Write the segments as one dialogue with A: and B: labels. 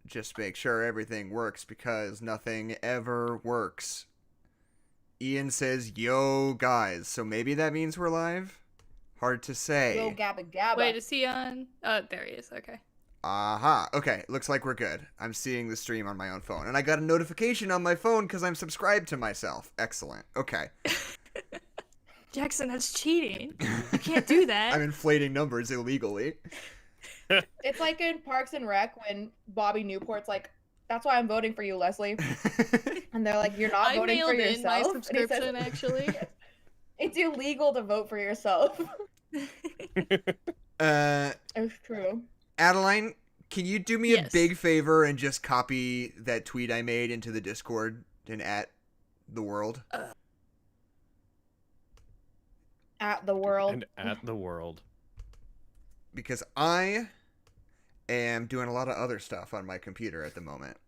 A: just make sure everything works because nothing ever works. Ian says, yo, guys. So maybe that means we're live? Hard to say.
B: Yo, gabba gabba.
C: Wait, is he on? Oh, there he is. Okay.
A: Aha. Okay, looks like we're good. I'm seeing the stream on my own phone. And I got a notification on my phone because I'm subscribed to myself. Excellent. Okay.
C: Jackson, that's cheating. You can't do that.
A: I'm inflating numbers illegally.
B: It's like in Parks and Rec when Bobby Newport's like, that's why I'm voting for you, Leslie. And they're like, you're not voting for yourself.
C: I mailed in my subscription, actually.
B: It's illegal to vote for yourself. It's true.
A: Adeline, can you do me a big favor and just copy that tweet I made into the Discord and at the world?
B: At the world.
D: And at the world.
A: Because I am doing a lot of other stuff on my computer at the moment.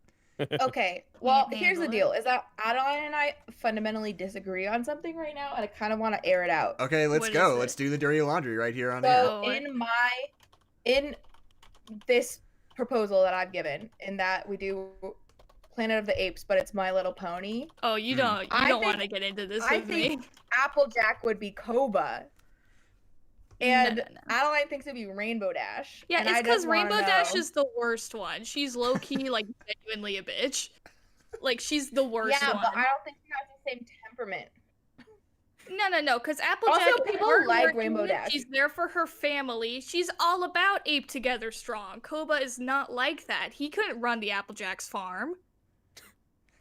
B: Okay, well, here's the deal. Is that Adeline and I fundamentally disagree on something right now, and I kind of want to air it out.
A: Okay, let's go. Let's do the dirty laundry right here on air.
B: So in this proposal that I've given, in that we do Planet of the Apes, but it's My Little Pony.
C: Oh, you don't want to get into this with me.
B: I think Applejack would be Koba. And Adeline thinks it'd be Rainbow Dash.
C: Yeah, it's because Rainbow Dash is the worst one. She's low-key, like, genuinely a bitch. Like, she's the worst one.
B: Yeah, but I don't think she has the same temperament.
C: No, because Applejack...
B: Also, people like Rainbow Dash.
C: She's there for her family. She's all about Ape Together Strong. Koba is not like that. He couldn't run the Applejack's farm.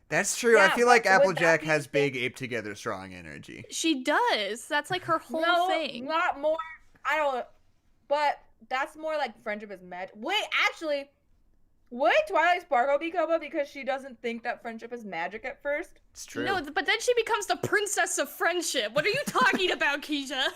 A: That's true. Yeah, I feel like Applejack has big Ape Together Strong energy.
C: She does. That's like her whole thing.
B: Not more... I don't, but that's more like friendship is magic. Wait, actually, would Twilight Sparkle be Koba because she doesn't think that friendship is magic at first?
A: It's true.
C: No, but then she becomes the princess of friendship. What are you talking about, Kezia?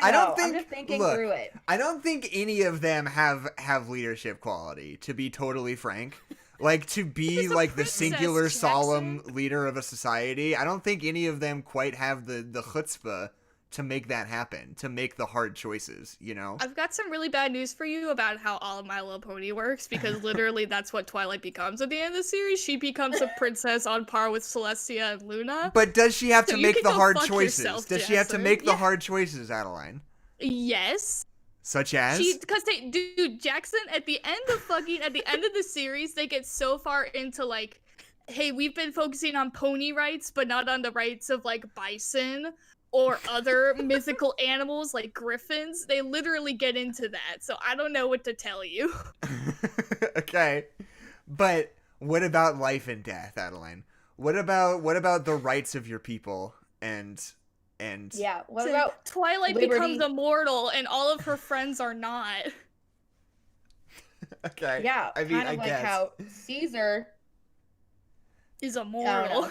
A: I don't think.
B: I'm just thinking through it.
A: I don't think any of them have leadership quality. To be totally frank, like to be like the singular
C: Jackson.
A: solemn leader of a society. I don't think any of them quite have the chutzpah to make that happen, to make the hard choices, you know?
C: I've got some really bad news for you about how all of My Little Pony works, because literally that's what Twilight becomes at the end of the series. She becomes a princess on par with Celestia and Luna.
A: But does she have to make the hard choices?
C: Yourself,
A: does she have to make the hard choices, Adeline?
C: Yes.
A: Such as?
C: Because dude, Jackson, at the end of the series, they get so far into, like, hey, we've been focusing on pony rights, but not on the rights of, like, bison or other mythical animals like griffins. They literally get into that, so I don't know what to tell you.
A: Okay. But what about life and death, Adeline? What about the rights of your people and
B: yeah, what about
C: Twilight
B: liberty?
C: Becomes immortal and all of her friends are not.
A: Okay.
B: Yeah,
A: I mean,
B: kind of
A: I
B: like
A: guess.
B: how Caesar
C: is immortal.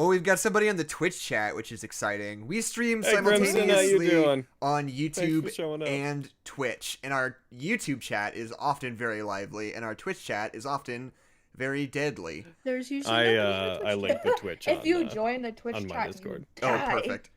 A: Oh, we've got somebody on the Twitch chat, which is exciting. We stream
D: Hey, Grimson, how you
A: simultaneously
D: doing?
A: on YouTube
D: showing up.
A: and Twitch. And our YouTube chat is often very lively, and our Twitch chat is often very deadly.
C: There's usually
D: I linked the Twitch
B: if
D: on,
B: you join the Twitch
D: on my
B: chat,
D: Discord.
B: you die.
A: Oh, perfect.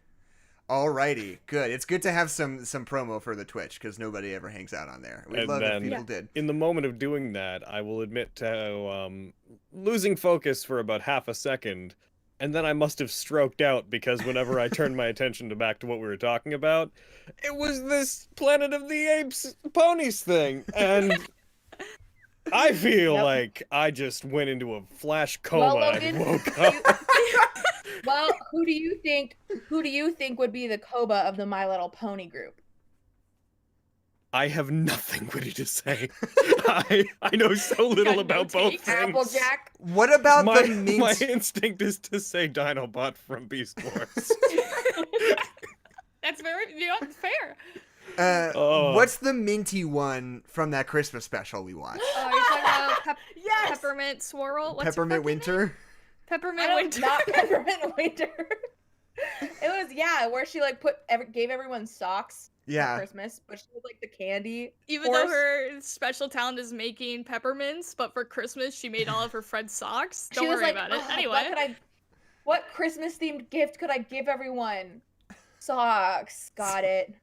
A: Alrighty, good. It's good to have some promo for the Twitch, because nobody ever hangs out on there. We'd
D: And
A: love if
D: then-
A: people did.
D: In the moment of doing that, I will admit to losing focus for about half a second, and then I must have stroked out because whenever I turned my attention back to what we were talking about, it was this Planet of the Apes ponies thing, and I feel like I just went into a flash coma
B: Logan,
D: and woke up.
B: Well, who do you think would be the Koba of the My Little Pony group?
D: I have nothing witty to say. I know so little about both things.
B: Applejack.
A: What about
D: My
A: the mint?
D: my instinct is to say Dinobot from Beast Wars.
C: That's very fair.
A: What's the minty one from that Christmas special we watched?
C: Oh, you're talking about
B: Yes!
C: Peppermint Swirl? What's
A: Peppermint Winter?
C: Peppermint Winter.
B: Not Peppermint Winter. It was, where she like gave everyone socks
A: Yeah.
B: for Christmas, but she was like the candy.
C: Even though her special talent is making peppermints, but for Christmas she made all of her friends socks. Don't worry about it. Anyway.
B: What Christmas themed gift could I give everyone? Socks. Got it.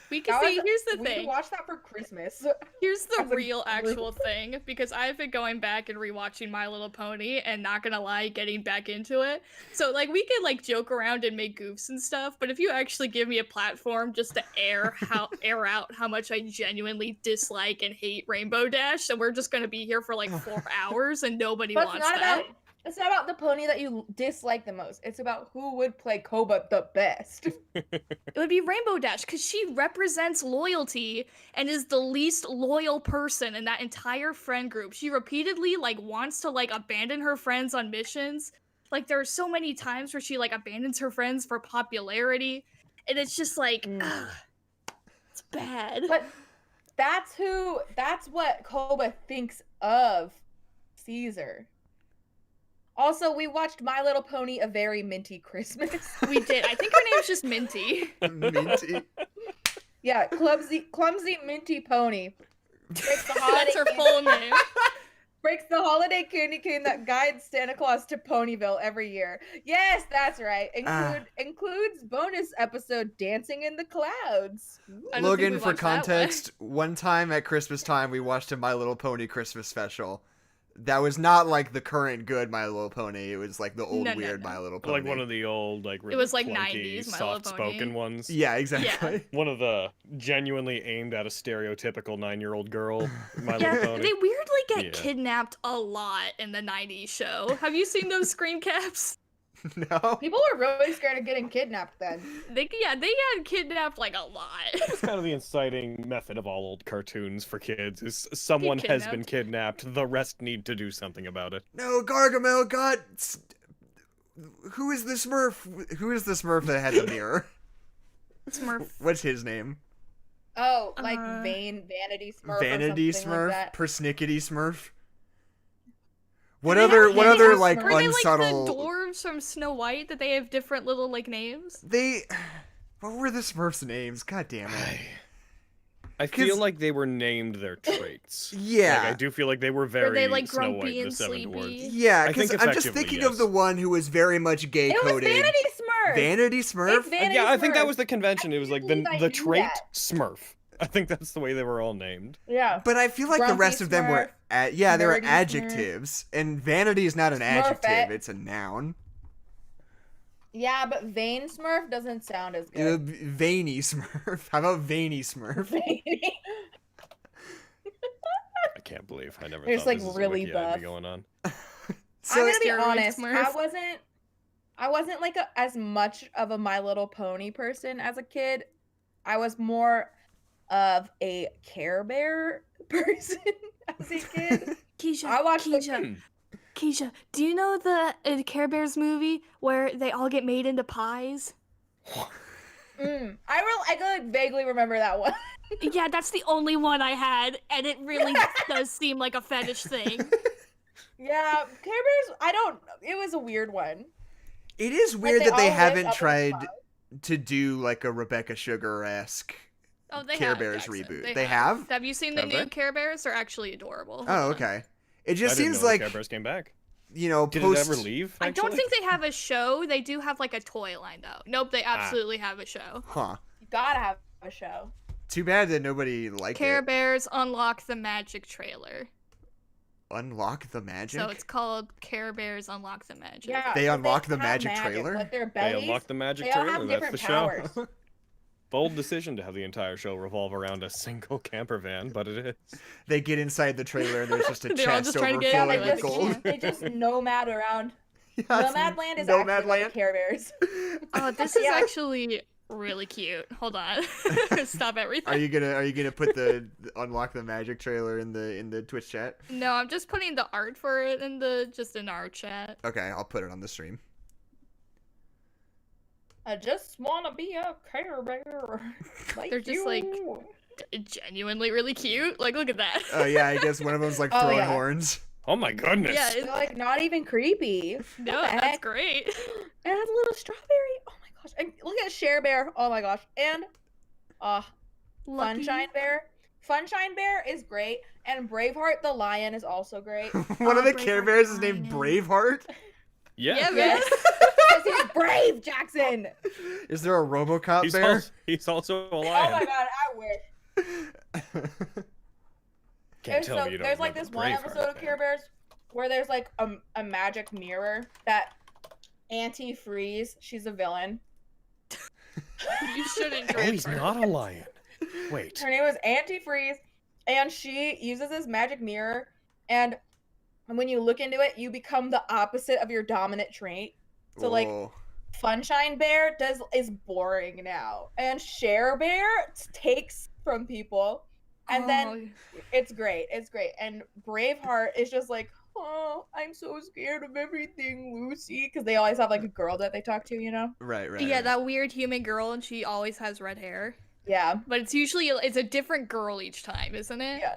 C: We can see. Here's the
B: we
C: thing.
B: could watch that for Christmas.
C: Here's the
B: as a
C: real actual
B: group.
C: thing, because I've been going back and rewatching My Little Pony and not gonna lie, getting back into it. So like we could like joke around and make goofs and stuff, but if you actually give me a platform just to air out how much I genuinely dislike and hate Rainbow Dash, then we're just gonna be here for like 4 hours and nobody
B: But
C: wants that.
B: it's not about the pony that you dislike the most. It's about who would play Koba the best.
C: It would be Rainbow Dash, because she represents loyalty and is the least loyal person in that entire friend group. She repeatedly like wants to like abandon her friends on missions. Like there are so many times where she like abandons her friends for popularity, and it's just like it's bad.
B: But that's what Koba thinks of Caesar. Also, we watched My Little Pony: A Very Minty Christmas.
C: We did. I think her name's just Minty.
A: Minty.
B: Yeah, clumsy Minty Pony. Breaks the holiday
C: That's her full name.
B: breaks the holiday candy cane that guides Santa Claus to Ponyville every year. Yes, that's right. Includes bonus episode Dancing in the Clouds.
C: I don't think
A: Logan,
C: we
A: for
C: watched that one.
A: context, one time at Christmas time, we watched a My Little Pony Christmas special. That was not like the current good My Little Pony. It was like the old
C: No.
A: My Little Pony.
D: Like one of the old, like really
C: It was like
D: clunky,
C: 90s My Little
D: soft-spoken
C: Pony.
D: ones.
A: Yeah, exactly.
D: One of the genuinely aimed at a stereotypical 9-year-old girl, My
C: Yeah,
D: Little Pony.
C: they weirdly get
D: Yeah.
C: kidnapped a lot in the 90s show. Have you seen those screen caps?
A: No.
B: People were really scared of getting kidnapped then.
C: They got kidnapped like a lot.
D: It's kind of the inciting method of all old cartoons for kids. Is someone has been kidnapped, the rest need to do something about it.
A: No, Gargamel got... Who is the Smurf? Who is the Smurf that had the mirror?
C: Smurf.
A: What's his name?
B: Oh, like Vanity Smurf.
A: Vanity
B: or something
A: Smurf?
B: Like that.
A: Persnickety Smurf?
B: they
A: What
B: have
A: other
B: Vanity
A: like
B: Smurf?
C: Were they like
A: unsubtle...
C: the dwarves from Snow White that they have different little like names?
A: What were the Smurfs' names? God damn it.
D: I
A: 'Cause-
D: feel like they were named their traits.
A: Yeah.
D: Like, I do feel like they were very
C: Were they like
D: Snow White
C: grumpy
D: and
C: and
D: the Seven
C: sleepy?
D: Dwarfs.
A: Yeah,
D: I
A: because
D: think
A: I'm just
D: effectively,
A: thinking
D: yes.
A: of the one who was very much
B: It was
A: gay-coded.
B: Vanity Smurf.
A: Vanity Smurf?
B: It's Vanity
D: Yeah, I think that
B: Smurf.
D: was the convention. It was like
B: believe I
D: the
B: knew
D: trait
B: that.
D: Smurf. I think that's the way they were all named.
B: Yeah.
A: But I feel like the
B: Grumpy
A: rest of them were...
B: Smurf,
A: they were
B: nerdy Smurf.
A: adjectives. And vanity is not an adjective,
B: Smurfette.
A: it's a noun.
B: Yeah, but Vain Smurf doesn't sound as good.
A: Veiny Smurf. How about Veiny Smurf?
D: I can't believe I never
B: There's,
D: thought
B: like,
D: this is
B: really
D: a wiki I'd
B: buff.
D: be going on.
A: So,
B: I'm gonna be
C: Steroid
B: honest.
C: Smurf.
B: I wasn't like as much of a My Little Pony person as a kid. I was more of a Care Bear person as a kid.
C: Keisha,
B: I watched
C: Keisha, do you know the Care Bears movie where they all get made into pies?
B: I could like vaguely remember that one.
C: Yeah, that's the only one I had, and it really does seem like a fetish thing.
B: Yeah, Care Bears. It was a weird one.
A: it is
B: Like,
A: weird that they
B: all lived
A: haven't
B: up in
A: tried
B: clouds.
A: to do like a Rebecca Sugar-esque
C: Oh, they
A: Care
C: have,
A: Bears
C: Jackson.
A: reboot. They have?
C: Have you seen the
D: Have
C: new
D: they?
C: Care Bears? They're actually adorable. Hold
A: Oh,
C: on.
A: okay. It
D: I
A: just
D: didn't
A: seems
D: know
A: like,
D: Care Bears came back.
A: you know,
D: Did
A: post...
D: it ever leave?
C: I don't
D: actually?
C: think they have a show. They do have like a toy lined out. Nope, they absolutely have a show.
A: Huh.
B: You gotta have a show.
A: Too bad that nobody liked
C: Care
A: it.
C: Bears Unlock the Magic trailer.
A: Unlock the magic?
C: So it's called Care Bears Unlock the Magic.
B: Yeah,
A: They
B: but
A: unlock the
B: have
A: magic
B: magic,
A: trailer?
B: But their
D: They
B: bellies,
D: unlocked the magic
B: they all
D: trailer.
B: have
D: That's
B: different
D: the show.
B: powers.
D: Bold decision to have the entire show revolve around a single camper van, but it is.
A: They get inside the trailer and there's just a
C: They're all
A: chest
C: just trying to get
B: Yeah,
A: overflowing
C: into
B: they
A: with
C: it.
A: gold.
B: they just nomad around.
A: Yes,
B: Nomadland is
A: Nomadland.
B: actually like Care Bears.
C: Oh, this is
B: Yeah.
C: actually really cute. Hold on. Stop everything.
A: Are you gonna put the unlock the magic trailer in the Twitch chat?
C: No, I'm just putting the art for it in our chat.
A: Okay, I'll put it on the stream.
B: I just wanna be a Care Bear. Like
C: They're just,
B: you.
C: like, Genuinely really cute. Like, look at that.
A: Oh yeah, I guess one of them's like
B: Oh,
A: throwing
B: yeah.
A: horns.
D: Oh my goodness!
C: Yeah,
B: They're like not even creepy.
C: no,
B: What the
C: that's
B: heck?
C: great.
B: It has a little strawberry. Oh my gosh! And look at Share Bear. Oh my gosh! And
C: Lucky.
B: Funshine Bear. Funshine Bear is great, and Braveheart the lion is also great.
A: One of the Care
C: Braveheart
A: Bears is named
C: Lion.
A: Braveheart.
D: Yeah.
C: man.
B: Yes. Because he's brave, Jackson.
A: Is there a RoboCop
D: He's
A: bear?
D: he's also a
B: Oh
D: lion.
B: my god, I wish.
D: Can't tell me you don't
B: There's like
D: remember
B: this one
D: Braveheart,
B: episode of
D: man.
B: Care Bears where there's like a magic mirror that Auntie Freeze, she's a villain.
C: You shouldn't
D: Oh,
C: drink.
D: he's not a lion. Wait.
B: Her name was Auntie Freeze, and she uses this magic mirror, and when you look into it, you become the opposite of your dominant trait. So like
A: Whoa.
B: Funshine Bear is boring now, and Share Bear takes from people, and then it's great. It's great. And Braveheart is just like, oh, I'm so scared of everything, Lucy, because they always have like a girl that they talk to, you know?
A: Right.
C: Yeah,
A: Right.
C: that weird human girl, and she always has red hair.
B: Yeah.
C: But it's usually it's a different girl each time, isn't it?
B: Yeah.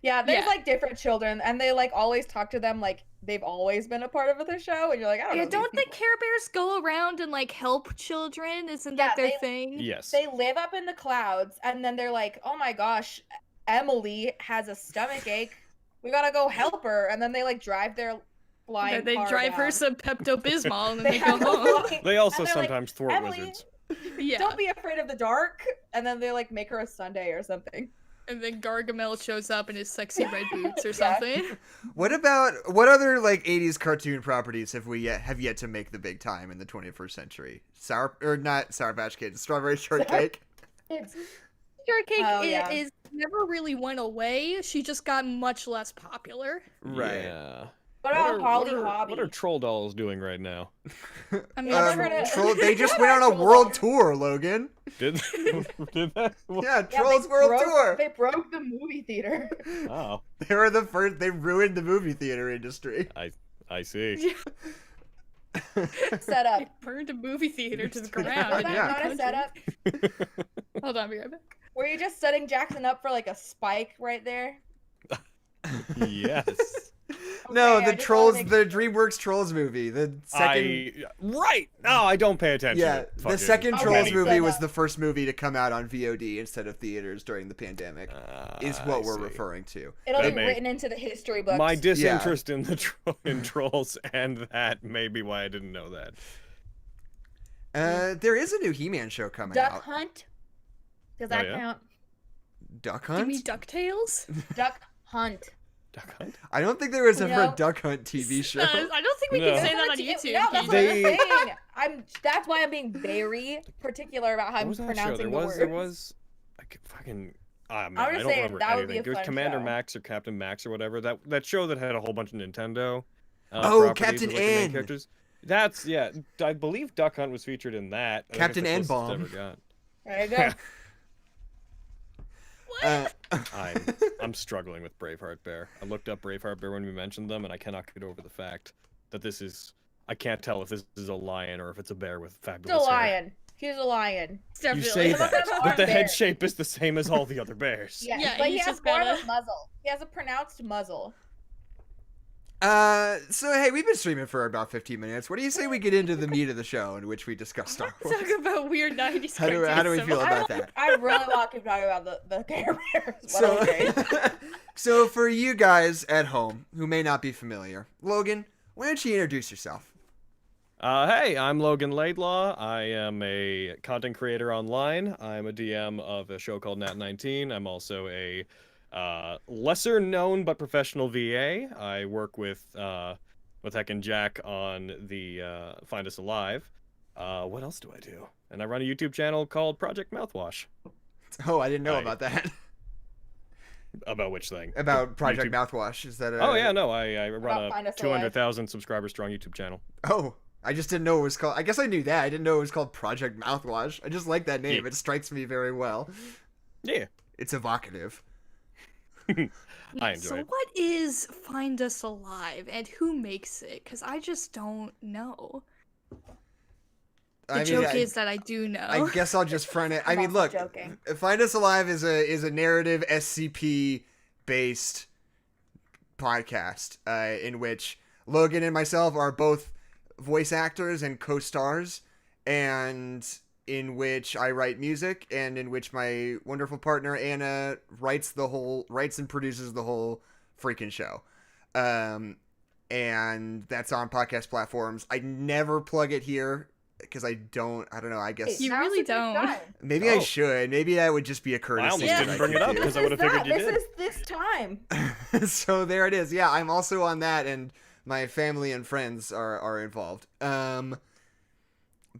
B: Yeah, there's
C: Yeah.
B: like different children, and they like always talk to them like they've always been a part of the show, and you're like, I don't know.
C: Yeah,
B: these
C: don't the
B: people.
C: Care Bears go around and like help children? Isn't
B: Yeah,
C: that their
B: they-
C: thing?
D: Yes.
B: They live up in the clouds, and then they're like, oh my gosh, Emily has a stomach ache. We gotta go help her, and then they like drive their flying
C: They
B: car
C: drive her
B: down.
C: some Pepto Bismol and then they go
B: have a
C: home.
B: flying-
D: They also
B: and they're like,
D: sometimes thwart
B: Emily,
D: wizards.
C: Yeah.
B: Don't be afraid of the dark, and then they like make her a sundae or something.
C: And then Gargamel shows up in his sexy red boots or
B: Yeah.
C: something.
A: What other like 80s cartoon properties have yet to make the big time in the 21st century? Not Sour Patch Kids, Strawberry Shortcake.
B: It's
C: Shortcake
B: Oh, yeah.
C: is never really went away. She just got much less popular.
A: Right.
D: Yeah.
B: what about Holly
D: what
B: Hobby?
D: are troll dolls doing right now?
C: I mean,
B: I've never heard of-
A: They just went on a
B: Troll
A: world
B: Dolls.
A: tour, Logan.
D: Did did that?
A: Yeah,
B: Yeah,
A: Trolls
B: they
A: World
B: broke-
A: Tour.
B: They broke the movie theater.
D: Oh,
A: They were the first. They ruined the movie theater industry.
D: I see.
B: Set up.
C: they burned a movie theater to the
B: Was
C: ground.
B: that
C: in
A: Yeah.
B: not a
C: the
B: setup?
C: country. Hold on, be right back.
B: Were you just setting Jackson up for like a spike right there?
D: Yes.
A: No,
B: Okay,
A: the
B: I just
A: Trolls,
B: wanna make
A: the DreamWorks Trolls movie, the second.
D: Right. No, I don't pay attention.
A: Yeah,
D: to
A: the
D: fucking
A: second
B: Okay,
A: Trolls
B: so
A: movie was
B: that-
A: the first movie to come out on VOD instead of theaters during the pandemic. Is what
D: I
A: we're
D: see.
A: referring to.
B: It'll
D: That
B: be
D: may-
B: written into the history books.
D: My disinterest in the in trolls and that may be why I didn't know that.
A: There is a new He-Man show coming
B: Duck
A: out.
B: Hunt. Does
D: Oh,
B: that
D: yeah?
B: count?
A: Duck
C: Give
A: Hunt?
C: me DuckTales?
B: Duck Hunt.
D: Duck Hunt?
A: I don't think there was ever
B: No.
A: a Duck Hunt TV show.
C: I don't think we
D: No.
C: can say that on
B: No,
C: YouTube.
B: that's what
D: They-
B: I'm saying. That's why I'm being very particular about how
D: What
B: I'm
D: was that show?
B: pronouncing
D: There
B: the
D: was
B: words.
D: I could fucking man,
B: I
D: I
B: was
D: don't
B: saying,
D: remember
B: that would be
D: anything.
B: a
D: It was
B: fun
D: Commander
B: show.
D: Max or Captain Max or whatever. That show that had a whole bunch of Nintendo.
A: Oh,
D: properties
A: Captain
D: as, like, the main
A: N.
D: characters. That's yeah. I believe Duck Hunt was featured in that. I think
A: Captain
D: that's the
A: N-Bomb.
D: closest I ever got.
B: There you go.
D: I'm struggling with Braveheart Bear. I looked up Braveheart Bear when we mentioned them, and I cannot get over the fact that this is. I can't tell if this is a lion or if it's a bear with
B: He's
D: fabulous
B: a
D: hair.
B: lion. He's a lion.
C: It's
D: You
C: definitely
D: say
B: Look at
D: that,
B: the
D: but the
B: bear.
D: head shape is the same as all the other bears.
B: Yeah,
C: Yeah,
B: but he
C: he's
B: has
C: just
B: more
C: gotta-
B: of a muzzle. He has a pronounced muzzle.
A: So hey, we've been streaming for about 15 minutes. What do you say we get into the meat of the show in which we discuss Star Wars?
C: Talk about weird 90s
A: How do we
C: cartoons.
A: feel about that?
B: I really want to keep talking about the Care Bears. What
A: So,
B: I'm saying.
A: so for you guys at home who may not be familiar, Logan, why don't you introduce yourself?
D: Hey, I'm Logan Laidlaw. I am a content creator online. I'm a DM of a show called Nat 19. I'm also a lesser known but professional VA. I work with Heck and Jack on the Find Us Alive. What else do I do? And I run a YouTube channel called Project Mouthwash.
A: Oh, I didn't know
D: Hi.
A: about that.
D: About which thing?
A: About Project
D: YouTube-
A: Mouthwash. Is that a...
D: Oh yeah, no, I
B: About
D: run
B: Find
D: a
B: Us Alive.
D: 200,000 subscriber strong YouTube channel.
A: Oh, I just didn't know it was called... I guess I knew that. I didn't know it was called Project Mouthwash. I just like that name.
D: Yeah.
A: It strikes me very well.
D: Yeah,
A: It's evocative.
D: I enjoy
C: So
D: it.
C: what is Find Us Alive and who makes it? Because I just don't know. The joke is that I do know.
A: I guess I'll just front it. I
B: I'm
A: mean,
B: also
A: look,
B: joking.
A: Find Us Alive is a narrative SCP based podcast in which Logan and myself are both voice actors and co-stars, and in which I write music, and in which my wonderful partner Anna writes and produces the whole freaking show. and that's on podcast platforms. I never plug it here because I don't know, I guess
C: You really don't.
A: maybe I should. Maybe that would just be a courtesy.
D: I almost
A: that
D: didn't bring
A: could
D: it up
A: do.
D: because I would have figured you did.
B: This is this time.
A: So there it is. Yeah, I'm also on that, and my family and friends are involved.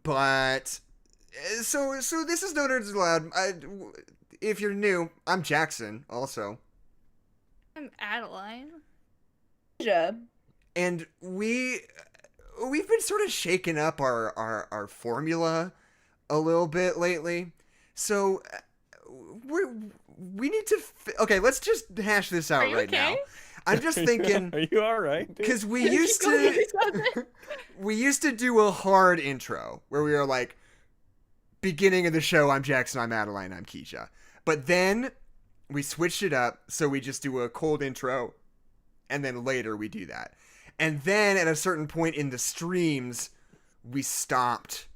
A: But so this is No Nerds Allowed. If you're new, I'm Jackson. Also,
C: I'm Adeline.
B: Yeah.
A: and we've been sort of shaking up our formula a little bit lately. So we need to okay, let's just hash this out
C: you
A: right
C: okay?
A: now. I'm just thinking
D: Are you all right? dude?
A: because we used to do a hard intro where we were like, beginning of the show, I'm Jackson, I'm Adeline, I'm Kezia. But then we switched it up, so we just do a cold intro, and then later we do that. And then at a certain point in the streams, we stopped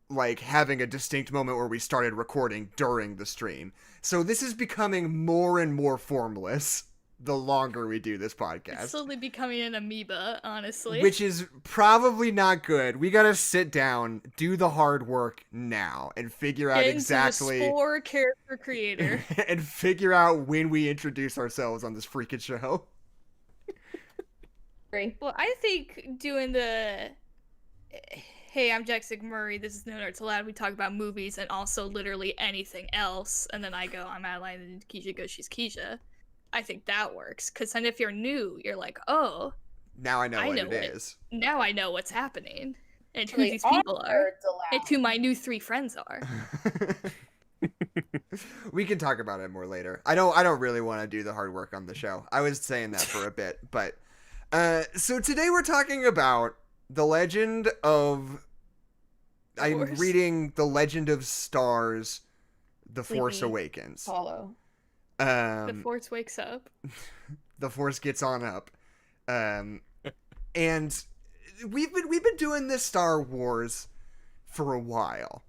A: like having a distinct moment where we started recording during the stream. So this is becoming more and more formless the longer we do this podcast.
C: It's slowly becoming an amoeba, honestly.
A: Which is probably not good. We gotta sit down, do the hard work now, and figure out
C: Get
A: exactly
C: into the spore character creator.
A: and figure out when we introduce ourselves on this freaking show.
C: Well, I think doing the hey, I'm Jackson McMurray, this is No Nerds Allowed, we talk about movies and also literally anything else, and then I go, I'm Adeline, and Kezia goes, she's Kezia. I think that works, because then if you're new, you're like, oh,
A: Now I know what it
C: it.
A: is.
C: Now I know what's happening, and who
B: They
C: these people are,
B: nerds allowed.
C: and who my new 3 friends are.
A: We can talk about it more later. I don't really want to do the hard work on the show. I was saying that for a bit, but so today we're talking about the legend of I'm
C: Force.
A: reading The Legend of Stars, The Force
B: Sleepy.
A: Awakens.
B: Hollow.
C: The Force wakes up.
A: The Force gets on up. And we've been doing this Star Wars for a while.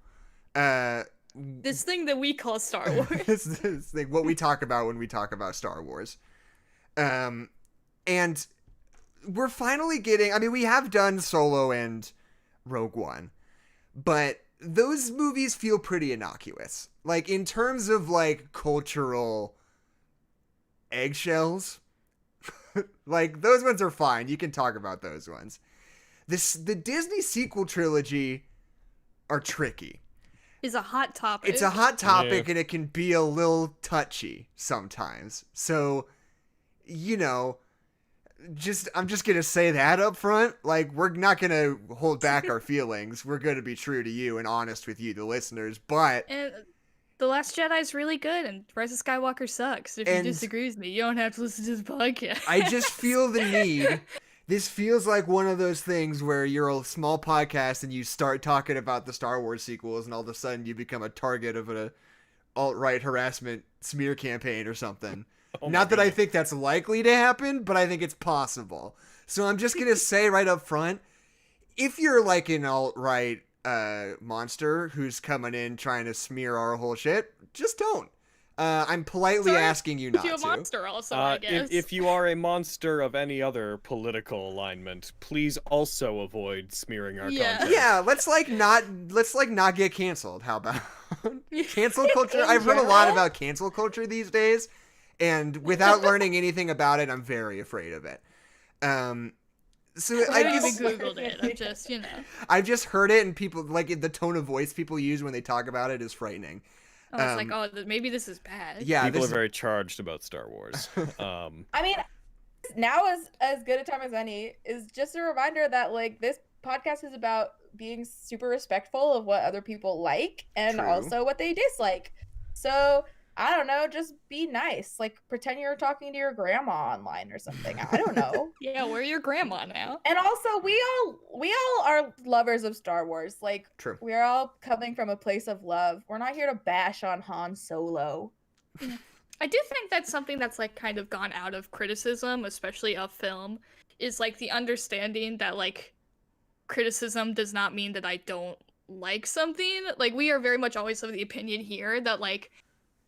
C: This thing that we call Star Wars.
A: this thing, what we talk about when we talk about Star Wars. And we're finally getting, I mean, we have done Solo and Rogue One, but those movies feel pretty innocuous. Like, in terms of, like, cultural eggshells, like, those ones are fine. You can talk about those ones. The Disney sequel trilogy are tricky.
C: Is a hot topic.
A: It's a hot topic,
D: Yeah.
A: and it can be a little touchy sometimes. So, you know, I'm just gonna say that up front. Like, we're not gonna hold back our feelings. We're gonna be true to you and honest with you, the listeners. But
C: And The Last Jedi is really good, and Rise of Skywalker sucks. If
A: And-
C: you disagree with me, you don't have to listen to this podcast.
A: I just feel the need. This feels like one of those things where you're a small podcast and you start talking about the Star Wars sequels, and all of a sudden you become a target of an alt-right harassment smear campaign or something.
D: Oh my
A: Not that I
D: goodness.
A: think that's likely to happen, but I think it's possible. So I'm just going to say right up front, if you're like an alt-right monster who's coming in trying to smear our whole shit, just don't. I'm politely
C: Sorry,
A: asking you not
C: you a
A: to.
C: monster also, I guess.
D: If you are a monster of any other political alignment, please also avoid smearing our
C: Yeah.
D: content.
A: Yeah, let's not get canceled. How about cancel culture?
B: In
A: I've heard a lot
B: general?
A: about cancel culture these days, and without learning anything about it, I'm very afraid of it. So
C: I
A: I
C: haven't
A: guess
C: even Googled it. I'm just,
A: I've just heard it, and people like the tone of voice people use when they talk about it is frightening.
C: I was like, oh, maybe this is bad.
A: Yeah,
D: People
A: this
D: are very charged about Star Wars.
B: I mean, now is as good a time as any is just a reminder that like this podcast is about being super respectful of what other people like and
A: True.
B: also what they dislike. So I don't know, just be nice. Like pretend you're talking to your grandma online or something. I don't know.
C: Yeah, we're your grandma now.
B: And also we all are lovers of Star Wars. Like
A: True.
B: we're all coming from a place of love. We're not here to bash on Han Solo.
C: I do think that's something that's like kind of gone out of criticism, especially of film, is like the understanding that like criticism does not mean that I don't like something. Like we are very much always of the opinion here that like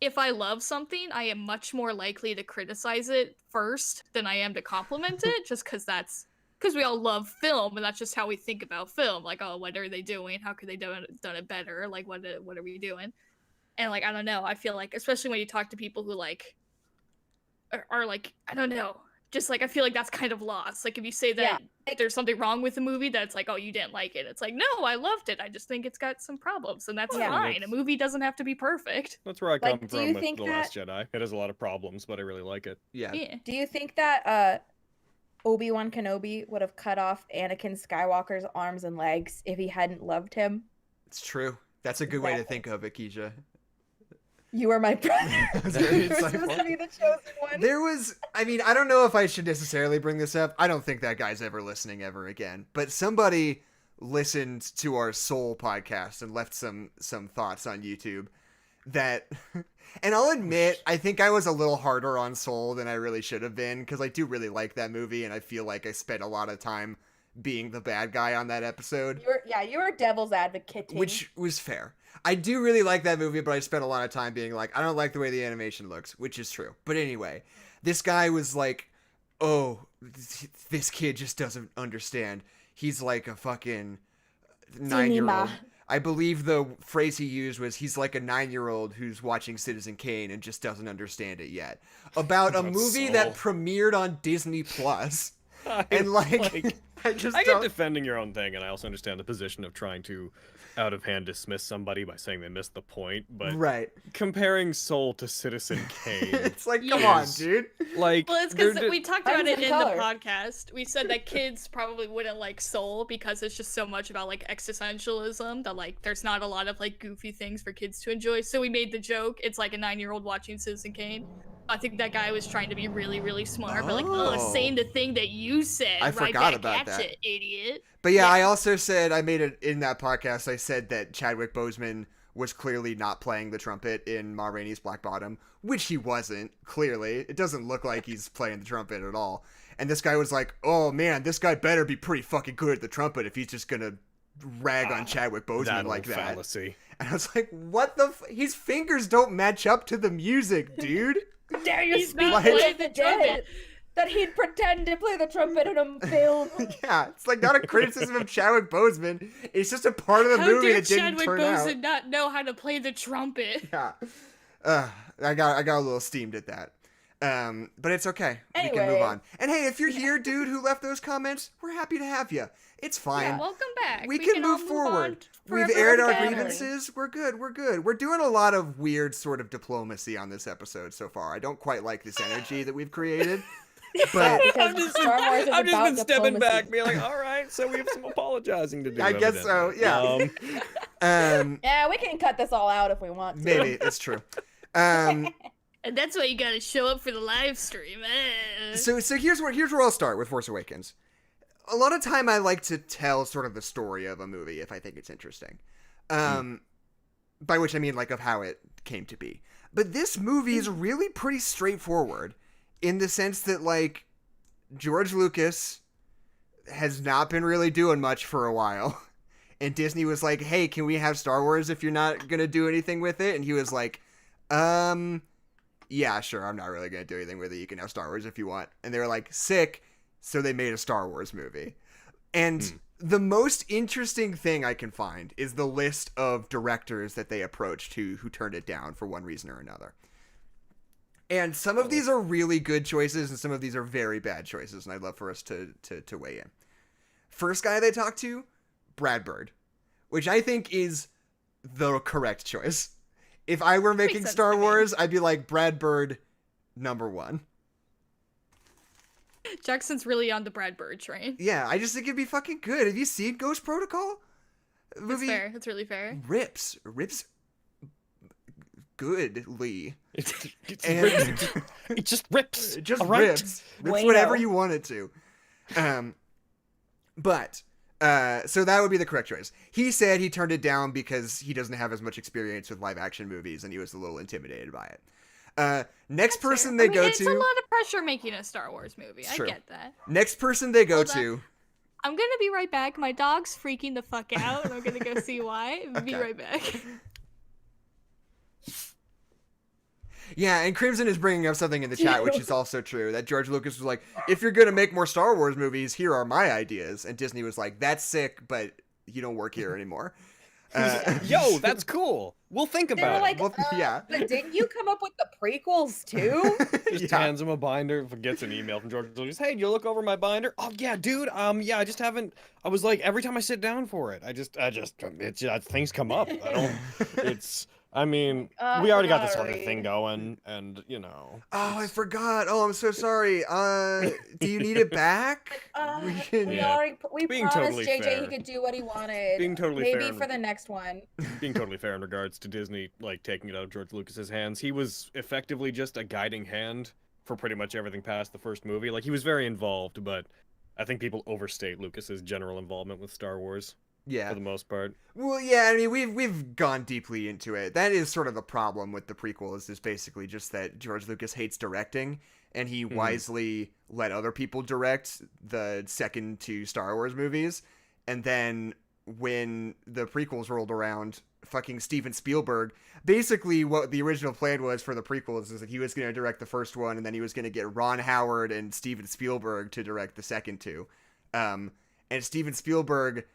C: if I love something, I am much more likely to criticize it first than I am to compliment it, just because we all love film, and that's just how we think about film. Like, oh, what are they doing? How could they done it better? Like, what are we doing? And like, I don't know. I feel like, especially when you talk to people who like are like, I don't know, just like I feel like that's kind of lost. Like if you say that there's something wrong with the movie, that's like, oh, you didn't like it. It's like, no, I loved it. I just think it's got some problems, and that's fine. A movie doesn't have to be perfect.
D: That's where I come from with The Last Jedi. It has a lot of problems, but I really like it.
A: Yeah.
B: Do you think that Obi-Wan Kenobi would have cut off Anakin Skywalker's arms and legs if he hadn't loved him?
A: It's true. That's a good way to think of it, Kezia.
B: You are my brother. You were supposed to be the chosen one.
A: There was, I mean, I don't know if I should necessarily bring this up. I don't think that guy's ever listening ever again. But somebody listened to our Soul podcast and left some thoughts on YouTube that, and I'll admit, I think I was a little harder on Soul than I really should have been, because I do really like that movie, and I feel like I spent a lot of time being the bad guy on that episode.
B: You were devil's advocate.
A: Which was fair. I do really like that movie, but I spent a lot of time being like, I don't like the way the animation looks, which is true. But anyway, this guy was like, oh, this kid just doesn't understand. He's like a fucking 9-year-old. I believe the phrase he used was, he's like a 9-year-old who's watching Citizen Kane and just doesn't understand it yet. About a movie that premiered on Disney Plus. And like I
D: get defending your own thing, and I also understand the position of trying to out of hand dismiss somebody by saying they missed the point, but comparing Soul to Citizen Kane,
A: it's like, come on, dude.
C: Like, well, it's because we talked about it in the podcast. We said that kids probably wouldn't like Soul because it's just so much about like existentialism that like there's not a lot of like goofy things for kids to enjoy. So we made the joke, it's like a 9-year-old watching Citizen Kane. I think that guy was trying to be really, really smart, but like, saying the thing that you said.
A: I forgot about that,
C: you, idiot.
A: But yeah, I also said, I made it in that podcast. I said that Chadwick Boseman was clearly not playing the trumpet in Ma Rainey's Black Bottom, which he wasn't. Clearly, it doesn't look like he's playing the trumpet at all. And this guy was like, "Oh man, this guy better be pretty fucking good at the trumpet if he's just gonna rag on Chadwick Boseman like that."
D: Fallacy.
A: And I was like, "What the? His fingers don't match up to the music, dude."
B: Dare you speak like the trumpet? That he'd pretend to play the trumpet in a film.
A: Yeah, it's like not a criticism of Chadwick Boseman. It's just a part of the movie that didn't turn out.
C: How dare Chadwick Boseman not know how to play the trumpet?
A: Yeah, I got a little steamed at that. But it's okay.
B: Anyway.
A: We can move on. And hey, if you're here, dude, who left those comments, we're happy to have you. It's fine.
C: Yeah, welcome back.
A: We can move forward. We've aired our grievances. We're good. We're doing a lot of weird sort of diplomacy on this episode so far. I don't quite like this energy that we've created. But
D: I've just been stepping back, being like, all right, so we have some apologizing to do.
A: I guess so, yeah.
B: Yeah, we can cut this all out if we want to.
A: Maybe, it's true.
C: And that's why you gotta show up for the live stream.
A: So here's where I'll start with Force Awakens. A lot of time I like to tell sort of the story of a movie if I think it's interesting. By which I mean like of how it came to be. But this movie is really pretty straightforward in the sense that like George Lucas has not been really doing much for a while. And Disney was like, "Hey, can we have Star Wars if you're not going to do anything with it?" And he was like, yeah, sure, I'm not really going to do anything with it. You can have Star Wars if you want. And they were like, sick. So they made a Star Wars movie. And the most interesting thing I can find is the list of directors that they approached who turned it down for one reason or another. And some of these are really good choices and some of these are very bad choices. And I'd love for us to weigh in. First guy they talked to, Brad Bird, which I think is the correct choice. If I were making Star Wars, I'd be like, Brad Bird, #1.
C: Jackson's really on the Brad Bird train.
A: Yeah, I just think it'd be fucking good. Have you seen Ghost Protocol?
C: That's fair. That's really fair.
A: Rips goodly.
D: It just rips.
A: It just
D: right?
A: rips whatever you want it to. But so that would be the correct choice. He said he turned it down because he doesn't have as much experience with live action movies and he was a little intimidated by it. Next person they go to.
C: It's a lot of pressure making a Star Wars movie. I get that.
A: Next person they go to.
C: I'm gonna be right back. My dog's freaking the fuck out, and I'm gonna go see why. Be right back.
A: Yeah, and Crimson is bringing up something in the chat, which is also true, that George Lucas was like, if you're going to make more Star Wars movies, here are my ideas. And Disney was like, that's sick, but you don't work here anymore.
D: Yo, that's cool. We'll think
B: They were
D: about it.
B: like,
A: Well, yeah.
B: but didn't you come up with the prequels too?
D: Just
A: Yeah.
D: hands him a binder, gets an email from George Lucas. Hey, you look over my binder? Oh yeah, dude. Yeah, I just haven't. I was like, every time I sit down for it, things come up. I don't. It's. I mean, we already got this other
B: sorry.
D: thing going, and you know.
A: Oh, I forgot. Oh, I'm so sorry. Do you need it back? We can-
D: Yeah.
B: We
D: Being
B: promised
D: totally
B: JJ
D: fair.
B: he could do what he wanted.
D: Being totally
B: Maybe
D: fair.
B: for the next one.
D: Being totally fair in regards to Disney, like taking it out of George Lucas's hands, he was effectively just a guiding hand for pretty much everything past the first movie. Like he was very involved, but I think people overstate Lucas's general involvement with Star Wars
A: Yeah.
D: for the most part.
A: Well, yeah, I mean, we've gone deeply into it. That is sort of the problem with the prequels, is basically just that George Lucas hates directing, and he wisely let other people direct the second two Star Wars movies. And then when the prequels rolled around, fucking Steven Spielberg, basically what the original plan was for the prequels is that he was going to direct the first one, and then he was going to get Ron Howard and Steven Spielberg to direct the second two. And Steven Spielberg...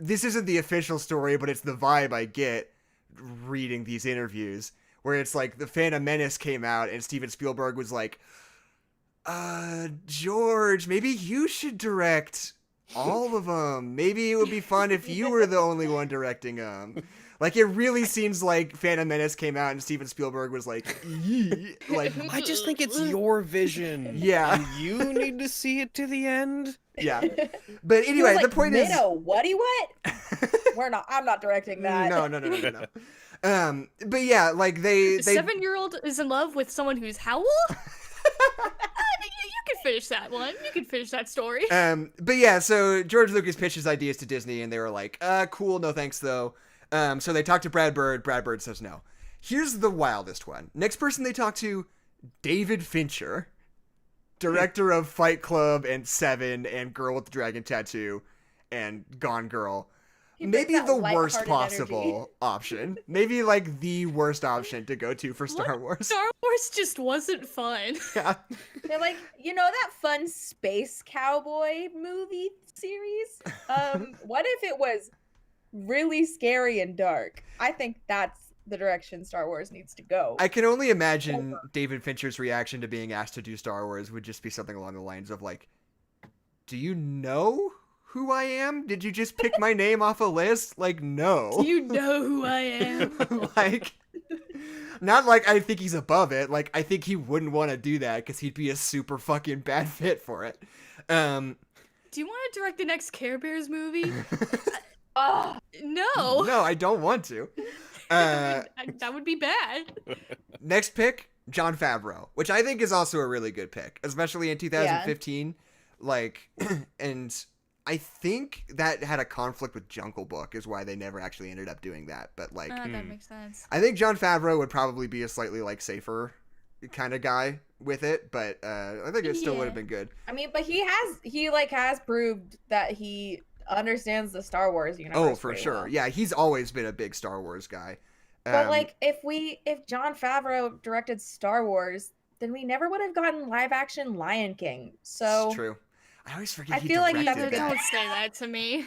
A: This isn't the official story, but it's the vibe I get reading these interviews, where it's like the Phantom Menace came out and Steven Spielberg was like, George, maybe you should direct all of them. Maybe it would be fun if you were the only one directing them. Like, it really seems like Phantom Menace came out and Steven Spielberg was like, yee. Like,
D: I just think it's your vision.
A: Yeah.
D: And you need to see it to the end.
A: yeah. But anyway,
B: He was
A: the point
B: like,
A: is...
B: Minnow, what? I'm not directing that.
A: No. But yeah, like they
C: 7-year-old is in love with someone who's Howl? You can finish that one. You can finish that story.
A: But yeah, so George Lucas pitched his ideas to Disney, and they were like, cool, no thanks though. So they talked to Brad Bird. Brad Bird says no. Here's the wildest one. Next person they talked to, David Fincher, director of Fight Club and Seven and Girl with the Dragon Tattoo and Gone Girl.
B: He brings
A: Maybe
B: that
A: the worst
B: lighthearted
A: possible
B: energy.
A: option. Maybe like the worst option to go to for Star
C: What?
A: Wars.
C: Star Wars just wasn't fun.
A: Yeah.
B: They're like, you know that fun space cowboy movie series? What if it was really scary and dark? I think that's the direction Star Wars needs to go.
A: I can only imagine David Fincher's reaction to being asked to do Star Wars would just be something along the lines of like, do you know who I am? Did you just pick my name off a list? Like, no.
C: Do you know who I am?
A: Like, not like I think he's above it. Like, I think he wouldn't want to do that because he'd be a super fucking bad fit for it.
C: Do you want to direct the next Care Bears movie?
B: Ah,
C: No.
A: No, I don't want to.
C: That would be bad.
A: Next pick, Jon Favreau, which I think is also a really good pick, especially in 2015. Like, and I think that had a conflict with Jungle Book is why they never actually ended up doing that. But like,
C: That makes sense.
A: I think Jon Favreau would probably be a slightly like safer kind of guy with it, but I think it still would have been good.
B: I mean, but he has proved that he understands the Star Wars universe.
A: Oh, for
B: pretty
A: sure.
B: well.
A: Yeah, he's always been a big Star Wars guy.
B: But like, if Jon Favreau directed Star Wars, then we never would have gotten live action Lion King. So
A: it's true. I always forget
B: I
A: he
B: feel like
A: directed that.
C: Don't say that to me.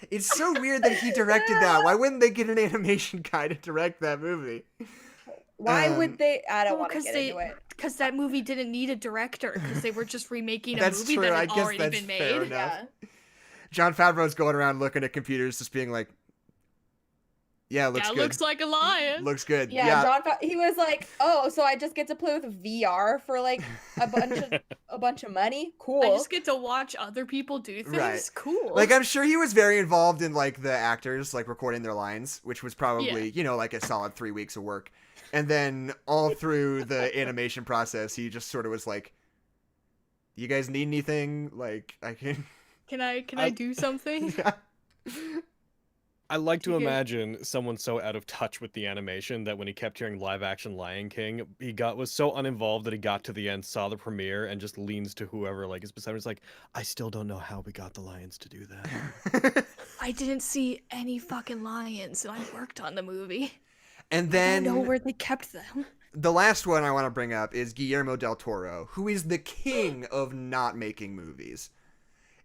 A: It's so weird that he directed that. Why wouldn't they get an animation guy to direct that movie?
B: why would they? I don't
C: Well,
B: want to get into it.
C: Because that movie didn't need a director, because they were just remaking a
A: That's
C: movie
A: true.
C: that
A: I
C: had
A: guess
C: already
A: that's
C: been
A: fair
C: made.
A: enough.
B: Yeah.
A: Jon Favreau's going around looking at computers, just being like, "Yeah, looks
C: That
A: good.
C: looks like a lion.
A: Looks good."
B: Yeah, he was like, "Oh, so I just get to play with VR for like a bunch of money? Cool."
C: I just get to watch other people do things.
A: Right.
C: Cool.
A: Like, I'm sure he was very involved in like the actors like recording their lines, which was probably like a solid 3 weeks of work. And then all through the animation process, he just sort of was like, "You guys need anything? Like, I can."
C: Can I do something?
A: Yeah.
D: I like to
C: Okay.
D: imagine someone so out of touch with the animation that when he kept hearing live action Lion King, he was so uninvolved that he got to the end, saw the premiere, and just leans to whoever like is beside him. It's like, I still don't know how we got the lions to do that.
C: I didn't see any fucking lions, and I worked on the movie.
A: And
C: I
A: then
C: don't know where they kept them.
A: The last one I want to bring up is Guillermo del Toro, who is the king of not making movies.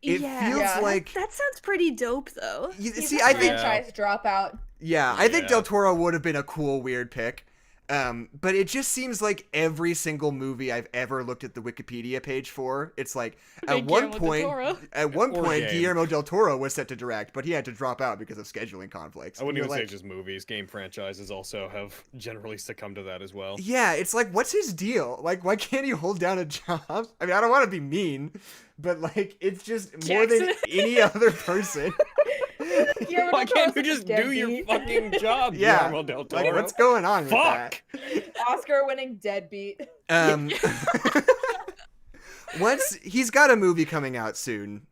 A: It feels like
C: that sounds pretty dope, though.
B: He's a franchise dropout.
A: Yeah, I think Del Toro would have been a cool, weird pick. But it just seems like every single movie I've ever looked at the Wikipedia page for, it's like at one point Guillermo del Toro was set to direct, but he had to drop out because of scheduling conflicts.
D: I wouldn't even say just movies. Game franchises also have generally succumbed to that as well.
A: Yeah, it's like, what's his deal? Like, why can't he hold down a job? I mean, I don't want to be mean, but like, it's just more than any other person.
D: Why can't you just do your fucking job, Guillermo del Toro?
A: Like, what's going on with that?
B: Oscar-winning deadbeat.
A: He's got a movie coming out soon.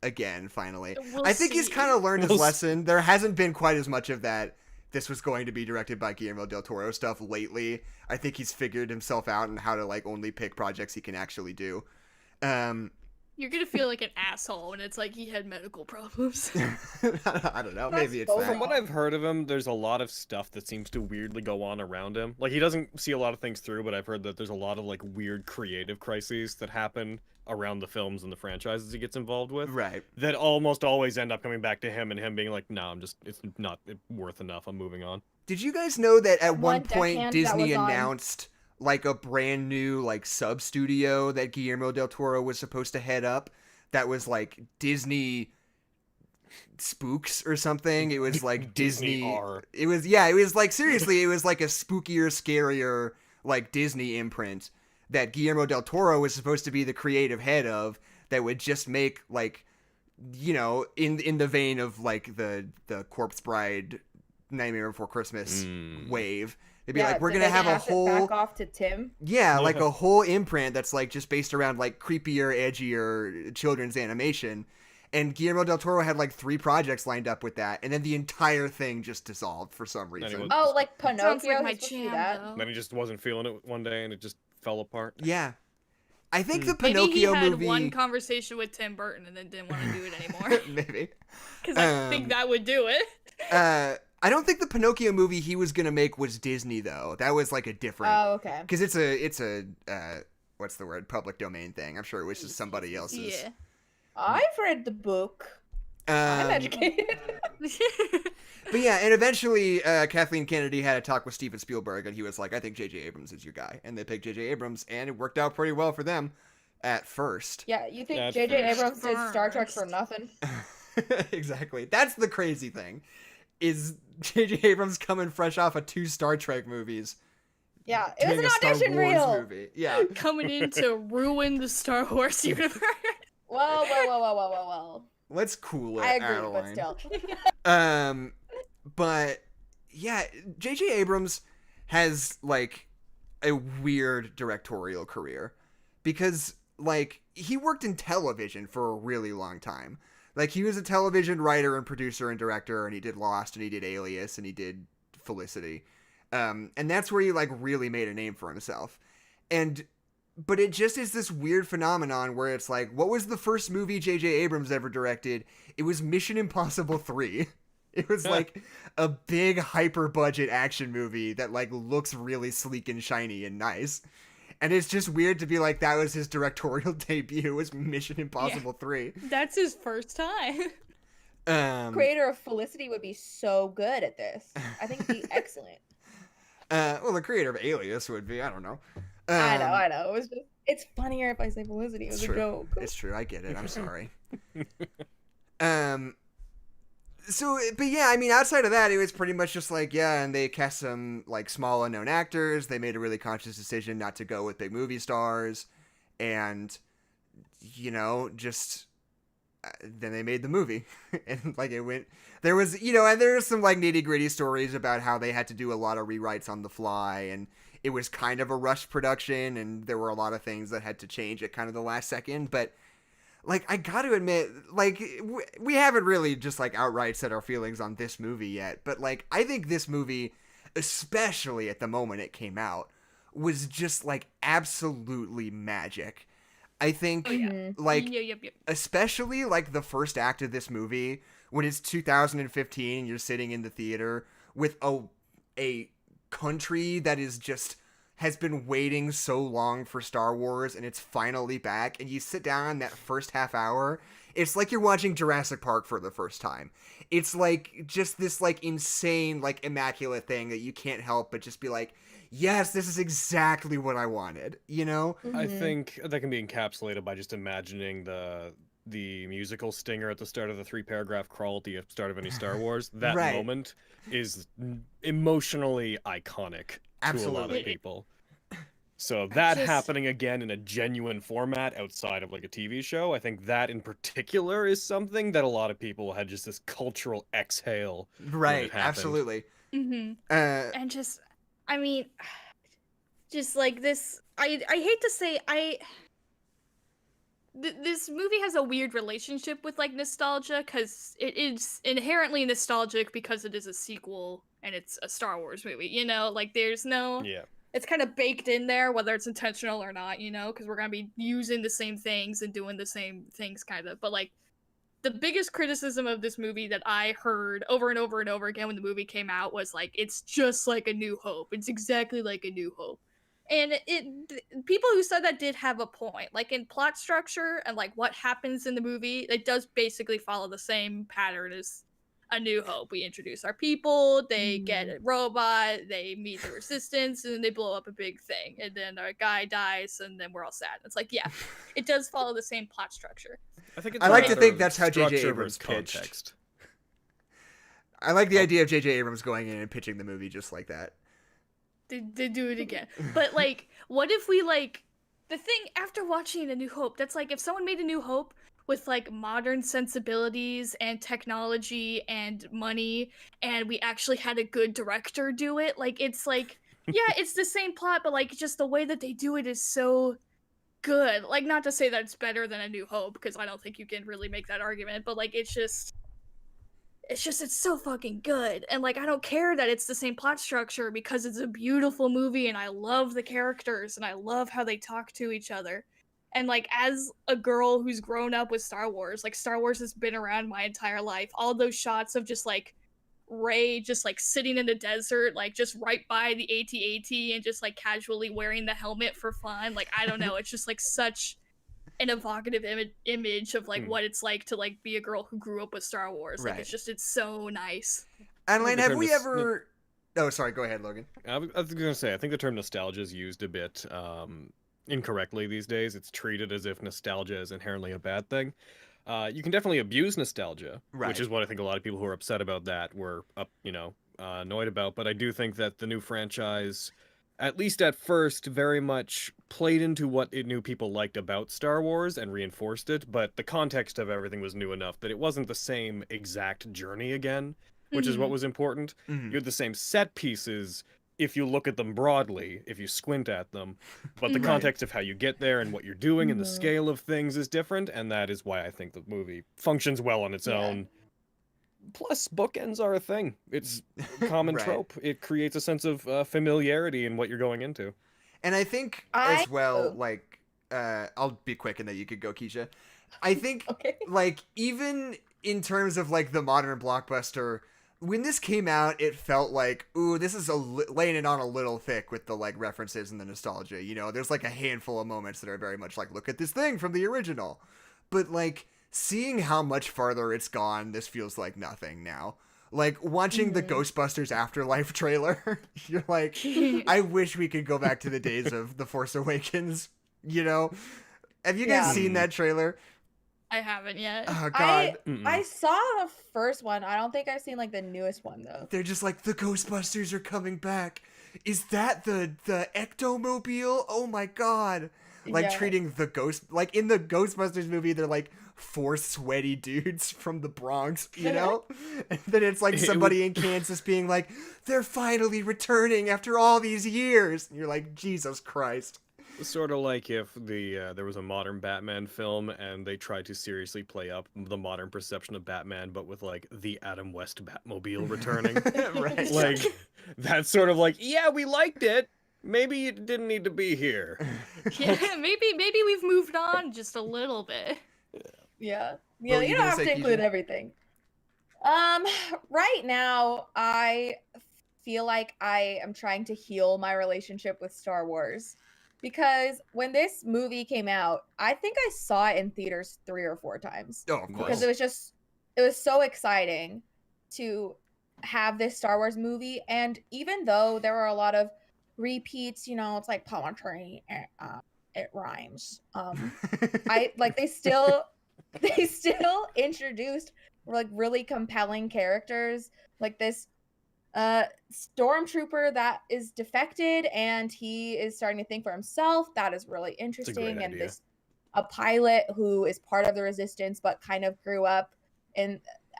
A: Again, finally. I think he's kind of learned his lesson. There hasn't been quite as much of that. This was going to be directed by Guillermo del Toro stuff lately. I think he's figured himself out and how to like only pick projects he can actually do.
C: You're gonna feel like an asshole when it's like he had medical problems.
A: I don't know. Maybe it's that.
D: From what I've heard of him, there's a lot of stuff that seems to weirdly go on around him. Like, he doesn't see a lot of things through, but I've heard that there's a lot of like weird creative crises that happen around the films and the franchises he gets involved with.
A: Right.
D: That almost always end up coming back to him and him being like, no, it's not worth enough. I'm moving on.
A: Did you guys know that at one point
B: Deckhand
A: Disney announced like a brand new like sub studio that Guillermo del Toro was supposed to head up? That was like Disney Spooks or something. It was like Disney. It was like, seriously, it was like a spookier, scarier like Disney imprint that Guillermo del Toro was supposed to be the creative head of, that would just make like, you know, in the vein of like the Corpse Bride, Nightmare Before Christmas wave. They'd be like, we're gonna have a whole
B: back off to Tim.
A: Yeah, like a whole imprint that's like just based around like creepier, edgier children's animation. And Guillermo del Toro had like 3 projects lined up with that, and then the entire thing just dissolved for some reason.
B: Oh, like Pinocchio,
C: like
D: Then he just wasn't feeling it one day, and it just fell apart.
A: Yeah, I think the
C: Maybe
A: Pinocchio
C: he had
A: movie.
C: one conversation with Tim Burton and then didn't want to do it anymore.
A: Maybe.
C: Because I think that would do it.
A: I don't think the Pinocchio movie he was gonna make was Disney though. That was like a different.
B: Oh, okay.
A: Because it's a what's the word? Public domain thing. I'm sure it was just somebody else's.
C: Yeah.
B: I've read the book. I'm educated.
A: But yeah, and eventually Kathleen Kennedy had a talk with Steven Spielberg, and he was like, I think J.J. Abrams is your guy. And they picked J.J. Abrams, and it worked out pretty well for them at first.
B: Yeah, you think J.J. Abrams did Star Trek for nothing?
A: Exactly. That's the crazy thing, is J.J. Abrams coming fresh off of 2 Star Trek movies.
B: Yeah, it was an
A: Star
B: audition
A: Wars
B: reel.
A: movie. Yeah.
C: Coming in to ruin the Star Wars universe.
B: Well.
A: Let's cool it,
B: I agree,
A: Adeline.
B: but still.
A: But yeah, J.J. Abrams has like a weird directorial career because like he worked in television for a really long time. Like he was a television writer and producer and director, and he did Lost and he did Alias and he did Felicity. And that's where he like really made a name for himself. But it just is this weird phenomenon where it's like, what was the first movie J.J. Abrams ever directed? It was Mission Impossible 3. It was like a big hyper-budget action movie that like looks really sleek and shiny and nice. And it's just weird to be like, that was his directorial debut, was Mission Impossible 3.
C: That's his first time.
B: Creator of Felicity would be so good at this. I think he'd be excellent.
A: Well, the creator of Alias would be, I don't know.
B: I know. It's funnier if I say Felicity. It was a joke.
A: It's true. I get it. I'm sorry. So, but yeah, I mean, outside of that, it was pretty much just like, yeah, and they cast some like small unknown actors. They made a really conscious decision not to go with big movie stars, and you know, just then they made the movie, and like it went. There was, you know, and there's some like nitty gritty stories about how they had to do a lot of rewrites on the fly, and it was kind of a rushed production, and there were a lot of things that had to change at kind of the last second, but. Like, I gotta admit, like, we haven't really just, like, outright said our feelings on this movie yet, but, like, I think this movie, especially at the moment it came out, was just, like, absolutely magic. I think, like, especially, like, the first act of this movie, when it's 2015 and you're sitting in the theater with a country that is just has been waiting so long for Star Wars and it's finally back, and you sit down in that first half hour, it's like you're watching Jurassic Park for the first time. It's like just this like insane, like immaculate thing that you can't help but just be like, yes, this is exactly what I wanted, you know?
D: I think that can be encapsulated by just imagining the musical stinger at the start of the 3-paragraph crawl at the start of any Star Wars. That
A: Right.
D: moment is emotionally iconic to a lot of
A: Absolutely.
D: people. So that happening again in a genuine format outside of like a TV show, I think that in particular is something that a lot of people had just this cultural exhale.
A: Right, absolutely.
C: And just, I mean, just like this, I hate to say, this movie has a weird relationship with like nostalgia, because it is inherently nostalgic because it is a sequel and it's a Star Wars movie, you know? Like there's no...
D: Yeah.
C: It's kind of baked in there, whether it's intentional or not, you know, because we're going to be using the same things and doing the same things, kind of. But, like, the biggest criticism of this movie that I heard over and over and over again when the movie came out was, like, it's just like A New Hope. It's exactly like A New Hope. And people who said that did have a point. Like, in plot structure and, like, what happens in the movie, it does basically follow the same pattern as A New Hope. We introduce our people, they get a robot, they meet the resistance, and then they blow up a big thing, and then our guy dies, and then we're all sad. It's like, yeah, it does follow the same plot structure.
A: I like to think that's how J.J. Abrams pitched. I like the idea of J.J. Abrams going in and pitching the movie just like that.
C: They do it again. But, like, what if we, like, the thing after watching A New Hope, that's like, if someone made A New Hope with like modern sensibilities and technology and money, and we actually had a good director do it, like, it's like, yeah, it's the same plot, but like just the way that they do it is so good. Like, not to say that it's better than A New Hope, because I don't think you can really make that argument, but like it's so fucking good. And like I don't care that it's the same plot structure, because it's a beautiful movie and I love the characters and I love how they talk to each other. And, like, as a girl who's grown up with Star Wars, like, Star Wars has been around my entire life. All those shots of just, like, Rey just, like, sitting in the desert, like, just right by the AT-AT and just, like, casually wearing the helmet for fun. Like, I don't know. It's just, like, such an evocative image of, like, what it's like to, like, be a girl who grew up with Star Wars. Like, it's so nice.
A: Adeline, have we ever... Oh, sorry. Go ahead, Logan.
D: I was going to say, I think the term nostalgia is used a bit... incorrectly these days. It's treated as if nostalgia is inherently a bad thing. You can definitely abuse nostalgia, which is what I think a lot of people who are upset about that were annoyed about. But I do think that the new franchise, at least at first, very much played into what it knew people liked about Star Wars and reinforced it. But the context of everything was new enough that it wasn't the same exact journey again, which is what was important. You had the same set pieces if you look at them broadly, if you squint at them, but the context of how you get there and what you're doing and the scale of things is different, and that is why I think the movie functions well on its own. Plus, bookends are a thing. It's a common trope. It creates a sense of familiarity in what you're going into.
A: And I think, as well, like, I'll be quick and then you could go, Keisha. I think, like, even in terms of, like, the modern blockbuster... When this came out, it felt like, ooh, this is laying it on a little thick with the, like, references and the nostalgia, you know? There's, like, a handful of moments that are very much like, look at this thing from the original. But, like, seeing how much farther it's gone, this feels like nothing now. Like, watching the Ghostbusters Afterlife trailer, you're like, I wish we could go back to the days of The Force Awakens, you know? Have you guys seen that trailer?
C: I haven't yet.
A: Oh, God.
B: I saw the first one. I don't think I've seen, like, the newest one, though.
A: They're just like, the Ghostbusters are coming back. Is that the Ectomobile? Oh, my God. Like, treating the ghost... Like, in the Ghostbusters movie, they're, like, 4 sweaty dudes from the Bronx, you know? And then it's, like, somebody in Kansas being like, they're finally returning after all these years. And you're like, Jesus Christ.
D: Sort of like if there was a modern Batman film and they tried to seriously play up the modern perception of Batman, but with like the Adam West Batmobile returning.
A: Right.
D: Like that's sort of like, yeah, we liked it. Maybe it didn't need to be here.
C: Yeah, maybe we've moved on just a little bit.
B: Yeah, you don't have to include everything. Right now I feel like I am trying to heal my relationship with Star Wars. Because when this movie came out, I think I saw it in theaters 3 or 4 times.
A: Oh, of course.
B: Because it was so exciting to have this Star Wars movie. And even though there were a lot of repeats, it's like poetry, it rhymes. They still introduced like really compelling characters, like this stormtrooper that is defected and he is starting to think for himself. That is really interesting. And a pilot who is part of the resistance but kind of grew up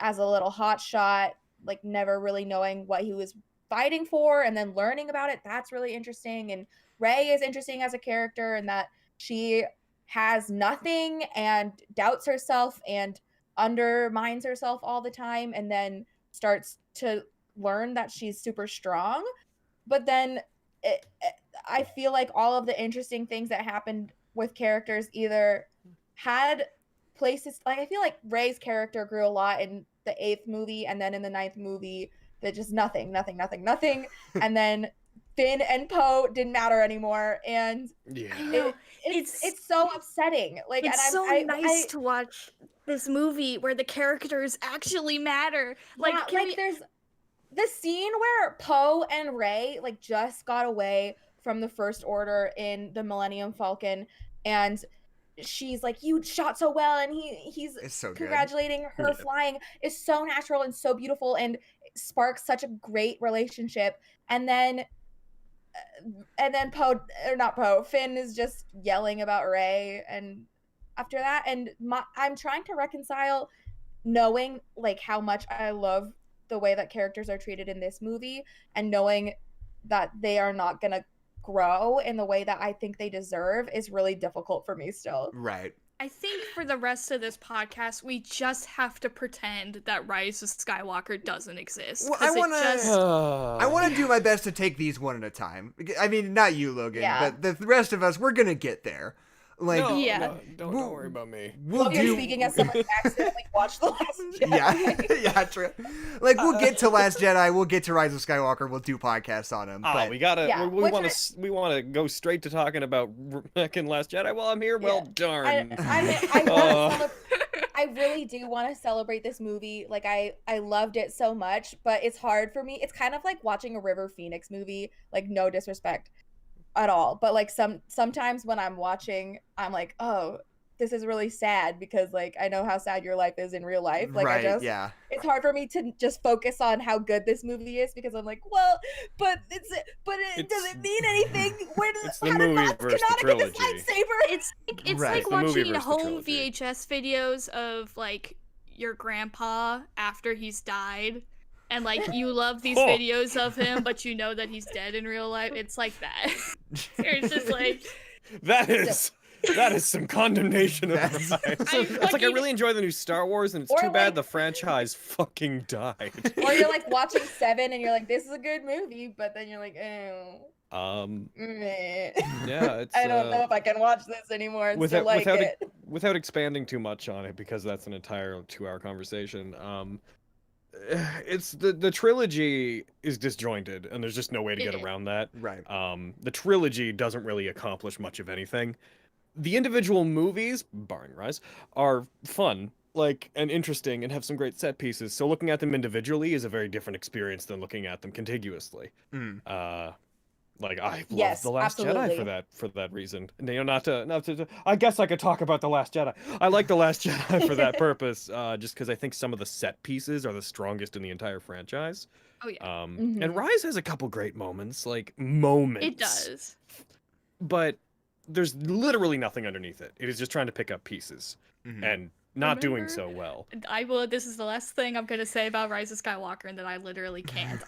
B: as a little hotshot, like never really knowing what he was fighting for and then learning about it. That's really interesting. And Rey is interesting as a character in that she has nothing and doubts herself and undermines herself all the time, and then starts to learn that she's super strong. But then I feel like all of the interesting things that happened with characters either had places, like I feel like Rey's character grew a lot in the 8th movie, and then in the 9th movie that just nothing. And then Finn and Poe didn't matter anymore, and it's so upsetting. Like,
C: it's nice to watch this movie where the characters actually matter. Like,
B: there's the scene where Poe and Rey like just got away from the First Order in the Millennium Falcon, and she's like, "You shot so well," and he's so congratulating her flying is so natural and so beautiful and sparks such a great relationship. And then Finn is just yelling about Rey, and after that, and I'm trying to reconcile knowing like how much I love the way that characters are treated in this movie and knowing that they are not gonna grow in the way that I think they deserve is really difficult for me still.
A: Right.
C: I think for the rest of this podcast, we just have to pretend that Rise of Skywalker doesn't exist.
A: Well, I want to do my best to take these one at a time. I mean, not you, Logan, but the rest of us, we're gonna get there. Like,
D: don't worry about me.
B: You're speaking as someone who accidentally watched The Last Jedi.
A: Yeah, true. Like, we'll get to Last Jedi, we'll get to Rise of Skywalker, we'll do podcasts on them.
D: We want to go straight to talking about in Last Jedi while I'm here. Well, darn.
B: I really do want to celebrate this movie. Like, I loved it so much, but it's hard for me. It's kind of like watching a River Phoenix movie. Like, no disrespect at all, but like sometimes when I'm watching, I'm like, oh, this is really sad because like I know how sad your life is in real life. Like, it's hard for me to just focus on how good this movie is because I'm like, well, but it doesn't mean anything.
D: How did Maz Kanata get this
C: lightsaber? It's like watching home VHS videos of like your grandpa after he's died. And, like, you love these videos of him, but you know that he's dead in real life. It's like that. It's just like...
D: That is some condemnation of Rise. It's like, I really enjoy the new Star Wars, and it's too bad the franchise fucking died.
B: Or you're, like, watching 7, and you're like, this is a good movie, but then you're like, oh...
D: it's,
B: I don't know if I can watch this anymore and still like it.
D: Without expanding too much on it, because that's an entire 2-hour conversation, it's the trilogy is disjointed and there's just no way to get around that.
A: Right.
D: The trilogy doesn't really accomplish much of anything. The individual movies, barring Rise, are fun, like, and interesting and have some great set pieces. So looking at them individually is a very different experience than looking at them contiguously. Like, I love The Last Jedi for that reason. You know, not to I guess I could talk about The Last Jedi. I like The Last Jedi for that purpose, just because I think some of the set pieces are the strongest in the entire franchise.
C: Oh, yeah.
D: And Rise has a couple great moments, like, moments.
C: It does.
D: But there's literally nothing underneath it. It is just trying to pick up pieces. And not doing so well.
C: This is the last thing I'm gonna say about Rise of Skywalker, and then I literally can't.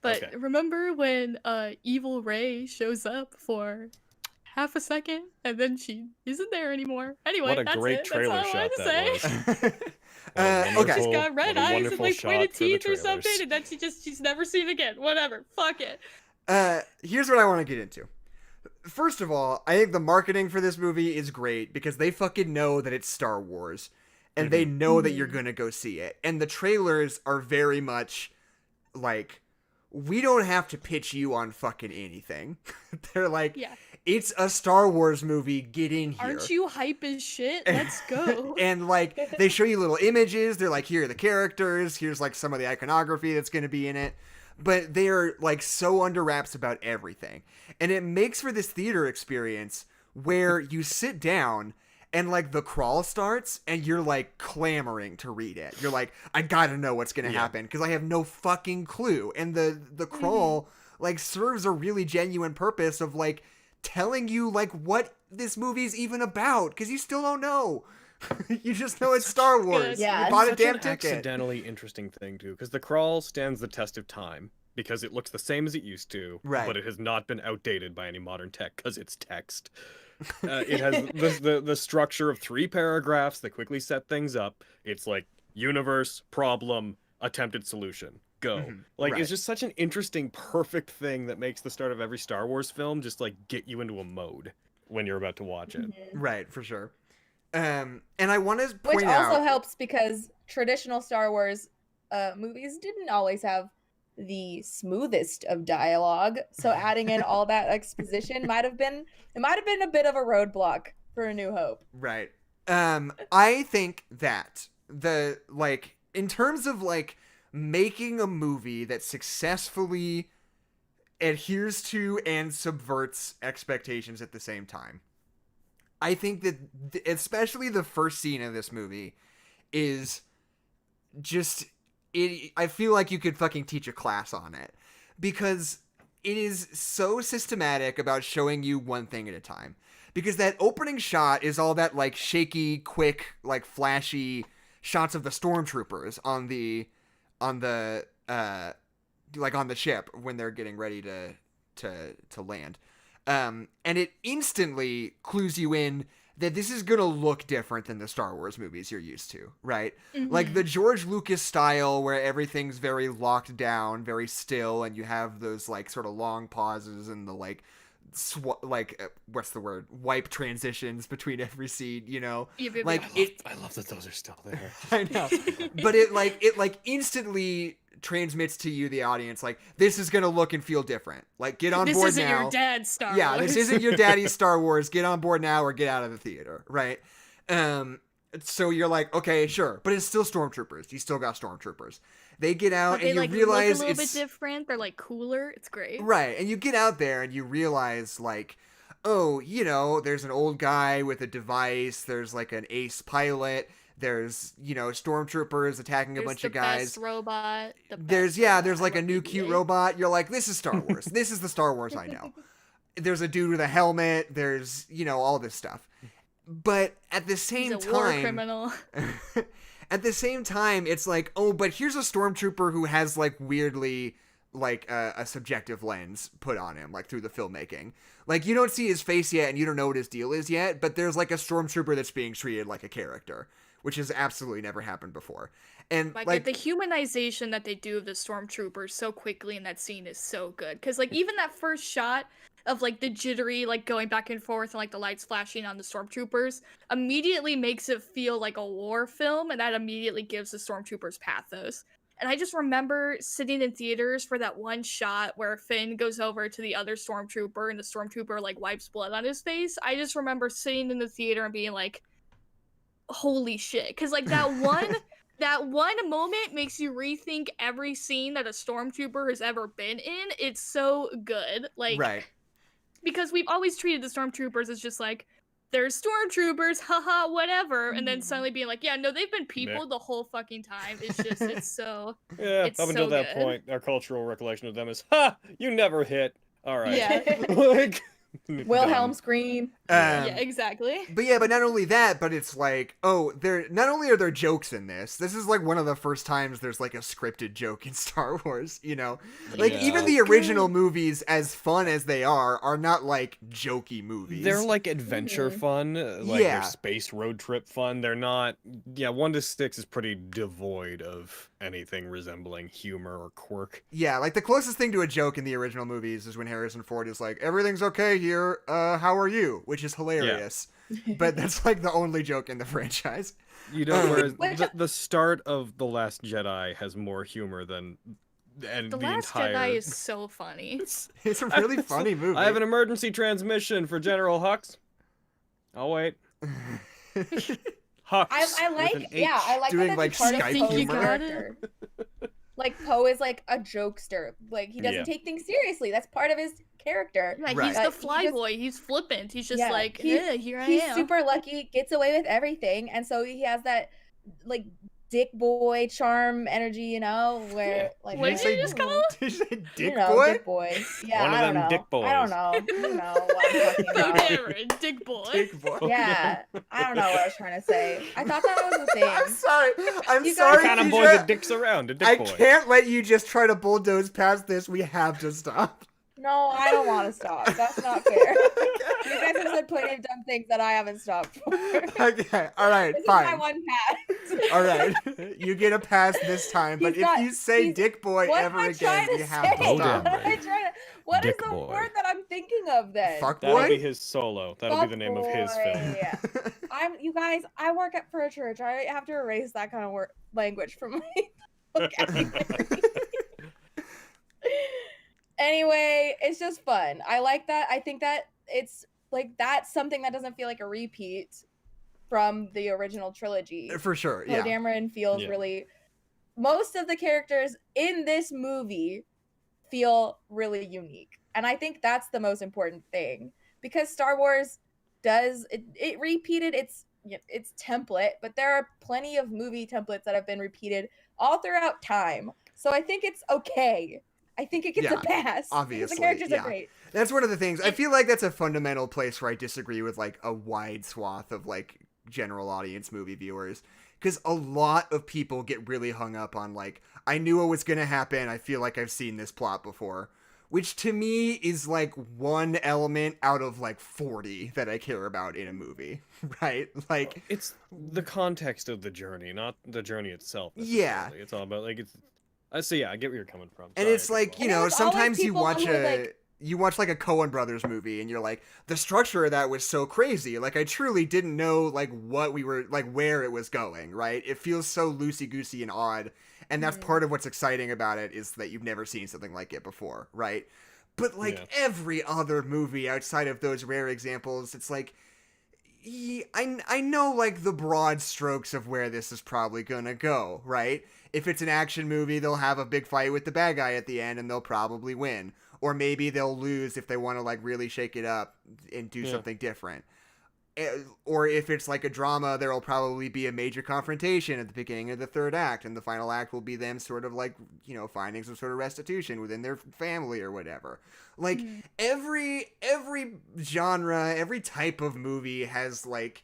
C: But okay. Remember when evil Rey shows up for half a second, and then she isn't there anymore? Anyway,
D: what a great trailer shot that was.
A: Okay.
C: She's got red eyes and like pointed teeth or something, and then she's never seen again. Whatever. Fuck it.
A: Here's what I want to get into. First of all, I think the marketing for this movie is great because they fucking know that it's Star Wars and they know that you're going to go see it. And the trailers are very much like, we don't have to pitch you on fucking anything. They're like,
C: Yeah.
A: it's a Star Wars movie, get in here.
C: Aren't you hype as shit? Let's go.
A: And like, they show you little images. They're like, here are the characters. Here's like some of the iconography that's going to be in it. But they're like so under wraps about everything. And it makes for this theater experience where you sit down and like the crawl starts and you're like clamoring to read it. You're like, I gotta know what's gonna happen because I have no fucking clue. And the crawl like serves a really genuine purpose of like telling you like what this movie's even about because you still don't know. You just know it's Star Wars.
B: Yeah,
A: you bought a
D: Such
A: damn
D: an
A: ticket.
D: accidentally interesting thing too, because the crawl stands the test of time because it looks the same as it used to,
A: Right.
D: but it has not been outdated by any modern tech because it's text. It has the structure of 3 paragraphs that quickly set things up. It's like universe, problem, attempted solution. Go.
A: Right.
D: It's just such an interesting, perfect thing that makes the start of every Star Wars film just like get you into a mode when you're about to watch it.
A: Right, for sure. And I want to point
B: Which
A: out...
B: also helps because traditional Star Wars movies didn't always have the smoothest of dialogue. So adding in all that exposition might have been a bit of a roadblock for A New Hope.
A: Right. I think that the like in terms of like making a movie that successfully adheres to and subverts expectations at the same time. I think that especially the first scene of this movie is just I feel like you could fucking teach a class on it because it is so systematic about showing you one thing at a time. Because that opening shot is all that like shaky, quick, like flashy shots of the stormtroopers on the ship when they're getting ready to land. And it instantly clues you in that this is going to look different than the Star Wars movies you're used to, right? Like the George Lucas style where everything's very locked down, very still, and you have those like sort of long pauses and the like what's the word? Wipe transitions between every scene, you know? Like
D: I love that those are still there.
A: I know. But it instantly transmits to you, the audience, like, this is gonna look and feel different. Like, get on board now.
C: This isn't your dad's Star Wars.
A: Yeah, this isn't your daddy's Star Wars. Get on board now or get out of the theater, right? So you're like, okay, sure. But it's still stormtroopers. You still got stormtroopers. They get out
C: But they,
A: and you
C: like,
A: realize
C: look a little
A: it's
C: bit different. They're like cooler. It's great.
A: right. And you get out there and you realize like, oh, you know, there's an old guy with a device. There's like an ace pilot. There's, you know, stormtroopers attacking a bunch of guys.
C: Best robot.
A: There's like a new cute robot. You're like, this is Star Wars. This is the Star Wars I know. There's a dude with a helmet. There's, you know, all this stuff. But at the same
C: He's a
A: time,
C: war criminal.
A: at the same time, it's like, oh, but here's a stormtrooper who has like weirdly like a subjective lens put on him, like through the filmmaking. Like you don't see his face yet, and you don't know what his deal is yet. But there's like a stormtrooper that's being treated like a character, which has absolutely never happened before. And like
C: the humanization that they do of the stormtroopers so quickly in that scene is so good. Because like even that first shot of like the jittery like going back and forth and like the lights flashing on the stormtroopers immediately makes it feel like a war film, and that immediately gives the stormtroopers pathos. And I just remember sitting in theaters for that one shot where Finn goes over to the other stormtrooper and the stormtrooper like wipes blood on his face. I just remember sitting in the theater and being like, holy shit. Because like that one moment makes you rethink every scene that a stormtrooper has ever been in. It's so good. Like,
A: right.
C: Because we've always treated the stormtroopers as just like, they're stormtroopers, haha, whatever. And then suddenly being like, yeah, no, they've been people the whole fucking time. It's just, it's so
D: Yeah,
C: it's
D: up until
C: so
D: that
C: good.
D: point, our cultural recollection of them is, ha, you never hit. All right.
B: Yeah.
D: Like,
B: Wilhelm
D: done.
B: scream.
C: yeah, exactly.
A: But yeah, but not only that, but it's like, oh, not only are there jokes in this is like one of the first times there's like a scripted joke in Star Wars, you know? Like
D: Yeah.
A: even the original movies, as fun as they are not like jokey movies.
D: They're like adventure fun, like
A: Yeah.
D: they're space road trip fun. They're not, 1 to 6 is pretty devoid of anything resembling humor or quirk.
A: Yeah, like the closest thing to a joke in the original movies is when Harrison Ford is like, everything's okay here, how are you? Which is hilarious. But that's like the only joke in the franchise.
D: You know, whereas the start of The Last Jedi has more humor than and
C: The
D: the
C: Last
D: entire.
C: Jedi is so funny.
A: It's a really funny movie.
D: I have an emergency transmission for General Hux. I'll wait. Hux.
B: I
D: with
B: like,
D: an
B: yeah, I
D: H.
B: like
A: Doing,
B: that
A: like,
B: that's part of
A: Skype
C: Think you
B: Poe's
C: got
B: character. Like Poe is like a jokester. Like he doesn't
D: Yeah.
B: take things seriously. That's part of his character.
C: Yeah,
A: Right.
C: he's the
B: He
C: fly
B: just-
C: boy. He's flippant. He's just
B: Yeah,
C: like,
B: he's-
C: here I
B: He's
C: am.
B: super lucky, gets away with everything, and so he has that like dick boy charm energy, you know, where like
C: What did you just call him?
A: Did you say
B: you
A: Dick
B: know,
A: Boy?
B: dick boy. Yeah,
D: One of
B: I don't
D: them
B: know.
D: dick
B: I don't
D: boys.
B: know. You know what I'm talking
C: Poe
B: about.
C: Dameron, Dick Boy.
A: Dick Boy.
B: Yeah, I don't know what I was trying to say. I thought that was a
A: I'm
B: thing.
A: sorry. I'm
B: You guys-
A: sorry.
D: The kind of boy
A: Keisha.
D: that dicks around, a dick
A: I
D: boy.
A: can't let you just try to bulldoze past this. We have to stop.
B: No, I don't want to stop. That's not fair. You guys have said plenty of dumb things that I haven't stopped for.
A: Okay. All right.
B: This is my
A: Fine.
B: one pass.
A: All right. You get a pass this time, but
B: He's
A: if
B: not-
A: you say
B: he's-
A: Dick Boy
B: What am
A: ever
B: I
A: again,
B: trying to
A: you have
B: say?
A: to
D: Bo
A: stop.
D: Dameron.
B: What am I trying to? What is
D: Dick
B: the
D: boy.
B: word that I'm thinking of then?
A: Fuck
D: That'll
A: boy.
D: be his solo. That'll be the name of his film.
B: Fuckboy. You guys. I work for a church. I have to erase that kind of language from my vocabulary. Anyway, it's just fun. I like that. I think that it's like that's something that doesn't feel like a repeat from the original trilogy.
A: For sure.
B: Poe
A: Yeah.
B: Dameron feels
D: Yeah.
B: really. Most of the characters in this movie feel really unique, and I think that's the most important thing because Star Wars does it repeated its template, but there are plenty of movie templates that have been repeated all throughout time. So I think it's okay. I think it gets
A: Yeah,
B: a pass. because
A: obviously,
B: the characters
A: yeah.
B: are great.
A: That's one of the things. I feel like that's a fundamental place where I disagree with like a wide swath of like general audience movie viewers. Because a lot of people get really hung up on like, I knew what was going to happen. I feel like I've seen this plot before. Which to me is like one element out of like 40 that I care about in a movie. Right? Like,
D: It's the context of the journey, not the journey itself.
A: Yeah.
D: necessarily. It's all about like it's. So yeah, I get where you're coming from.
A: and
D: Sorry,
A: it's
D: Dick
A: like,
D: Boy.
A: you
B: And
A: know,
B: there's always
A: sometimes you
B: people
A: watch
B: who, like-
A: you watch like a Coen Brothers movie and you're like, the structure of that was so crazy. Like I truly didn't know like what we were like where it was going, right? It feels so loosey-goosey and odd. And that's part of what's exciting about it is that you've never seen something like it before, right? But like
D: Yeah.
A: every other movie outside of those rare examples, it's like I know like the broad strokes of where this is probably gonna go, right? If it's an action movie, they'll have a big fight with the bad guy at the end and they'll probably win. Or maybe they'll lose if they want to like really shake it up and do
D: Yeah.
A: something different. Or if it's like a drama, there'll probably be a major confrontation at the beginning of the third act, and the final act will be them sort of like, you know, finding some sort of restitution within their family or whatever. Like every genre, every type of movie has like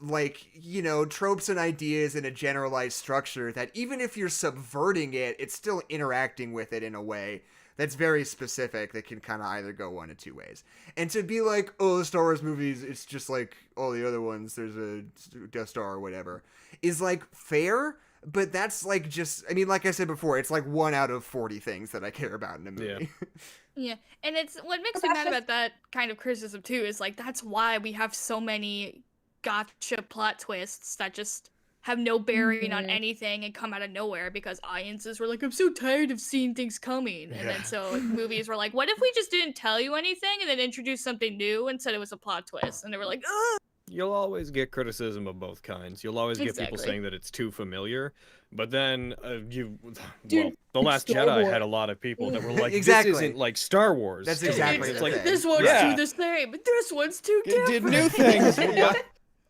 A: you know, tropes and ideas in a generalized structure that even if you're subverting it, it's still interacting with it in a way that's very specific that can kind of either go one of two ways. And to be like, oh, the Star Wars movies, it's just like all the other ones, there's a Death Star or whatever, is like fair, but that's like just, I mean, like I said before, it's like 1 out of 40 things that I care about in a movie.
C: Yeah, and it's what makes
B: But
C: me
B: that's
C: mad
B: just-
C: about that kind of criticism too is like that's why we have so many gotcha plot twists that just have no bearing on
B: Mhm.
C: anything and come out of nowhere because audiences were like, I'm so tired of seeing things coming. And
A: Yeah.
C: then so movies were like, what if we just didn't tell you anything and then introduced something new and said it was a plot twist? And they were like, ugh.
D: You'll always get criticism of both kinds. You'll always get people
C: Exactly.
D: saying that it's too familiar, but then
B: Dude,
D: well, The Last
B: Star
D: Jedi
B: Wars.
D: had a lot of people that were like,
A: Exactly.
D: "This isn't like Star Wars."
A: That's
D: to me."
A: exactly
D: It's
A: the
D: like
A: thing.
C: This one's
D: Yeah.
C: too the same, but this one's too
D: it
C: different.
D: did new things.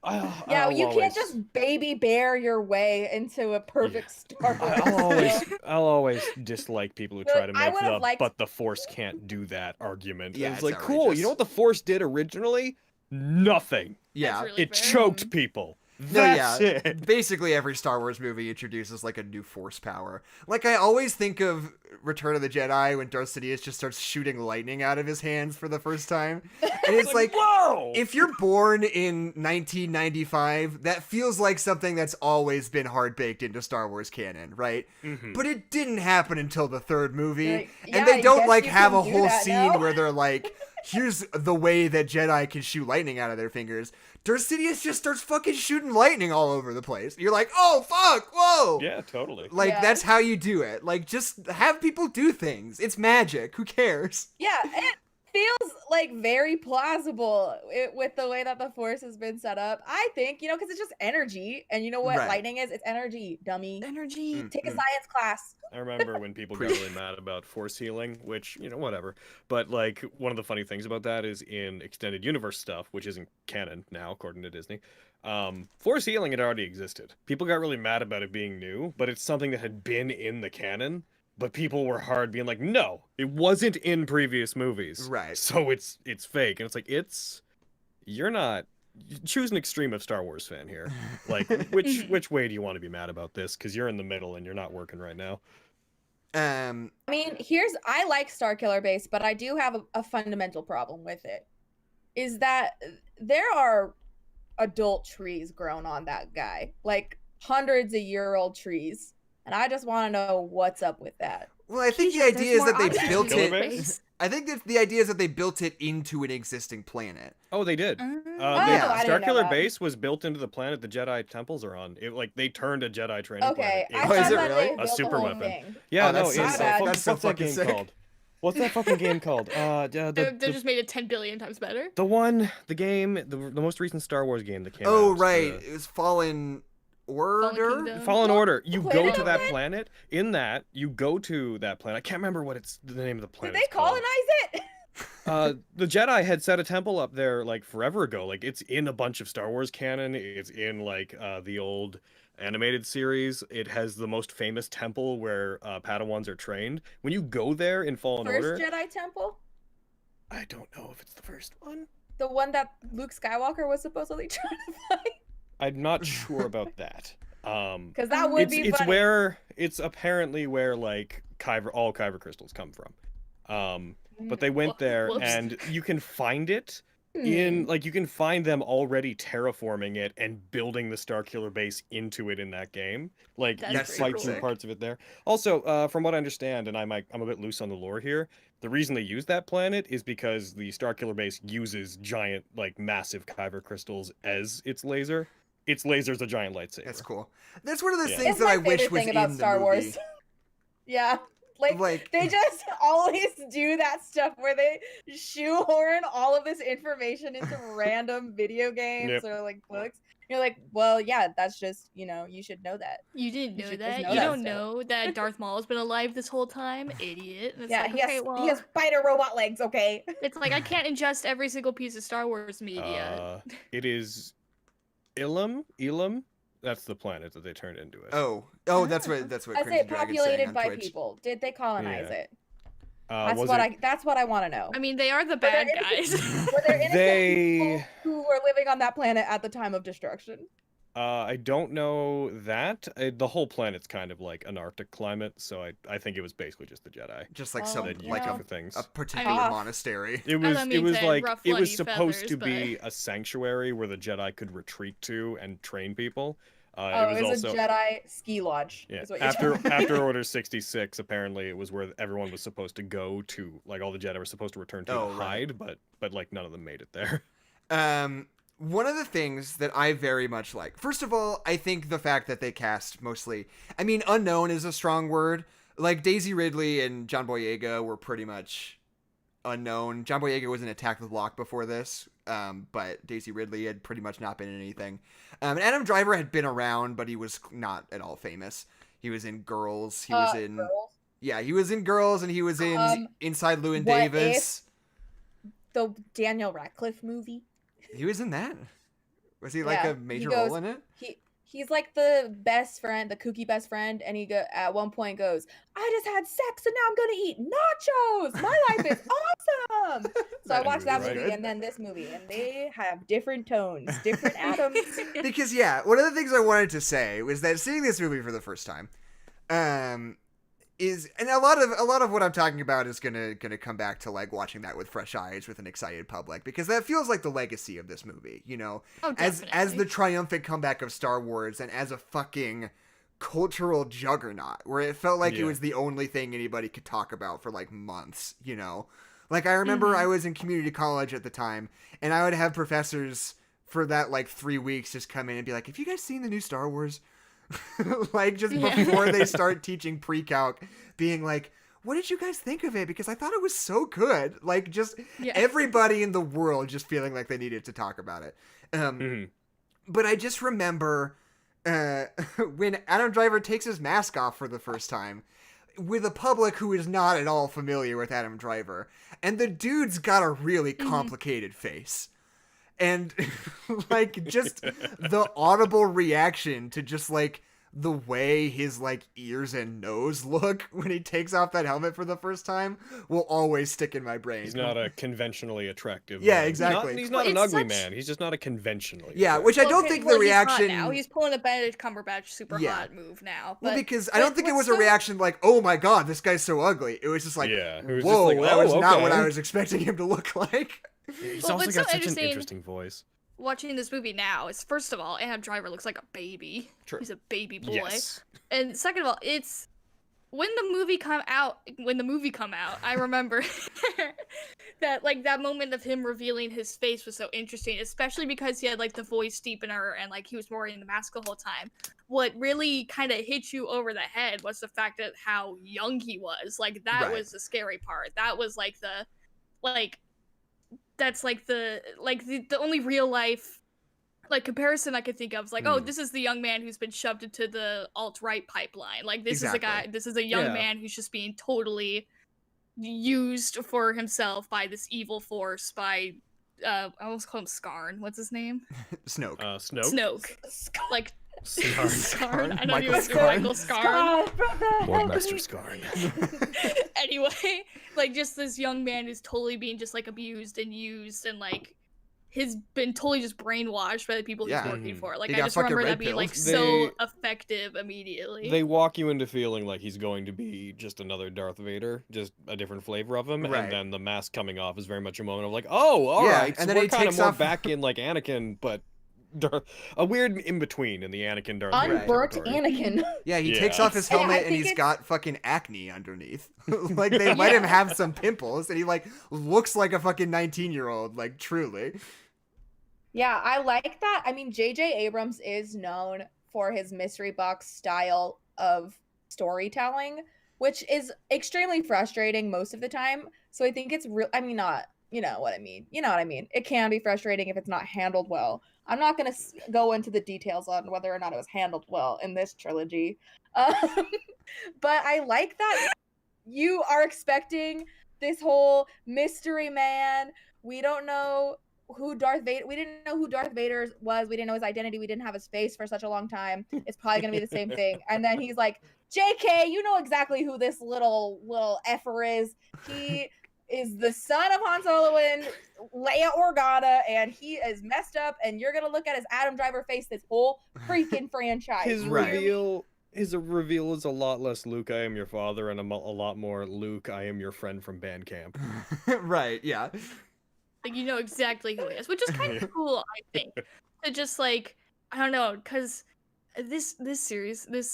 B: Yeah,
D: I'll
B: you
D: always-
B: can't just baby bear your way into a perfect Star Wars.
D: I'll always dislike people who
B: But
D: try to
B: I
D: make
B: would've
D: the
B: liked-
D: but the Force can't do that argument.
A: Yeah,
D: It's
A: it's
D: like, cool.
A: outrageous.
D: You know what the Force did originally? Nothing.
A: Yeah.
C: Really
D: It
C: fair.
D: choked people.
A: No,
D: That's
A: yeah.
D: it.
A: Basically, every Star Wars movie introduces like a new force power. Like I always think of Return of the Jedi when Darth Sidious just starts shooting lightning out of his hands for the first time, and it's like,
D: whoa!
A: if you're born in 1995, that feels like something that's always been hard baked into Star Wars canon, right?
D: Mhm.
A: But it didn't happen until the third movie,
B: Like,
A: and
B: yeah,
A: they
B: I
A: don't
B: guess
A: like
B: you
A: have
B: can
A: a
B: do
A: whole
B: that
A: scene
B: now.
A: where they're like here's the way that Jedi can shoot lightning out of their fingers. Darth Sidious just starts fucking shooting lightning all over the place. You're like, oh, fuck, whoa.
D: Yeah, totally.
A: Like,
B: Yeah.
A: that's how you do it. Like, just have people do things. It's magic. Who cares?
B: Yeah, it feels like very plausible with the way that the Force has been set up. I think, because it's just energy. And you know what
A: Right.
B: lightning is? It's energy, dummy.
C: Energy.
B: Take a science class.
D: I remember when people got really mad about force healing, which, whatever. But, like, one of the funny things about that is in extended universe stuff, which isn't canon now, according to Disney, force healing had already existed. People got really mad about it being new, but it's something that had been in the canon. But people were hard being like, no, it wasn't in previous movies.
A: Right.
D: So it's fake. And it's like, you're not... Choose an extreme of Star Wars fan here. Like, which way do you want to be mad about this? Because you're in the middle and you're not working right now.
B: I mean, I like Starkiller Base, but I do have a fundamental problem with it. Is that there are adult trees grown on that guy. Like, hundreds of year-old trees. And I just want to know what's up with that.
A: Well, I think the
C: There's
A: idea is
C: more
A: that they
C: options.
A: built
D: Killer
A: it.
D: Base?
A: I think that the idea is that they built it into an existing planet.
D: Oh, they did.
C: Oh,
A: yeah.
B: I didn't know
D: Starkiller
B: that.
D: Base was built into the planet the Jedi temples are on. They turned a Jedi training
B: Okay,
D: planet.
B: I
A: Oh, is
B: thought
A: it
B: that
A: really?
B: they
A: A
B: built
D: super
B: the whole
D: weapon.
B: thing.
D: Yeah,
A: Oh,
D: no,
A: that's so
D: it's
A: sick.
B: bad.
A: That's so
D: what's that
A: fucking
D: game
A: sick.
D: called? What's that fucking game called?
C: they just made it 10 billion times better.
D: The most recent Star Wars game that came out.
A: Oh, right. It was Fallen Order?
C: Kingdom.
D: Fallen Order. You go
B: Planet
D: to
B: of
D: that
B: it?
D: planet. In that, you go to that planet. I can't remember what it's the name of the
B: Did
D: planet.
B: they colonize it?
D: The Jedi had set a temple up there like forever ago. Like it's in a bunch of Star Wars canon. It's in like the old animated series. It has the most famous temple where Padawans are trained. When you go there in Fallen
B: First
D: Order,
B: Jedi Temple?
D: I don't know if it's the first one.
B: The one that Luke Skywalker was supposedly trying to find?
D: I'm not sure about that.
B: Because that would be
D: It's
B: funny.
D: where it's apparently where like all Kyber crystals come from. But they went there
C: Whoops.
D: and you can find it
B: Hmm.
D: you can find them already terraforming it and building the Starkiller Base into it in that game. Like
C: That's
D: you
A: pretty
D: fight
A: cool.
D: some parts of it there. Also, from what I understand, and I'm a bit loose on the lore here, the reason they use that planet is because the Starkiller Base uses giant, like massive Kyber crystals as its laser. Its laser's a giant lightsaber.
A: That's cool. That's one of those
D: Yeah.
A: things
B: It's
A: that
B: my
A: I wish
B: favorite
A: was
B: thing about
A: in the
B: Star
A: movie.
B: Wars. Yeah. Like, they just always do that stuff where they shoehorn all of this information into random video games
D: Yep.
B: or like books. You're like, well, yeah, that's just, you should know that.
C: You didn't
B: You
C: know
B: should just
C: that.
B: know
C: You
B: that
C: don't
B: stuff.
C: know that Darth Maul has been alive this whole time, idiot. And it's
B: Yeah,
C: like,
B: he has,
C: okay, well,
B: he has spider robot legs, okay?
C: it's like I can't ingest every single piece of Star Wars media.
D: It is Elam. That's the planet that they turned into it.
A: Oh, that's what
B: I
A: Crimson
B: say
A: Dragon's saying
B: populated
A: on
B: by
A: Twitch.
B: people. Did they colonize
D: Yeah.
B: it?
D: Was
B: That's what I want to know.
C: I mean, they are the
B: Were there
C: bad
B: innocent-
C: guys.
B: Were there innocent
D: They-
B: people who were living on that planet at the time of destruction?
D: I don't know that. The whole planet's kind of like an Arctic climate, so I think it was basically just the Jedi
A: Just like
B: Oh,
A: some,
D: that
B: you
A: like
D: used
B: know.
D: for things.
A: a particular
B: Tough.
A: monastery.
D: It was
C: don't mean to
D: like
C: ruffle
D: it was
C: any
D: supposed
C: feathers,
D: to be a sanctuary where the Jedi could retreat to and train people.
B: It was
D: also
B: a Jedi ski lodge.
D: yeah.
B: Is what you're
D: After
B: telling me.
D: after Order 66, apparently it was where everyone was supposed to go to, like all the Jedi were supposed to return to
A: Oh,
D: to
A: right.
D: hide, but like none of them made it there.
A: One of the things that I very much like, first of all, I think the fact that they cast mostly, I mean, unknown is a strong word. Like Daisy Ridley and John Boyega were pretty much unknown. John Boyega was in Attack the Block before this, but Daisy Ridley had pretty much not been in anything. And Adam Driver had been around, but he was not at all famous. He was in Girls. He was in
B: Girls.
A: yeah, he was in Girls, and he was in Inside Llewyn
B: What
A: Davis.
B: The Daniel Radcliffe movie.
A: He was in that. Was he like
B: Yeah,
A: a major
B: he goes-
A: role in it?
B: He's like the best friend, the kooky best friend, and he at one point goes, "I just had sex and now I'm gonna eat nachos. My life is awesome." So I
A: That
B: watched that
A: movie's
B: movie
A: good.
B: and then this movie, and they have different tones, different atoms.
A: Because yeah, one of the things I wanted to say was that seeing this movie for the first time, is, and a lot of what I'm talking about is gonna come back to like watching that with fresh eyes with an excited public, because that feels like the legacy of this movie, you know,
C: Oh,
A: as
C: definitely.
A: the triumphant comeback of Star Wars and as a fucking cultural juggernaut, where it felt like it
D: Yeah.
A: was the only thing anybody could talk about for like months, you know. Like, I remember I was in community college at the time, and I would have professors for that, like, 3 weeks just come in and be like, have you guys seen the new Star Wars? Like, just before they start teaching pre-calc, being like, what did you guys think of it? Because I thought it was so good. Like, just everybody in the world just feeling like they needed to talk about it. But I just remember when Adam Driver takes his mask off for the first time, with a public who is not at all familiar with Adam Driver. And the dude's got a really complicated face. And, like, just the audible reaction to just, like, the way his, like, ears and nose look when he takes off that helmet for the first time will always stick in my brain.
D: He's not a conventionally attractive
A: Yeah,
D: man.
A: exactly.
D: He's not an ugly man. He's just not a conventionally
A: attractive. Which I don't think the reaction...
C: He's hot now. He's pulling a Benedict Cumberbatch super hot move now.
A: Well, because I don't think it was a reaction like, oh my god, this guy's so ugly. It was just like, whoa, that was not what I was expecting him to look like.
D: He's also got such an interesting voice.
C: Watching this movie now is, first of all, Adam Driver looks like a baby.
A: True.
C: He's a baby boy.
D: Yes.
C: And second of all, it's when the movie come out, I remember that, like, that moment of him revealing his face was so interesting, especially because he had, like, the voice deepener and, like, he was wearing the mask the whole time. What really kind of hit you over the head was the fact that how young he was. Like, that was the scary part. That was, like, that's like the only real life like comparison I could think of is like, oh, this is the young man who's been shoved into the alt-right pipeline. Like, this is a young man who's just being totally used for himself by this evil force by I almost call him Skarn. What's his name?
A: Snoke.
C: Snoke. Like
A: Skarn.
C: I don't even know Michael Skarn.
D: Lordmaster Skarn.
C: Anyway, like, just this young man who's totally being just, like, abused and used and, like, has been totally just brainwashed by the people he's working for. Like, I just remember that being, like, so effective immediately.
D: They walk you into feeling like he's going to be just another Darth Vader, just a different flavor of him, and then the mask coming off is very much a moment of, like, oh, all right, and so then we're kind of more back in, like, Anakin, but... a weird in-between in the Anakin Darth Vader
B: unburnt
D: territory.
B: Anakin.
A: Yeah, he takes off his helmet and he's got fucking acne underneath. Like, they let him have some pimples and he, like, looks like a fucking 19-year-old, like, truly.
B: Yeah, I like that. I mean, J.J. Abrams is known for his mystery box style of storytelling, which is extremely frustrating most of the time. So I think it's real. I mean, not, you know what I mean. You know what I mean. It can be frustrating if it's not handled well. I'm not going to go into the details on whether or not it was handled well in this trilogy. But I like that you are expecting this whole mystery man. We don't know who Darth Vader... We didn't know who Darth Vader was. We didn't know his identity. We didn't have his face for such a long time. It's probably going to be the same thing. And then he's like, JK, you know exactly who this little effer is. He... is the son of Han Solo and Leia Organa, and he is messed up, and you're gonna look at his Adam Driver face this whole freaking franchise.
D: His reveal is a lot less Luke, I am your father, and a lot more Luke, I am your friend from band camp.
A: Right, yeah.
C: Like, you know exactly who he is, which is kind of cool, I think. To just, like, I don't know, because this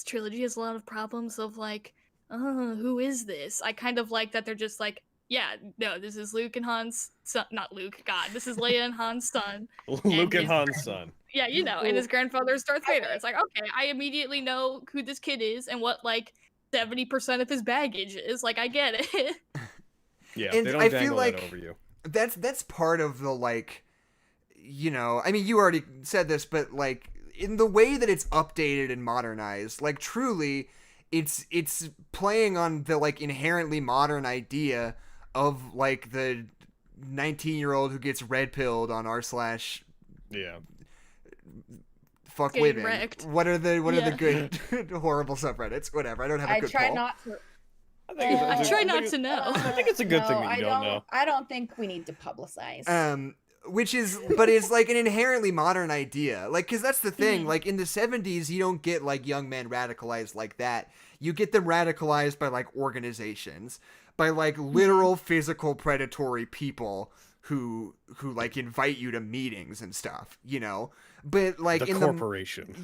C: trilogy has a lot of problems of, like, oh, who is this? I kind of like that they're just like, yeah, no, this is Luke and Han's son. Not Luke, God. This is Leia and Han's son.
D: Luke and Han's son.
C: Yeah, you know, and his grandfather is Darth Vader. It's like, okay, I immediately know who this kid is and what, like, 70% of his baggage is. Like, I get it.
D: Yeah,
A: and
D: they don't dangle that over you.
A: That's part of the, like, you know, I mean, you already said this, but, like, in the way that it's updated and modernized, like, truly, it's playing on the, like, inherently modern idea of, like, the 19-year-old who gets red-pilled on r/ fuck living.
C: Wrecked.
A: What are the good horrible subreddits? Whatever. I don't have a good
B: try
A: poll.
B: not to.
C: I try not to know.
D: I think it's a good thing that you don't know.
B: I don't think we need to publicize.
A: But it's like an inherently modern idea. Like, cause that's the thing, like in the 70s, you don't get like young men radicalized like that. You get them radicalized by like organizations, by like literal physical predatory people who like invite you to meetings and stuff, you know? But like
D: the corporation.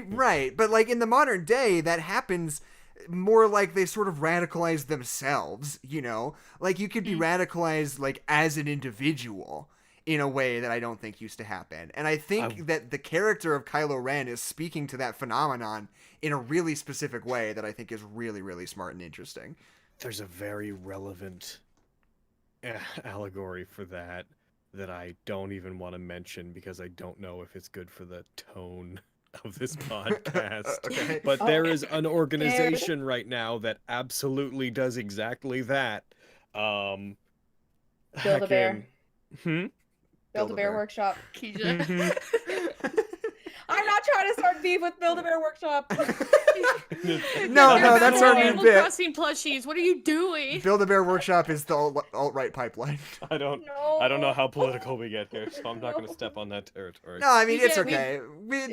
A: Right. But like in the modern day, that happens more like they sort of radicalize themselves, you know? Like, you could be radicalized, like, as an individual in a way that I don't think used to happen. And I think that the character of Kylo Ren is speaking to that phenomenon in a really specific way that I think is really, really smart and interesting.
D: There's a very relevant allegory for that I don't even want to mention because I don't know if it's good for the tone of this podcast.
A: Okay.
D: But there is an organization right now that absolutely does exactly that.
B: Build a Bear.
A: Build
B: Build a Bear Workshop.
C: Kezia.
B: I'm not trying to start beef with Build a Bear Workshop.
A: No, that's our new
C: Animal
A: bit.
C: Crossing plushies. What are you doing?
A: Build a Bear Workshop is the alt-right pipeline.
D: I don't know how political we get here, so I'm not going to step on that territory.
A: No, I mean, it's
C: Yeah,
A: okay.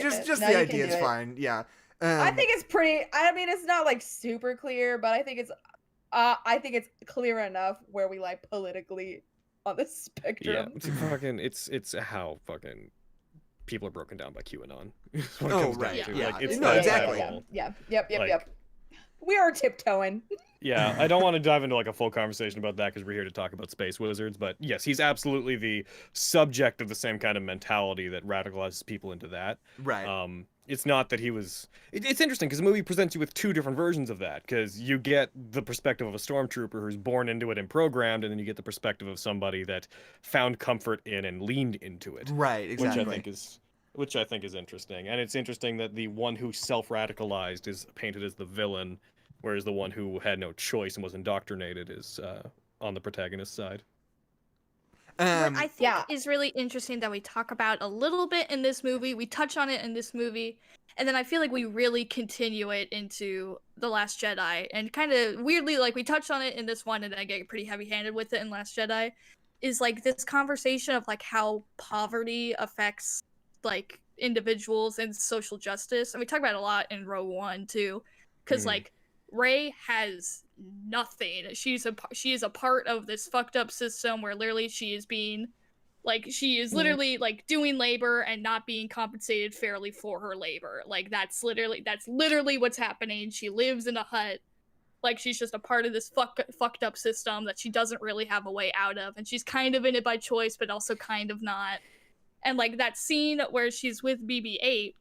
A: Just
B: No,
A: the
B: you can
A: idea
B: do
A: is
B: it.
A: fine. Yeah.
B: I think it's pretty. I mean, it's not like super clear, but I think it's clear enough where we lie politically on the
D: Yeah,
B: spectrum.
D: it's how fucking people are broken down by QAnon. Is what it
A: Oh,
D: comes
A: right,
D: down to.
A: yeah.
D: Like, it's
A: No,
D: that
A: exactly.
D: level.
B: Yep. We are tiptoeing.
D: Yeah, I don't want to dive into like a full conversation about that because we're here to talk about space wizards, but yes, he's absolutely the subject of the same kind of mentality that radicalizes people into that.
A: right.
D: It's not that he was. It's interesting because the movie presents you with two different versions of that. Because you get the perspective of a stormtrooper who's born into it and programmed, and then you get the perspective of somebody that found comfort in and leaned into it.
A: Right. Exactly.
D: Which I think is interesting. And it's interesting that the one who self-radicalized is painted as the villain, whereas the one who had no choice and was indoctrinated is on the protagonist's side.
C: What I think
B: yeah.
C: is really interesting that we talk about a little bit in this movie. We touch on it in this movie, and then I feel like we really continue it into The Last Jedi. And kind of weirdly, like, we touched on it in this one, and then I get pretty heavy-handed with it in Last Jedi, is, like, this conversation of, like, how poverty affects, like, individuals and social justice. And we talk about it a lot in Rogue One, too. Because, like, Rey has nothing. She is a part of this fucked up system where literally she is literally like doing labor and not being compensated fairly for her labor. Like that's literally what's happening. She lives in a hut. Like she's just a part of this fucked up system that she doesn't really have a way out of, and she's kind of in it by choice but also kind of not. And like that scene where she's with BB-8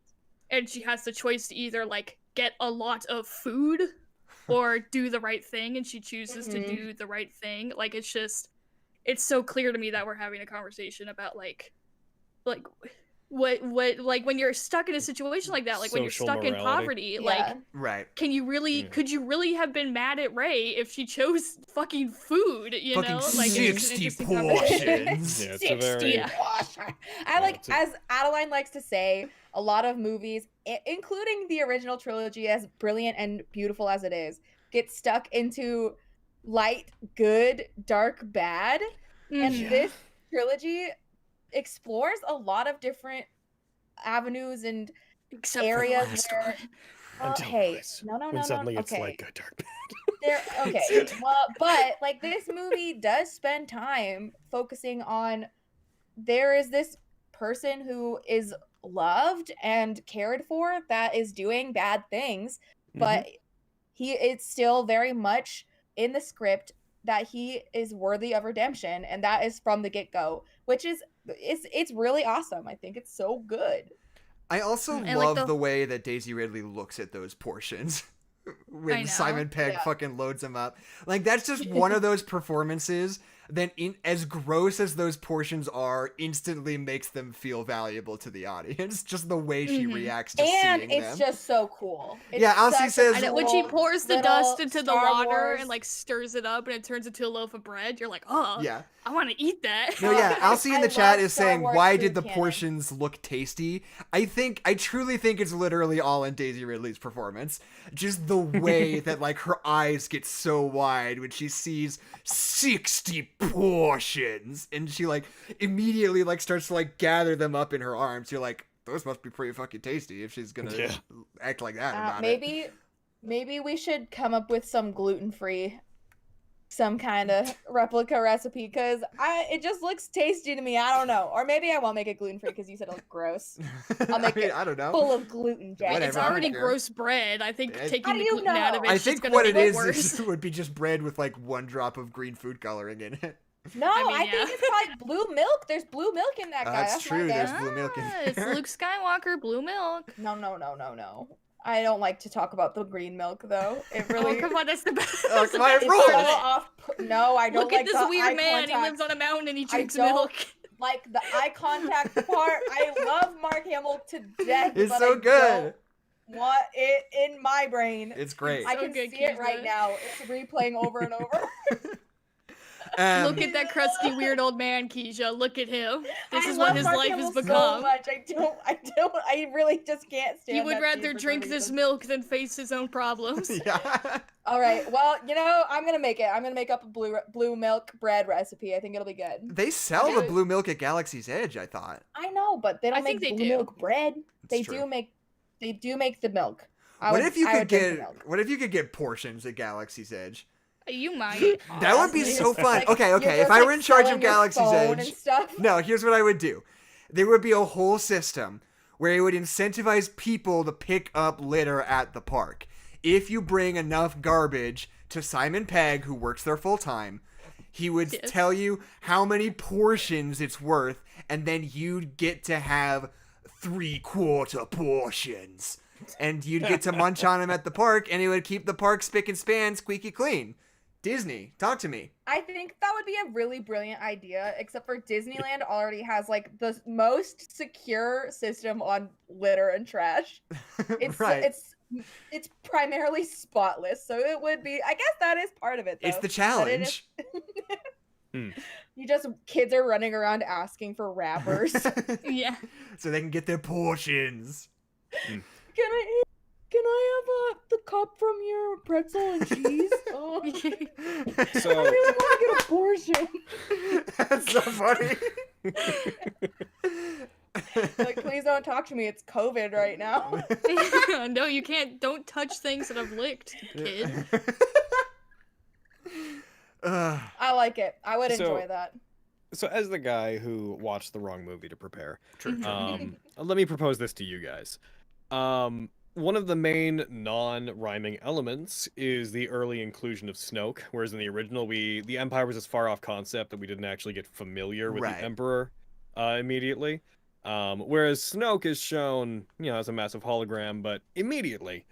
C: and she has the choice to either like get a lot of food or do the right thing, and she chooses to do the right thing. Like it's so clear to me that we're having a conversation about like what like when you're stuck in a situation like that, like when you're
D: Social
C: stuck in
D: morality.
C: poverty,
B: Yeah.
C: like
A: Right.
C: can you really could you really have been mad at Rey if she chose fucking food, you
A: Fucking
C: know? Like it's an
A: 60
C: interesting conversation.
A: portions.
D: Yeah, it's a very-
B: I like,
D: it's a-
B: as Adeline likes to say, a lot of movies, including the original trilogy, as brilliant and beautiful as it is, get stuck into light, good, dark, bad. And
C: Mhm.
B: this trilogy explores a lot of different avenues and
C: Except for the
B: areas
C: last
B: where.
C: one.
D: Until
B: Hey,
D: Christ,
B: no,
D: when suddenly it's
B: okay.
D: like good dark.
B: Okay, well, but like this movie does spend time focusing on there is this person who is loved and cared for that is doing bad things, but it's still very much in the script that he is worthy of redemption, and that is from the get-go, which is it's really awesome. I think it's so good.
A: I also
C: And, like,
A: love the way that Daisy Ridley looks at those portions when
C: know.
A: Simon Pegg
B: Yeah.
A: fucking loads them up. Like that's just one of those performances that, as gross as those portions are, instantly makes them feel valuable to the audience. Just the way she reacts to
B: And
A: seeing
B: it's
A: them.
B: just so cool. It's
A: Yeah, Elsie
B: such a
A: says-
C: I know, when she pours the
B: little
C: dust into the
B: Star
C: water
B: Wars-
C: and like stirs it up and it turns into a loaf of bread, you're like, oh,
A: Yeah.
C: I want to eat that.
A: No, yeah, Elsie in
B: I
A: the chat
B: love
A: is
B: Star
A: saying,
B: Wars
A: why
B: food
A: did the
B: canon.
A: portions look tasty? I truly think it's literally all in Daisy Ridley's performance. Just the way that, like, her eyes get so wide when she sees 60 portions. And she, like, immediately, like, starts to, like, gather them up in her arms. You're like, those must be pretty fucking tasty if she's gonna act like that about it.
B: Maybe we should come up with some gluten-free some kind of replica recipe because it just looks tasty to me. I don't know. Or maybe I won't make it gluten-free because you said it looked gross. I'll make it
A: I don't know.
B: full of gluten, Jack.
A: Whatever,
C: It's
A: I don't
C: already
A: care.
C: gross bread. I think
A: How
C: taking
B: do
C: the
B: you
C: gluten out of
B: know?
C: it
A: I
C: is just
A: think
C: gonna
A: what
C: make
A: it
C: it
A: is
C: worse.
A: would be just bread with like 1 drop of green food coloring in it.
B: No,
C: I mean,
B: I think
C: yeah.
B: it's probably blue milk. There's blue milk in that guy.
A: That's
B: That's
A: true,
B: my
A: there's
B: guess.
A: blue milk in
C: It's
A: there.
C: Luke Skywalker, blue milk.
B: No. I don't like to talk about the green milk though. It
C: Oh,
B: really.
C: come on, that's the best.
A: Oh,
C: that's the
A: come on,
C: best
A: roll
B: It's
C: part
A: it.
B: so
C: of it.
B: off. No, I don't
C: Look
B: like
C: at this
B: the
C: weird
B: eye
C: man. He
B: contact.
C: lives on a mountain and he drinks
B: don't
C: milk.
B: Like the eye contact part. I love Mark Hamill to death.
A: It's
B: but
A: so
B: I
A: good.
B: don't want it in my brain.
A: It's great.
B: I
C: So
B: can
C: good,
B: see it right
C: Kezia.
B: now. It's replaying over and over.
C: Look at that crusty weird old man, Keisha. Look at him. This
B: I
C: is
B: love
C: what his
B: Mark
C: life
B: Hamill
C: has become.
B: So much. I really just can't stand.
C: He would
B: that
C: rather
B: scene for
C: drink
B: some
C: this
B: reason.
C: milk than face his own problems.
A: Yeah.
B: All right. Well, I'm gonna make it. I'm gonna make up a blue milk bread recipe. I think it'll be good.
A: They sell the
C: Okay.
A: blue milk at Galaxy's Edge, I thought.
B: I know, but they don't
C: I think
B: make
C: they
B: blue
C: do.
B: milk bread.
A: It's
B: They
A: true.
B: do make the milk.
A: What if you
B: I
A: could
B: would drink the
A: get
B: milk.
A: what if you could get portions at Galaxy's Edge?
C: You might.
A: That would be
B: Honestly,
A: so fun.
B: like,
A: Okay,
B: you're
A: if
B: just,
A: I
B: like,
A: were in charge of
B: selling your
A: Galaxy's
B: phone
A: Edge,
B: and stuff.
A: no, here's what I would do. There would be a whole system where it would incentivize people to pick up litter at the park. If you bring enough garbage to Simon Pegg, who works there full time, he would
C: Yes.
A: tell you how many portions it's worth, and then you'd get to have 3/4 portions. And you'd get to munch on them at the park, and it would keep the park spick and span, squeaky clean. Disney, talk to me.
B: I think that would be a really brilliant idea, except for Disneyland already has like the most secure system on litter and trash. It's
A: Right.
B: it's primarily spotless, so it would be. I guess that is part of it. Though,
A: It's the
B: but it
A: challenge.
B: You just kids are running around asking for wrappers.
C: Yeah.
A: So they can get their portions.
B: Can I have the cup from your pretzel and cheese? Oh,
D: So
B: I really want to get a portion.
A: That's so funny.
B: Like, please don't talk to me. It's COVID right now.
C: No, you can't. Don't touch things that I've licked, kid.
B: I like it. I would
D: So-
B: enjoy that.
D: So as the guy who watched the wrong movie to prepare,
A: True.
D: let me propose this to you guys. One of the main non-rhyming elements is the early inclusion of Snoke, whereas in the original, the Empire was this far-off concept that we didn't actually get familiar with
A: Right.
D: the Emperor immediately. Whereas Snoke is shown, as a massive hologram, but immediately.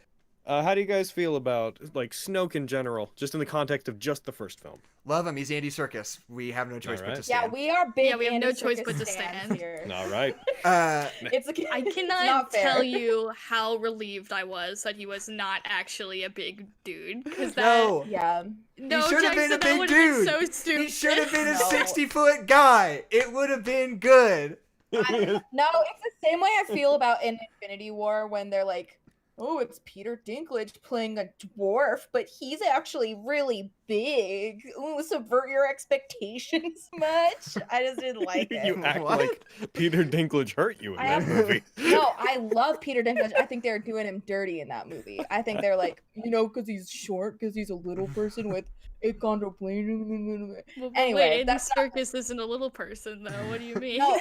D: How do you guys feel about like Snoke in general, just in the context of just the first film?
A: Love him. He's Andy Serkis. We have no choice but to
D: Alright.
B: Yeah,
A: stand.
B: we are big.
C: Yeah, we have no
B: Andy
C: choice
B: Serkis
C: but to
B: stans
C: stan.
B: here.
D: All right.
B: It's
C: I
B: it's
C: cannot
B: not fair.
C: tell you how relieved I was that he was not actually a big dude. Because that.
A: No.
B: Yeah.
C: No,
A: He should have been
C: Jackson,
A: a
C: that
A: big
C: would've been
A: dude.
C: so stupid.
A: He should have been a
B: No.
A: 60-foot guy. It would have been good.
B: No, it's the same way I feel about in Infinity War when they're like, oh, it's Peter Dinklage playing a dwarf, but he's actually really big. Ooh, subvert your expectations much. I just didn't like it.
D: You act
A: What?
D: like Peter Dinklage hurt you in
B: I
D: that
B: am-
D: movie.
B: No, I love Peter Dinklage. I think they're doing him dirty in that movie. I think they're like, because he's short, because he's a little person with achondroplasia.
C: Well,
B: Anyway,
C: wait, Andy
B: that's
C: Serkis isn't a little person, though. What do you mean?
B: No,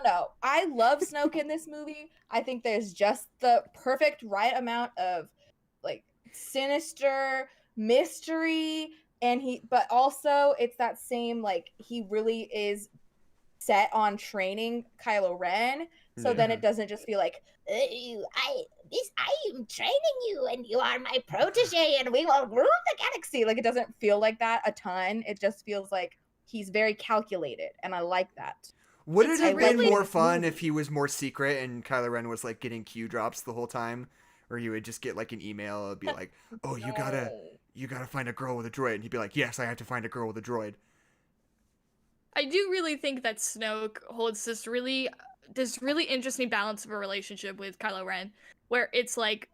B: no. I love Snoke in this movie. I think there's just the perfect right amount of like sinister mystery, but also it's that same like he really is set on training Kylo Ren. So then it doesn't just feel like I am training you and you are my protege and we will rule the galaxy. Like it doesn't feel like that a ton. It just feels like he's very calculated, and I like that.
A: Would it
C: It's
A: have
C: a
A: been
C: really-
A: more fun if he was more secret and Kylo Ren was like getting Q drops the whole time? Or you would just get like an email, it'd be like, oh, you gotta find a girl with a droid. And he'd be like, yes, I have to find a girl with a droid.
C: I do really think that Snoke holds this really interesting balance of a relationship with Kylo Ren, where it's like,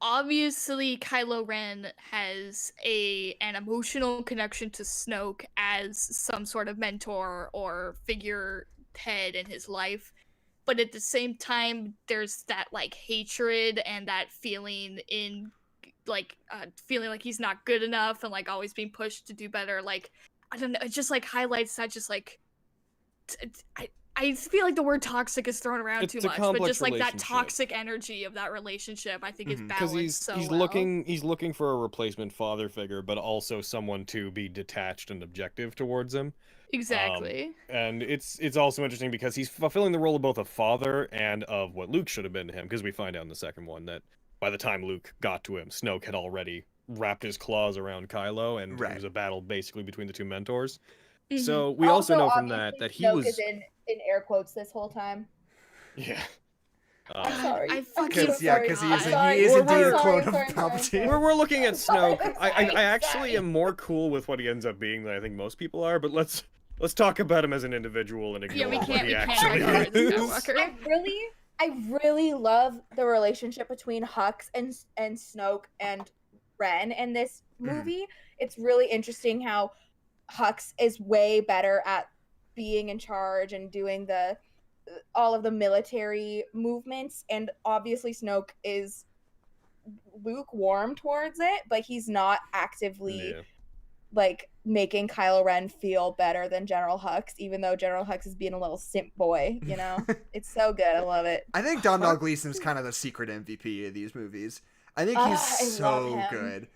C: obviously Kylo Ren has an emotional connection to Snoke as some sort of mentor or figurehead in his life, but at the same time there's that like hatred and that feeling in like feeling like he's not good enough and like always being pushed to do better. Like I don't know, it just like highlights that just like I feel like the word toxic is thrown around too much, but just like that toxic energy of that relationship, I think is balanced so well.
D: He's looking for a replacement father figure, but also someone to be detached and objective towards him.
C: Exactly.
D: And it's also interesting because he's fulfilling the role of both a father and of what Luke should have been to him, because we find out in the second one that by the time Luke got to him, Snoke had already wrapped his claws around Kylo, and it was a battle basically between the two mentors. So we also know from that he
B: Snoke
D: was
B: is in air quotes this whole time.
D: Yeah.
B: I'm sorry.
A: Because he is indeed a clone of Palpatine.
D: We're looking at Snoke. I actually am more cool with what he ends up being than I think most people are, but let's talk about him as an individual and ignore what he actually is.
B: I really love the relationship between Hux and Snoke and Ren in this movie. It's really interesting how Hux is way better at being in charge and doing all of the military movements, and obviously Snoke is lukewarm towards it, but he's not actively like making Kylo Ren feel better than General Hux, even though General Hux is being a little simp boy, you know? It's so good. I love it.
A: I think Domhnall Gleeson's kind of the secret MVP of these movies. I think he's so good.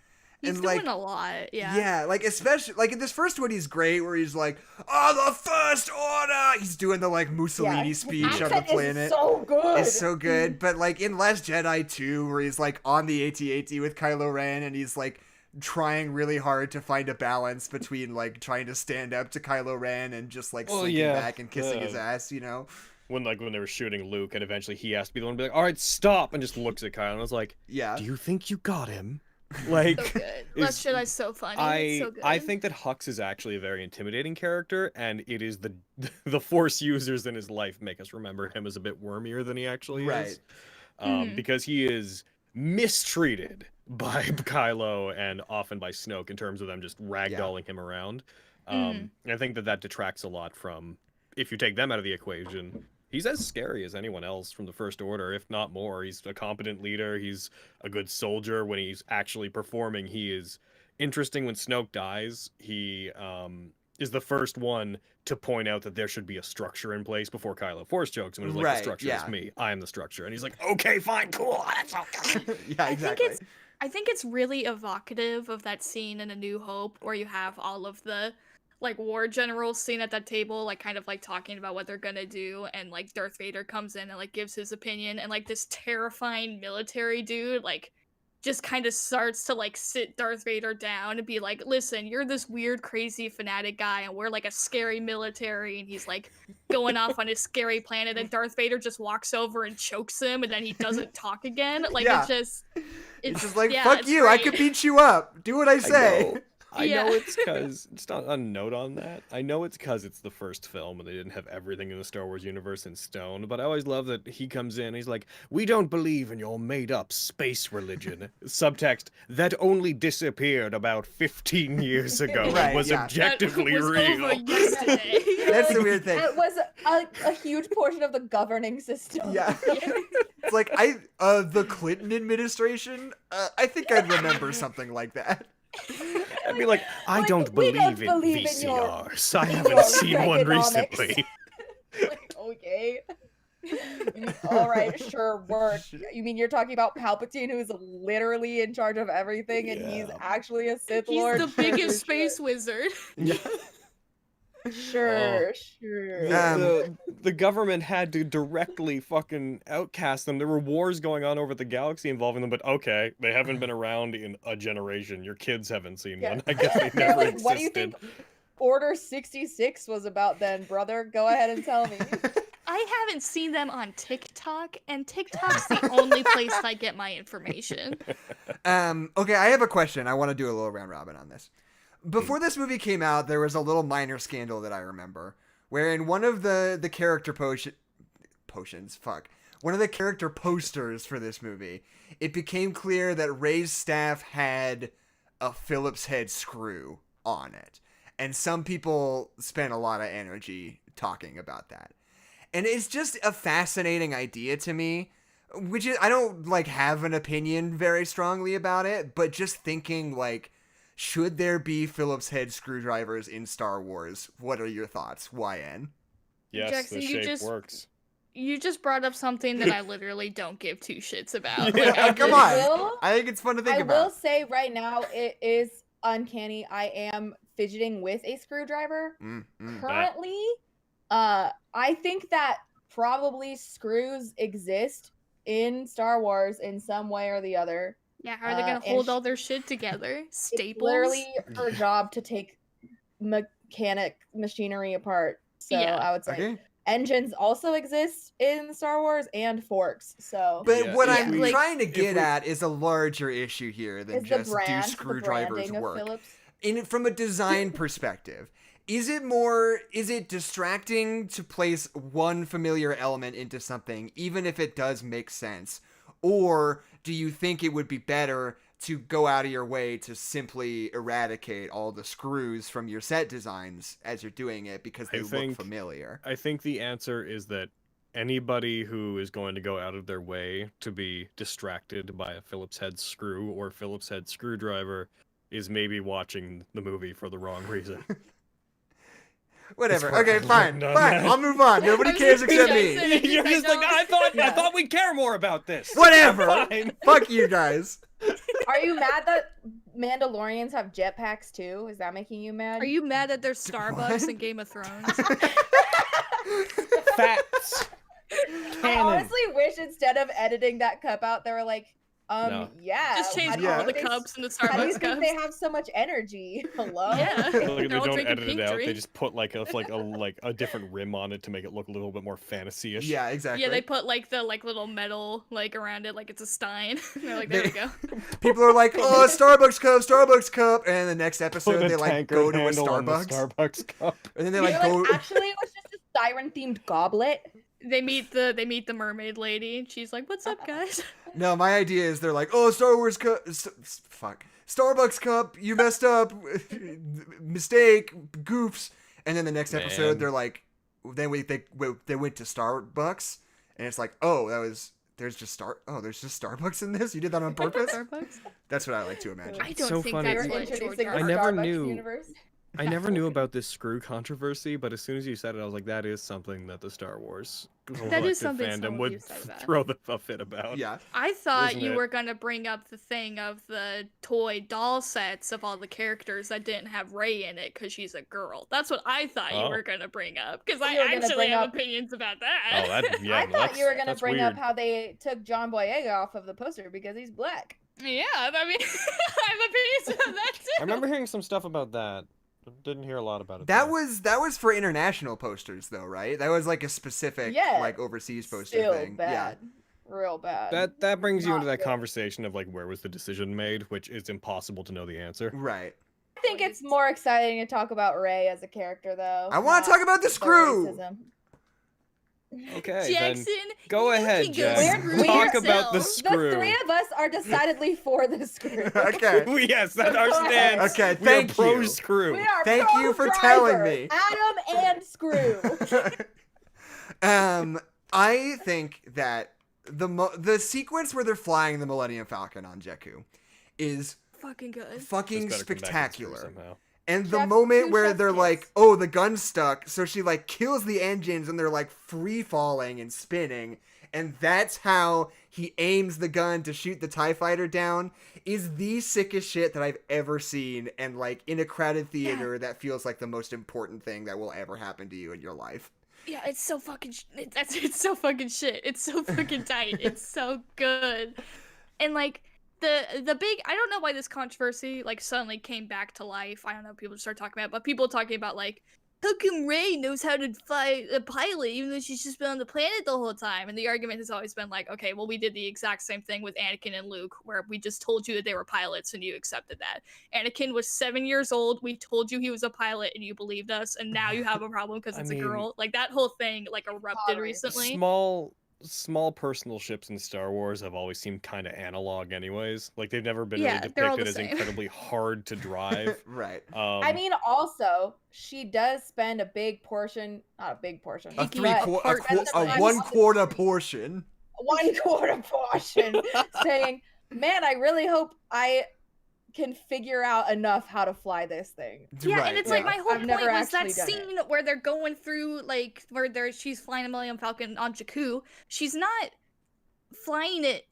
C: He's
A: and
C: doing a lot, yeah.
A: Yeah, like especially like in this first one, he's great. Where he's like, "Oh, the First Order." He's doing the like Mussolini speech on the planet.
B: So good.
A: It's so good. But like in Last Jedi 2, where he's like on the AT-AT with Kylo Ren, and he's like trying really hard to find a balance between like trying to stand up to Kylo Ren and just like slinking back and kissing his ass, you know.
D: When they were shooting Luke, and eventually he has to be the one to be like, "All right, stop," and just looks at Kylo and was like,
A: "Yeah,
D: do you think you got him?" Like,
C: so good. Last Jedi's so funny. It's so good.
D: I think that Hux is actually a very intimidating character, and it is the Force users in his life make us remember him as a bit wormier than he actually is. Because he is mistreated by Kylo and often by Snoke in terms of them just ragdolling him around. And I think that detracts a lot from, if you take them out of the equation, he's as scary as anyone else from the First Order, if not more. He's a competent leader. He's a good soldier. When he's actually performing, he is interesting. When Snoke dies, he is the first one to point out that there should be a structure in place before Kylo Force chokes him. And he's like, the structure is me. I am the structure. And he's like, okay, fine, cool. That's okay.
A: Yeah, exactly.
C: I think it's really evocative of that scene in A New Hope where you have all of the like war generals sitting at that table, like kind of like talking about what they're gonna do, and like Darth Vader comes in and like gives his opinion, and like this terrifying military dude like just kind of starts to like sit Darth Vader down and be like, listen, you're this weird crazy fanatic guy and we're like a scary military, and he's like going off on his scary planet, and Darth Vader just walks over and chokes him, and then he doesn't talk again. Like it's just like,
A: fuck you, great. I could beat you up, do what I say.
D: I know it's because, just on a note on that, I know it's because it's the first film and they didn't have everything in the Star Wars universe in stone, but I always love that he comes in, he's like, we don't believe in your made-up space religion. Subtext, that only disappeared about 15 years ago and was objectively real.
A: That's the weird thing.
B: It was a huge portion of the governing system.
A: Yeah. It's like, the Clinton administration, I think I'd remember something like that.
D: I'd be like, I don't believe in VCRs. I haven't seen one recently.
B: Like, okay. All right, sure, work. You mean you're talking about Palpatine, who's literally in charge of everything, and he's actually a Sith Lord?
C: He's the biggest space wizard.
A: Yeah.
B: Sure.
D: The government had to directly fucking outcast them. There were wars going on over the galaxy involving them, but okay, they haven't been around in a generation. Your kids haven't seen one. I guess they never existed.
B: What do you think Order 66 was about then, brother? Go ahead and tell me.
C: I haven't seen them on TikTok, and TikTok's the only place I get my information.
A: Okay, I have a question. I want to do a little round robin on this. Before this movie came out, there was a little minor scandal that I remember, wherein one of the character one of the character posters for this movie, it became clear that Rey's staff had a Phillips head screw on it. And some people spent a lot of energy talking about that. And it's just a fascinating idea to me, which is, I don't like have an opinion very strongly about it, but just thinking like, should there be Phillips head screwdrivers in Star Wars? What are your thoughts, YN?
D: Yes,
C: Jackson,
D: the shape works.
C: You just brought up something that I literally don't give two shits about.
D: Yeah.
C: Like, I
A: Come
C: really-
A: on. I think it's fun to think
B: I
A: about.
B: will say right now, it is uncanny. I am fidgeting with a screwdriver. Currently, I think that probably screws exist in Star Wars in some way or the other.
C: Yeah, how are they gonna
B: and
C: hold all their shit together?
B: It's
C: Staples?
B: literally her job to take machinery apart. So
C: Yeah.
B: I would say
A: Okay.
B: engines also exist in Star Wars and forks. So
A: But
D: Yeah,
A: what
D: if
A: I'm
D: we-
A: trying to get
D: we-
A: at is a larger issue here than
B: is the
A: just
B: brand,
A: do screwdrivers
B: the branding of
A: work.
B: Phillips.
A: From a design perspective, is it distracting to place one familiar element into something, even if it does make sense? Or do you think it would be better to go out of your way to simply eradicate all the screws from your set designs as you're doing it because they look familiar?
D: I think the answer is that anybody who is going to go out of their way to be distracted by a Phillips head screw or Phillips head screwdriver is maybe watching the movie for the wrong reason.
A: Whatever.
D: That's
A: Okay,
D: what
A: fine.
D: I've
A: Fine.
D: done.
A: I'll move on. Nobody
C: I was
A: cares
C: like,
A: except
C: Jackson,
A: me.
C: it's
D: You're just like, I
B: Yeah.
D: thought we'd care more about this.
A: Whatever.
D: Fine.
A: Fuck you guys.
B: Are you mad that Mandalorians have jetpacks too? Is that making you mad?
C: Are you mad that there's Starbucks in Game of Thrones?
D: Facts.
B: I
D: Canon.
B: honestly wish instead of editing that cup out, they were like,
D: No.
B: yeah.
C: Just change
B: how do you
C: all the
B: think they-
C: cups into
B: How do you
C: Starbucks
B: think
C: cups.
B: they have so much energy? Hello?
C: Yeah.
D: Like,
C: They're
D: they
C: all
D: don't
C: drinking
D: edit
C: pink
D: it out. They
C: drink.
D: just put like a different rim on it to make it look a little bit more fantasy-ish.
A: Yeah, exactly.
C: Yeah, they put like the little metal around it, like it's a stein. They're like, there we go.
A: People are like, oh, Starbucks cup, and the next
D: Put
A: episode
D: a
A: they like
D: tankard
A: go to a
D: handle on the
A: Starbucks,
D: Starbucks cup.
A: and then they
B: You're
A: like go.
B: actually, it was just a siren themed goblet.
C: They meet the mermaid lady, and she's like, "What's up, guys?"
A: No, my idea is they're like, oh, Star Wars cup, fuck, Starbucks cup, you messed up, mistake, goofs, and then the next episode
D: Man.
A: they're like, they went to Starbucks, and it's like, oh, there's just Starbucks in this. You did that on purpose.
C: Starbucks.
A: That's what I like to imagine.
C: I don't
D: So
C: think
D: funny.
C: that's
B: You're
C: what
B: introducing
C: George
B: the
D: I never
B: Starbucks
D: knew.
B: universe.
D: I never knew about this screw controversy, but as soon as you said it, I was like, that is something that the Star Wars collective
C: something
D: fandom
C: some of
D: would
C: you said about.
D: throw a fit about.
A: Yeah.
C: I thought
D: Isn't
C: you
D: it?
C: were gonna bring up the thing of the toy doll sets of all the characters that didn't have Rey in it because she's a girl. That's what I thought you
D: Oh.
C: were gonna bring up because I
B: You were gonna
C: actually
B: bring
C: have
B: up-
C: opinions about
D: Oh,
C: that.
D: that yeah.
B: I thought you were gonna
D: that's
B: bring
D: weird.
B: up how they took John Boyega off of the poster because he's black.
C: Yeah, I mean, I have opinions about that too.
D: I remember hearing some stuff about that. But didn't hear a lot about it.
A: That
D: though.
A: was for international posters though, right? That was like a specific
B: Yeah.
A: like overseas poster
B: Still
A: thing.
B: bad. Real bad.
D: That brings you
B: Not
D: into that
B: good.
D: conversation of like where was the decision made, which is impossible to know the answer.
A: Yeah. Right.
B: I think it's more exciting to talk about Rey as a character, though.
A: I want to talk about the screw.
B: racism.
D: Okay,
C: Jackson,
D: then go
C: you
D: ahead,
C: can go
D: Jack.
C: screw
D: Talk about the
C: yourself.
B: The
D: screw.
B: three of us are decidedly for the screw.
A: Okay.
D: Yes, that's our
B: Go ahead.
D: stance.
A: Okay,
D: We
A: thank
D: are pro
A: you.
D: screw.
B: We are
A: Thank you for
B: pro-driver,
A: telling me.
B: Adam and Screw.
A: I think that the sequence where they're flying the Millennium Falcon on Jakku is
C: Fucking good.
A: fucking
D: Just better come back and screw
A: spectacular.
D: somehow.
A: And the
B: Chef's-
A: moment
B: two
A: where
B: chef's
A: they're
B: kiss.
A: like, oh, the gun's stuck, so she like kills the engines and they're like free falling and spinning, and that's how he aims the gun to shoot the TIE fighter down, is the sickest shit that I've ever seen, and like in a crowded theater that feels like the most important thing that will ever happen to you in your life.
C: Yeah, it's so fucking. It's so fucking shit. It's so fucking tight. It's so good, and like the big. I don't know why this controversy like suddenly came back to life. I don't know. People just start talking about it, but people talking about like, how come Rey knows how to fly a pilot even though she's just been on the planet the whole time? And the argument has always been like, okay, well we did the exact same thing with Anakin and Luke, where we just told you that they were pilots and you accepted that. Anakin was 7 years old. We told you he was a pilot and you believed us, and now you have a problem because
D: I
C: it's
D: mean-
C: a girl. Like that whole thing like erupted
B: Sorry.
C: recently.
D: Small personal ships in Star Wars have always seemed kind of analog anyways. Like they've never been
C: Yeah,
D: really
C: they're all
D: depicted
C: the
D: as
C: same.
D: incredibly hard to drive.
A: Right.
B: I mean, also, she does spend a big portion, not a big portion,
A: A
C: Taking
B: but
C: part-
A: a
B: spends some time
A: 1/4
B: on the-
A: portion.
B: 1/4 portion, saying, "Man, I really hope I can figure out enough how to fly this thing."
C: Yeah, and it's like my whole
B: I've never
C: point was that
B: actually done
C: scene where they're going through like where she's flying a Millennium Falcon on Jakku. She's not flying it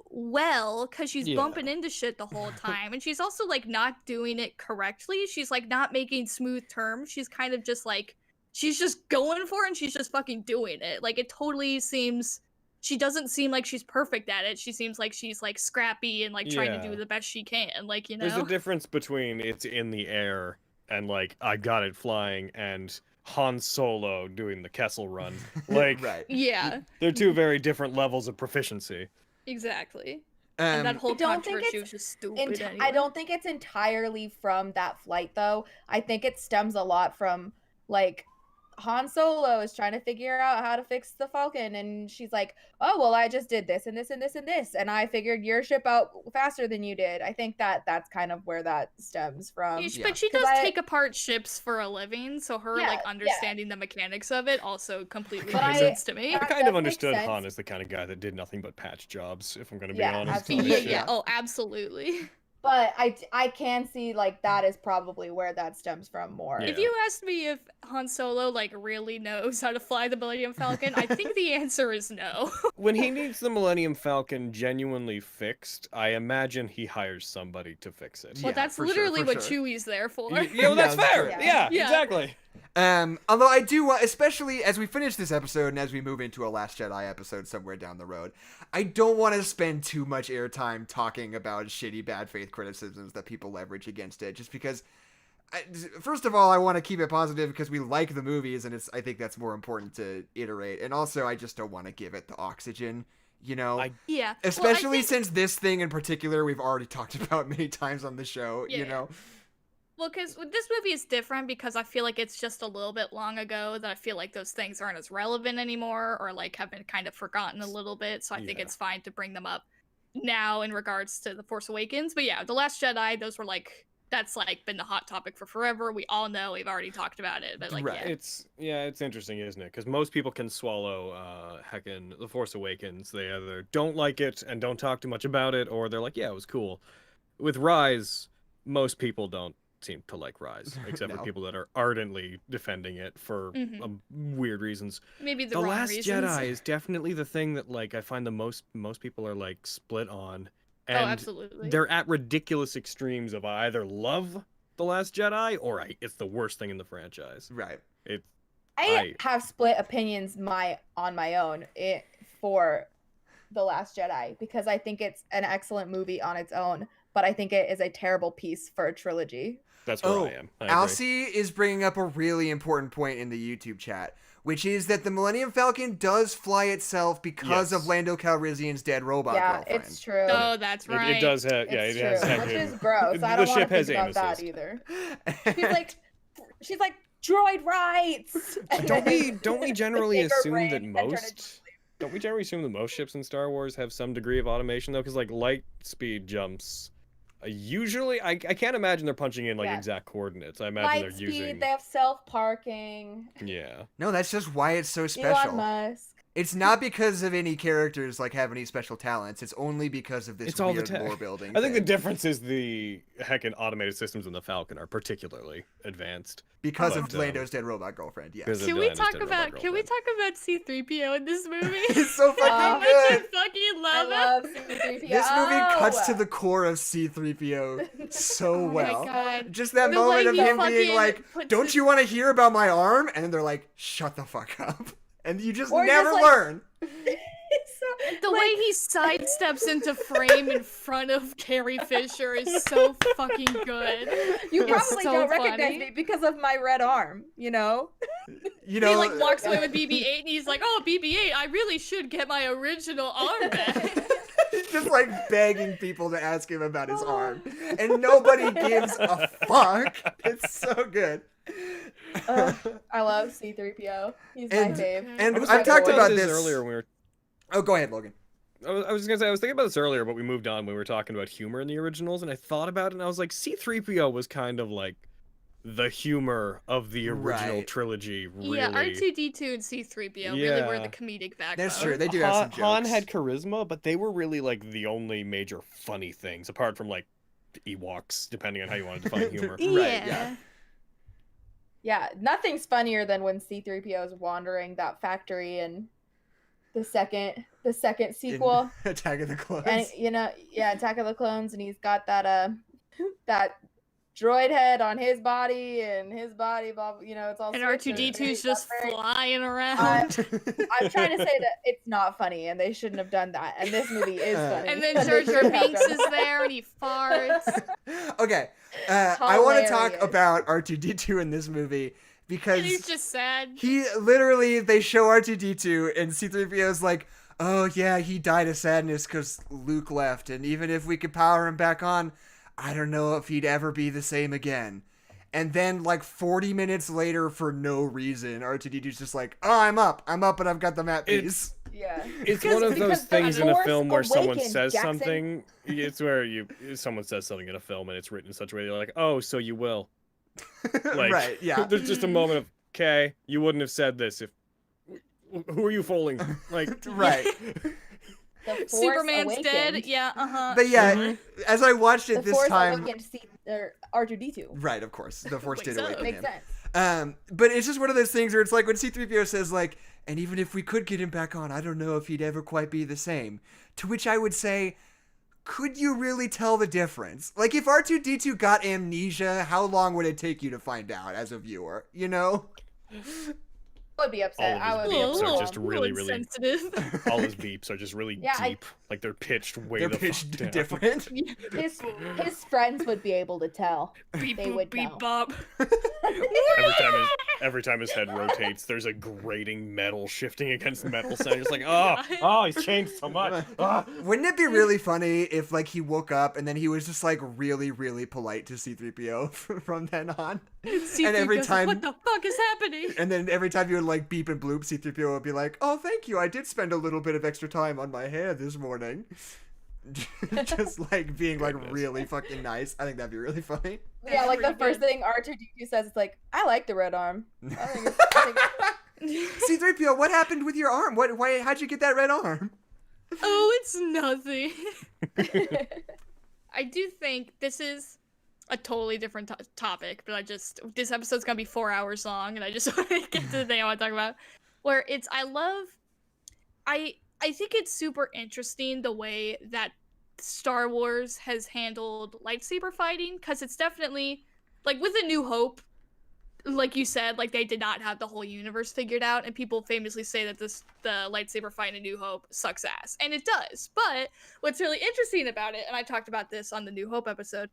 C: well because she's bumping into shit the whole time, and she's also like not doing it correctly. She's like not making smooth turns. She's kind of just like she's just going for it, and she's just fucking doing it. Like it totally seems. She doesn't seem like she's perfect at it. She seems like she's like scrappy and like trying to do the best she can. Like, you know,
D: there's a difference between it's in the air and like I got it flying and Han Solo doing the Kessel Run. Like,
C: yeah,
D: they're two very different levels of proficiency.
C: Exactly. And that whole controversy was just stupid. Anyway.
B: I don't think it's entirely from that flight, though. I think it stems a lot from like Han Solo is trying to figure out how to fix the Falcon, and she's like, "Oh, well, I just did this and this and this and this, and I figured your ship out faster than you did." I think that's kind of where that stems from.
C: Yeah, but she does take apart ships for a living, so her like understanding the mechanics of it also completely makes sense to me.
D: I kind of understood Han as the kind of guy that did nothing but patch jobs, if I'm going to be honest.
C: Yeah, oh, absolutely.
B: But I can see like that is probably where that stems from more.
C: If you asked me if Han Solo like really knows how to fly the Millennium Falcon, I think the answer is no.
D: When he needs the Millennium Falcon genuinely fixed, I imagine he hires somebody to fix it.
C: Well, that's literally what Chewie's there for.
D: Yeah, well, that's fair. Yeah, exactly.
A: Although I do, especially as we finish this episode and as we move into a Last Jedi episode somewhere down the road, I don't want to spend too much airtime talking about shitty bad faith criticisms that people leverage against it, just because, first of all, I want to keep it positive because we like the movies, and I think that's more important to iterate, and also I just don't want to give it the oxygen, you know? Especially since this thing in particular we've already talked about many times on the show, you know?
C: Well, because this movie is different because I feel like it's just a little bit long ago that I feel like those things aren't as relevant anymore or like have been kind of forgotten a little bit. So I think it's fine to bring them up now in regards to The Force Awakens. But yeah, The Last Jedi, those were like, that's like been the hot topic for forever. We all know, we've already talked about it. But like,
D: it's interesting, isn't it? Because most people can swallow heckin' The Force Awakens. They either don't like it and don't talk too much about it, or they're like, yeah, it was cool. With Rise, most people don't seem to like Rise, except for people that are ardently defending it for weird reasons.
C: Maybe
D: the
C: wrong
D: Last
C: reasons.
D: Jedi is definitely the thing that like I find the most people are like split on, and
C: absolutely.
D: They're at ridiculous extremes of I either love The Last Jedi or it's the worst thing in the franchise.
A: Right.
B: I have split opinions on my own for The Last Jedi because I think it's an excellent movie on its own, but I think it is a terrible piece for a trilogy.
D: That's where I am.
A: Alcy is bringing up a really important point in the YouTube chat, which is that the Millennium Falcon does fly itself because of Lando Calrissian's dead robot girlfriend.
B: Yeah, it's true.
C: Oh, that's right.
D: It does have,
B: it's
D: it has
B: true, which is gross. I don't want to think about that either. She's like, droid rights.
D: Don't we generally assume that most ships in Star Wars have some degree of automation though? Because like light speed jumps. Usually, I can't imagine they're punching in like exact coordinates. I imagine they're using.
B: They have self-parking.
D: Yeah.
A: No, that's just why it's so special.
B: Elon Musk.
A: It's not because of any characters like have any special talents. It's only because of this weird lore building.
D: I think the difference is the heckin' automated systems in the Falcon are particularly advanced
A: because of Lando's dead robot girlfriend. Yes.
C: Can we talk about C-3PO in this movie?
A: It's so fucking good.
C: I fucking love
B: C-3PO.
A: This movie cuts to the core of C-3PO so well.
C: My God.
A: Just that moment of him being like, "Don't you want to hear about my arm?" And they're like, "Shut the fuck up." And you just never learn.
C: The way he sidesteps into frame in front of Carrie Fisher is so fucking good.
B: You probably don't recognize me because of my red arm, you know?
A: You know,
C: he like walks away with BB-8 and he's like, "Oh, BB-8, I really should get my original arm back."
A: He's just like begging people to ask him about his arm. And nobody gives a fuck. It's so good.
B: I love C-3PO. He's my fave.
A: And I've talked about this
D: earlier when we were...
A: Oh, go ahead, Logan.
D: I was just gonna say, I was thinking about this earlier, but we moved on when we were talking about humor in the originals, and I thought about it, and I was like, C-3PO was kind of like the humor of the original
A: Right.
D: trilogy. Really.
C: Yeah, R2D2 and C3PO really were the comedic backbone.
A: That's true. They do have some jokes.
D: Han had charisma, but they were really like the only major funny things, apart from like Ewoks, depending on how you want to define humor.
C: Yeah.
B: Yeah, nothing's funnier than when C-3PO is wandering that factory in the second sequel.
A: In Attack of the Clones.
B: And Attack of the Clones, and he's got that that droid head on his body, and his body, blah, it's all.
C: And
B: switched,
C: R2D2's just flying around.
B: I'm trying to say that it's not funny, and they shouldn't have done that. And this movie is funny.
C: And then Jar Jar Binks is there, and he farts.
A: Okay, I want to talk about R2D2 in this movie because
C: And he's just sad.
A: They show R2D2, and C-3PO's like, oh yeah, he died of sadness because Luke left, and even if we could power him back on, I don't know if he'd ever be the same again. And then, like, 40 minutes later, for no reason, R2D2's just like, oh, I'm up, and I've got the map piece.
D: It's one of those things in a film where someone says
B: Jackson.
D: something. It's where someone says something in a film, and it's written in such a way you're like, oh, so you will. Like,
A: right, yeah.
D: There's just a moment of, okay, you wouldn't have said this if... Who are you fooling? Like,
A: right.
C: Superman's
B: Awakens.
C: Dead. Yeah,
A: But yeah, as I watched it
B: The
A: this
B: Force
A: time...
B: Awakens R2D2.
A: Right, of course. The Force did awaken
B: Makes
A: him.
B: sense.
A: But it's just one of those things where it's like when C-3PO says, like, and even if we could get him back on, I don't know if he'd ever quite be the same. To which I would say, could you really tell the difference? Like, if R2-D2 got amnesia, how long would it take you to find out as a viewer? You know?
B: I would be upset.
D: all
B: I
D: of
B: would
D: his
B: be
D: beeps are
B: upset.
D: just really, really...
C: sensitive.
D: All his beeps are just really deep. Like, they're pitched way
A: They're
D: the
A: pitched
D: fuck down.
A: different.
B: His friends would be able to tell.
C: Beep
B: They
C: boop,
B: would
C: beep
B: know.
C: bop.
D: Every time his head rotates, there's a grating metal shifting against metal sound. It's like, oh, he's changed so much.
A: Wouldn't it be really funny if, like, he woke up and then he was just, like, really, really polite to C-3PO from then on?
C: And
A: every time-
C: what the fuck is happening?
A: And then every time you would, like, beep and bloop, C-3PO would be like, oh, thank you, I did spend a little bit of extra time on my hair this morning. Just, like, being, like, really fucking nice. I think that'd be really funny.
B: Yeah, like the
C: Pretty
B: first
C: good.
B: thing R2D2 says, it's like, I like the red arm.
A: C-3PO, what happened with your arm? How'd you get that red arm?
C: Oh, it's nothing. I do think this is a totally different topic, but this episode's gonna be 4 hours long, and I just want to get to the thing I want to talk about. Where I think it's super interesting the way that Star Wars has handled lightsaber fighting, because it's definitely, like, with A New Hope, like you said, like, they did not have the whole universe figured out, and people famously say that the lightsaber fight in A New Hope sucks ass, and it does. But what's really interesting about it, and I talked about this on the New Hope episode,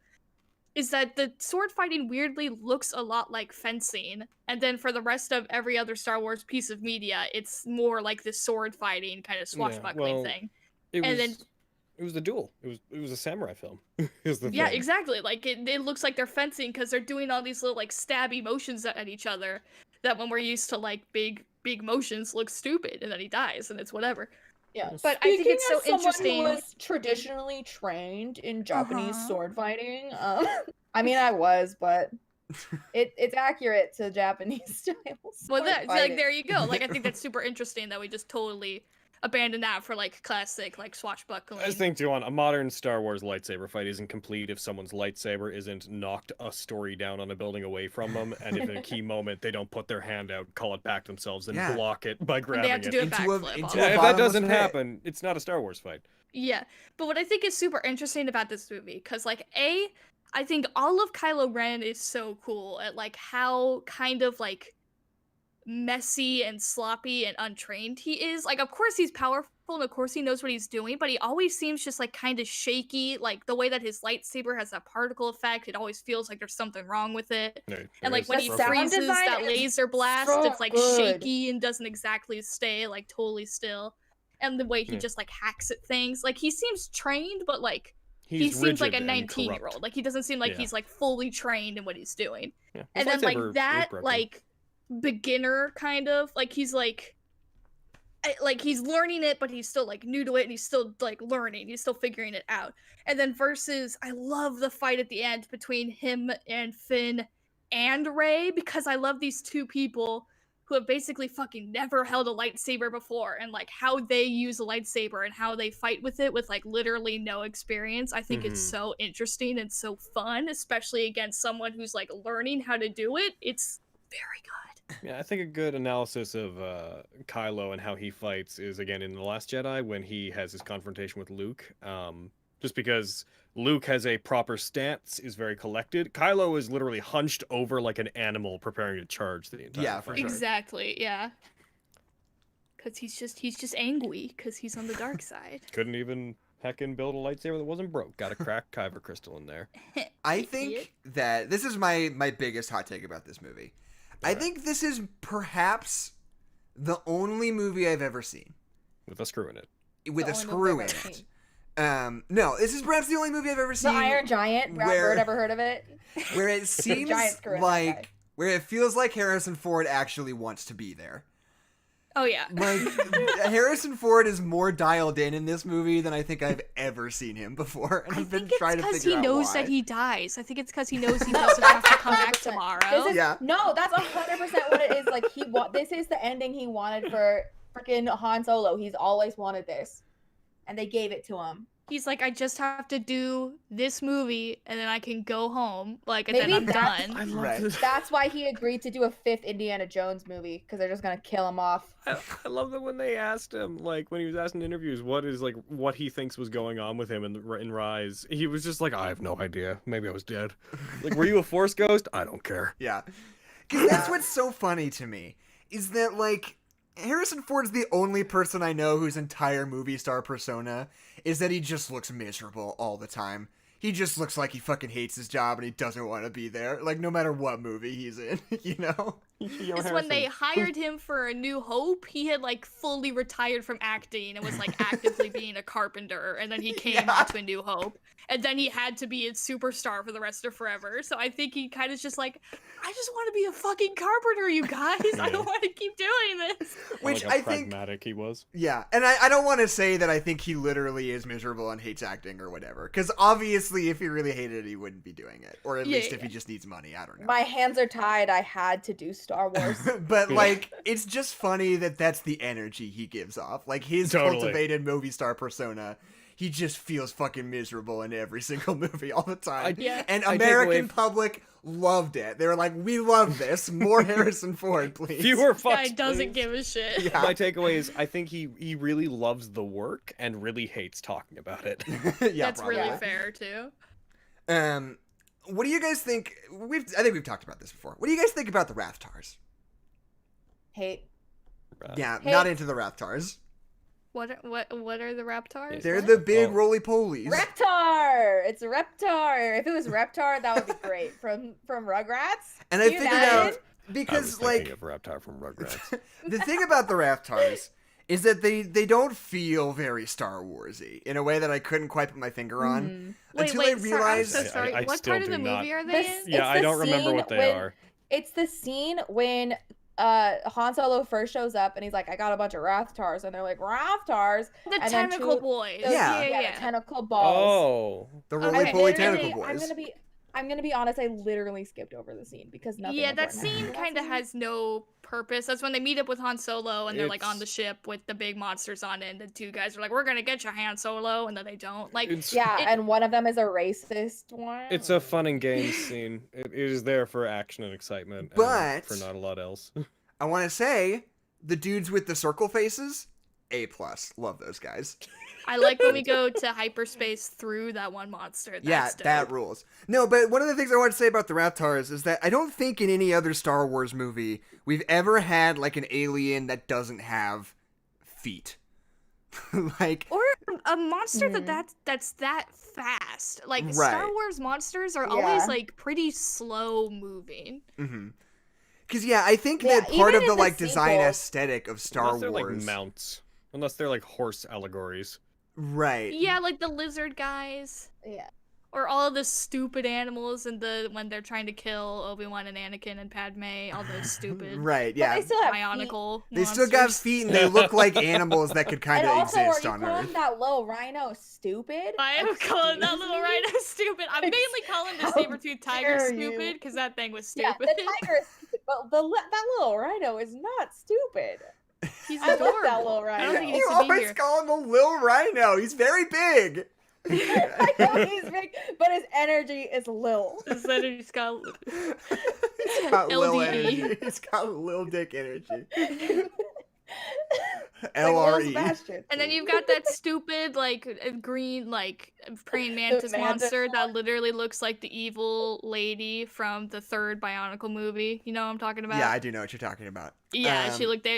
C: is that the sword fighting weirdly looks a lot like fencing, and then for the rest of every other Star Wars piece of media, it's more like this sword fighting kind of swashbuckling thing.
D: It was the duel. It was a samurai film. Is the
C: Yeah,
D: thing.
C: exactly. Like, it looks like they're fencing because they're doing all these little, like, stabby motions at each other that when we're used to, like, big motions look stupid, and then he dies, and it's whatever.
B: Yeah,
C: But I think it's so
B: Speaking as someone
C: interesting.
B: who was traditionally trained in Japanese sword fighting, I mean, I was, but it's accurate to Japanese style.
C: Well,
B: sword fighting.
C: there you go. Like, I think that's super interesting that we just totally abandoned that for, like, classic, like, swashbuckling.
D: I just think, too, a modern Star Wars lightsaber fight isn't complete if someone's lightsaber isn't knocked a story down on a building away from them, and if in a key moment they don't put their hand out, call it back themselves, and block it by
C: And
D: grabbing
C: they have to do a
A: Into a-
C: backflip.
A: into
C: on
A: a
C: it.
D: If that
A: bottomless
D: doesn't
A: pit.
D: happen, it's not a Star Wars fight.
C: Yeah, but what I think is super interesting about this movie, because, like, I think all of Kylo Ren is so cool at, like, how kind of, like, messy and sloppy and untrained he is. Like, of course he's powerful, and of course he knows what he's doing, but he always seems just, like, kind of shaky. Like, the way that his lightsaber has that particle effect, it always feels like there's something wrong with it. And, like, when he
B: The sound
C: freezes
B: design
C: that
B: is
C: laser blast,
B: so
C: it's, like,
B: good.
C: shaky and doesn't exactly stay, like, totally still. And the way he just, like, hacks at things. Like, he seems trained, but, like, he seems like a
D: rigid and
C: 19-year-old.
D: corrupt.
C: Like, he doesn't seem like
D: Yeah.
C: he's, like, fully trained in what he's doing.
D: Yeah.
C: And
D: His
C: then, like,
D: lightsaber is
C: that,
D: broken.
C: like, beginner kind of, like, he's, like, he's learning it, but he's still, like, new to it, and he's still, like, learning. He's still figuring it out. And then versus, I love the fight at the end between him and Finn and Rey, because I love these two people who have basically fucking never held a lightsaber before, and like how they use a lightsaber and how they fight with it with like literally no experience. I think it's so interesting and so fun, especially against someone who's like learning how to do it. It's very good.
D: Yeah, I think a good analysis of Kylo and how he fights is again in The Last Jedi when he has his confrontation with Luke. Just because Luke has a proper stance, is very collected. Kylo is literally hunched over like an animal preparing to charge the entire fight.
A: Sure.
C: Exactly, yeah. Because he's just angry because he's on the dark side.
D: Couldn't even heckin' build a lightsaber that wasn't broke. Got a cracked kyber crystal in there.
A: I think that this is my biggest hot take about this movie. I think this is perhaps the only movie I've ever seen
D: With a screw in it.
A: with a screw in it. No, this is perhaps the only movie I've ever
B: The
A: seen.
B: Iron Giant. Bird, ever heard of it?
A: Where it seems
B: Giant screw in that guy.
A: like, where it feels like Harrison Ford actually wants to be there.
C: Oh yeah.
A: Like, Harrison Ford is more dialed in this movie than I think I've ever seen him before. And
C: I
A: I've been
C: think it's
A: trying to
C: because
A: figure
C: he
A: out
C: knows
A: why.
C: that he dies. I think it's because he knows he doesn't have to come back
B: 100%.
C: tomorrow.
A: Yeah.
B: No, that's 100% what it is. Like this is the ending he wanted for freaking Han Solo. He's always wanted this, and they gave it to him.
C: He's like, I just have to do this movie, and then I can go home. Like, and
B: Maybe
C: then I'm
B: that's-
C: done.
D: I love
A: Right.
D: this.
B: That's why he agreed to do a 5th Indiana Jones movie, because they're just gonna kill him off.
D: I love that when they asked him, like, when he was asked in interviews, what he thinks was going on with him in Rise. He was just like, I have no idea. Maybe I was dead. Like, were you a Force ghost? I don't care.
A: Yeah. Because that's what's so funny to me, is that, like, Harrison Ford's the only person I know whose entire movie star persona is that he just looks miserable all the time. He just looks like he fucking hates his job and he doesn't want to be there, like, no matter what movie he's in, you know?
C: It's when they hired him for A New Hope, he had like fully retired from acting and was like actively being a carpenter, and then he came onto A New Hope, and then he had to be a superstar for the rest of forever. So I think he kind of just like, I just want to be a fucking carpenter, you guys. I don't want to keep doing this.
A: Which
D: Like how
A: I think,
D: pragmatic he was.
A: yeah, and I don't want to say that I think he literally is miserable and hates acting or whatever, because obviously if he really hated it, he wouldn't be doing it, or at least if he just needs money, I don't know.
B: My hands are tied. I had to do Star Wars.
A: But like, it's just funny that that's the energy he gives off. Like his cultivated movie star persona, he just feels fucking miserable in every single movie all the time. And American public loved it. They were like, "We love this. More Harrison Ford, please."
D: Fewer fucks,
C: Guy doesn't
D: please.
C: give a shit.
A: Yeah.
D: My takeaway is I think he really loves the work and really hates talking about it.
A: Yeah,
C: That's
A: probably.
C: really fair too.
A: What do you guys think? I think we've talked about this before. What do you guys think about the Rathtars?
B: Hate.
A: Yeah,
B: Hey.
A: not into the Rathtars.
C: What are the Raptors?
A: They're
C: What?
A: the big
D: Oh.
A: roly-polies.
B: Reptar! It's a Reptar. If it was Reptar, that would be great. From Rugrats.
A: And I
B: Can you
A: figured
B: imagine?
A: out
D: I
A: because
D: was
A: like
D: thinking of Reptar from Rugrats.
A: the thing about the Rathtars is that they don't feel very Star Warsy in a way that I couldn't quite put my finger on
C: Wait,
A: until I
C: sorry,
A: realized.
C: I'm so sorry.
D: I
C: What
D: still
C: part of
D: do
C: the
D: not-
C: movie are they
B: This-
C: in?
D: Yeah,
B: It's
D: I
B: the
D: don't remember
B: scene
D: what they
B: when-
D: are.
B: It's the scene when Han Solo first shows up and he's like, I got a bunch of Rathtars, and they're like, Rathtars?
C: The
B: And then
C: tentacle
B: two-
C: boys.
A: Yeah.
B: The tentacle balls.
D: Oh.
A: The
C: Okay,
A: roly-poly
B: Literally,
A: tentacle
B: I'm
A: boys.
B: gonna be honest. I literally skipped over the scene because nothing.
C: Yeah, that
B: important happened
C: scene
B: in that
C: kind of
B: scene.
C: has no purpose. That's when they meet up with Han Solo and they're like on
D: It's-
C: the ship with the big monsters on it, and the two guys are like, "We're gonna get you, Han Solo," and then they don't. Like,
D: It's,
B: Yeah,
C: it-
B: and one of them is a racist one.
D: it's a fun and games scene. It is there for action and excitement, and
A: But-
D: for not a lot else.
A: I want to say the dudes with the circle faces, A+. Love those guys.
C: I like when we go to hyperspace through that one monster. That's dope.
A: That rules. No, but one of the things I want to say about the Rathtars is that I don't think in any other Star Wars movie we've ever had like an alien that doesn't have feet. Like,
C: Or a monster
B: Mhm.
C: that's that fast. Like
A: Right.
C: Star Wars monsters are always
B: Yeah.
C: like pretty slow moving.
A: because yeah, I think
B: Yeah,
A: that part
B: even
A: of the
B: in the
A: like design
B: sequels-
A: aesthetic of Star
D: Unless they're
A: Wars,
D: like mounts. Unless they're like horse allegories.
A: right?
C: Yeah, like the lizard guys.
B: Yeah.
C: Or all of the stupid animals when they're trying to kill Obi-Wan and Anakin and Padme, all those stupid
A: Right, yeah.
B: But they still have
C: bionicle
A: They still got
C: monsters.
A: feet and they look like animals that could kind
B: And
A: of
B: also, are
A: exist
B: you
A: on
B: calling
A: Earth.
B: that little rhino stupid?
C: I am calling that little
B: Excuse me?
C: rhino stupid. I'm mainly calling the
B: How
C: saber-toothed tiger
B: dare you.
C: stupid because that thing was
B: Yeah,
C: stupid.
B: the tiger is stupid, but that little rhino is not stupid.
C: He's
B: I love
C: adorable.
B: that little
C: I don't think he
B: rhino.
C: needs
A: You
C: to be
A: always
C: here.
A: call him a little rhino. He's very big.
B: I know he's big, but his energy is lil.
C: His energy's got
A: He's got little
C: LDE.
A: energy. He's got little dick energy.
B: Like Lil
A: LRE.
B: Sebastian.
C: And then you've got that stupid, green, praying mantis
B: mantis
C: monster that literally looks like the evil lady from the third Bionicle movie. You know what I'm talking about?
A: Yeah, I do know what you're talking about.
C: Yeah,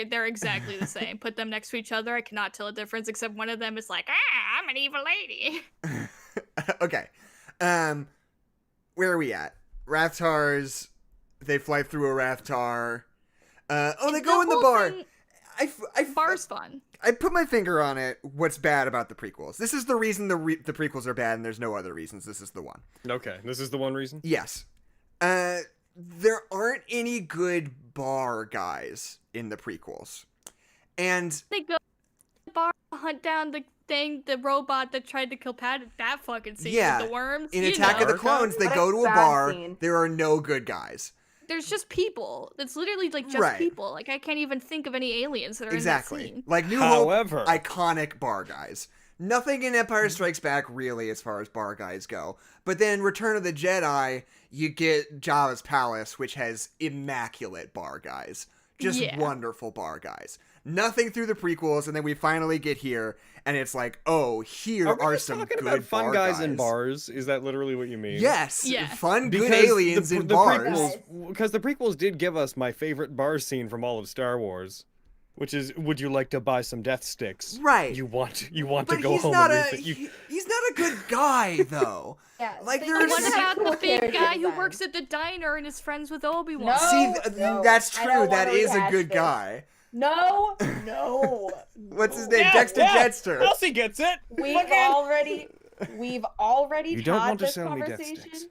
C: they're exactly the same. Put them next to each other, I cannot tell a difference, except one of them is like, I'm an evil lady.
A: Okay. Where are we at? Rathars. They fly through a Rathtar. They go in the
C: whole
A: bar.
C: thing-
A: I
C: bar's fun.
A: I put my finger on it. What's bad about the prequels? This is the reason the prequels are bad, and there's no other reasons. This is the one.
D: Okay, this is the one reason?
A: Yes. There aren't any good bar guys in the prequels. And
C: They go to the bar, hunt down the robot that tried to kill Pat. That fucking scene
A: Yeah,
C: with the worms.
A: in
C: you
A: Attack of
C: know.
A: the Clones, they
B: What a
A: go to a
B: sad
A: bar.
B: scene.
A: There are no good guys.
C: There's just people. It's literally just
A: Right.
C: people. Like I can't even think of any aliens that are in that
A: Exactly.
C: scene.
A: Like New
D: However-
A: Hope, iconic bar guys. Nothing in Empire Strikes Back really as far as bar guys go. But then Return of the Jedi, you get Jabba's Palace, which has immaculate bar guys. Just
C: Yeah.
A: wonderful bar guys. Nothing through the prequels, and then we finally get here, and it's like, oh, here
D: Are we
A: are
D: just
A: some
D: talking
A: good
D: about fun
A: bar
D: guys in bars? Is that literally what you mean?
A: Yes,
C: Yeah.
A: fun, good
D: Because
A: aliens in bars.
D: Because the prequels did give us my favorite bar scene from all of Star Wars, which is, would you like to buy some death sticks?
A: Right.
D: You want to
A: But
D: go
A: he's
D: home
A: not
D: and
A: a
D: rethink.
A: he's not a good guy though.
B: Yeah,
A: Like,
B: they-
A: there's-
C: And what
A: There's
C: about
B: cool
C: the big
B: character
C: guy who
B: design.
C: works at the diner and is friends with Obi-Wan?
B: No.
A: See, that's
B: I
A: true.
B: don't
A: That
B: wanna
A: is a
B: rehash
A: good
B: this.
A: guy.
B: No.
A: What's his
B: no.
A: name? Dexter Jetster.
D: Elsie gets it.
B: We've
D: Fucking-
B: already
D: You don't
B: had
D: want to
B: this
D: sell me death
B: conversation.
D: sticks.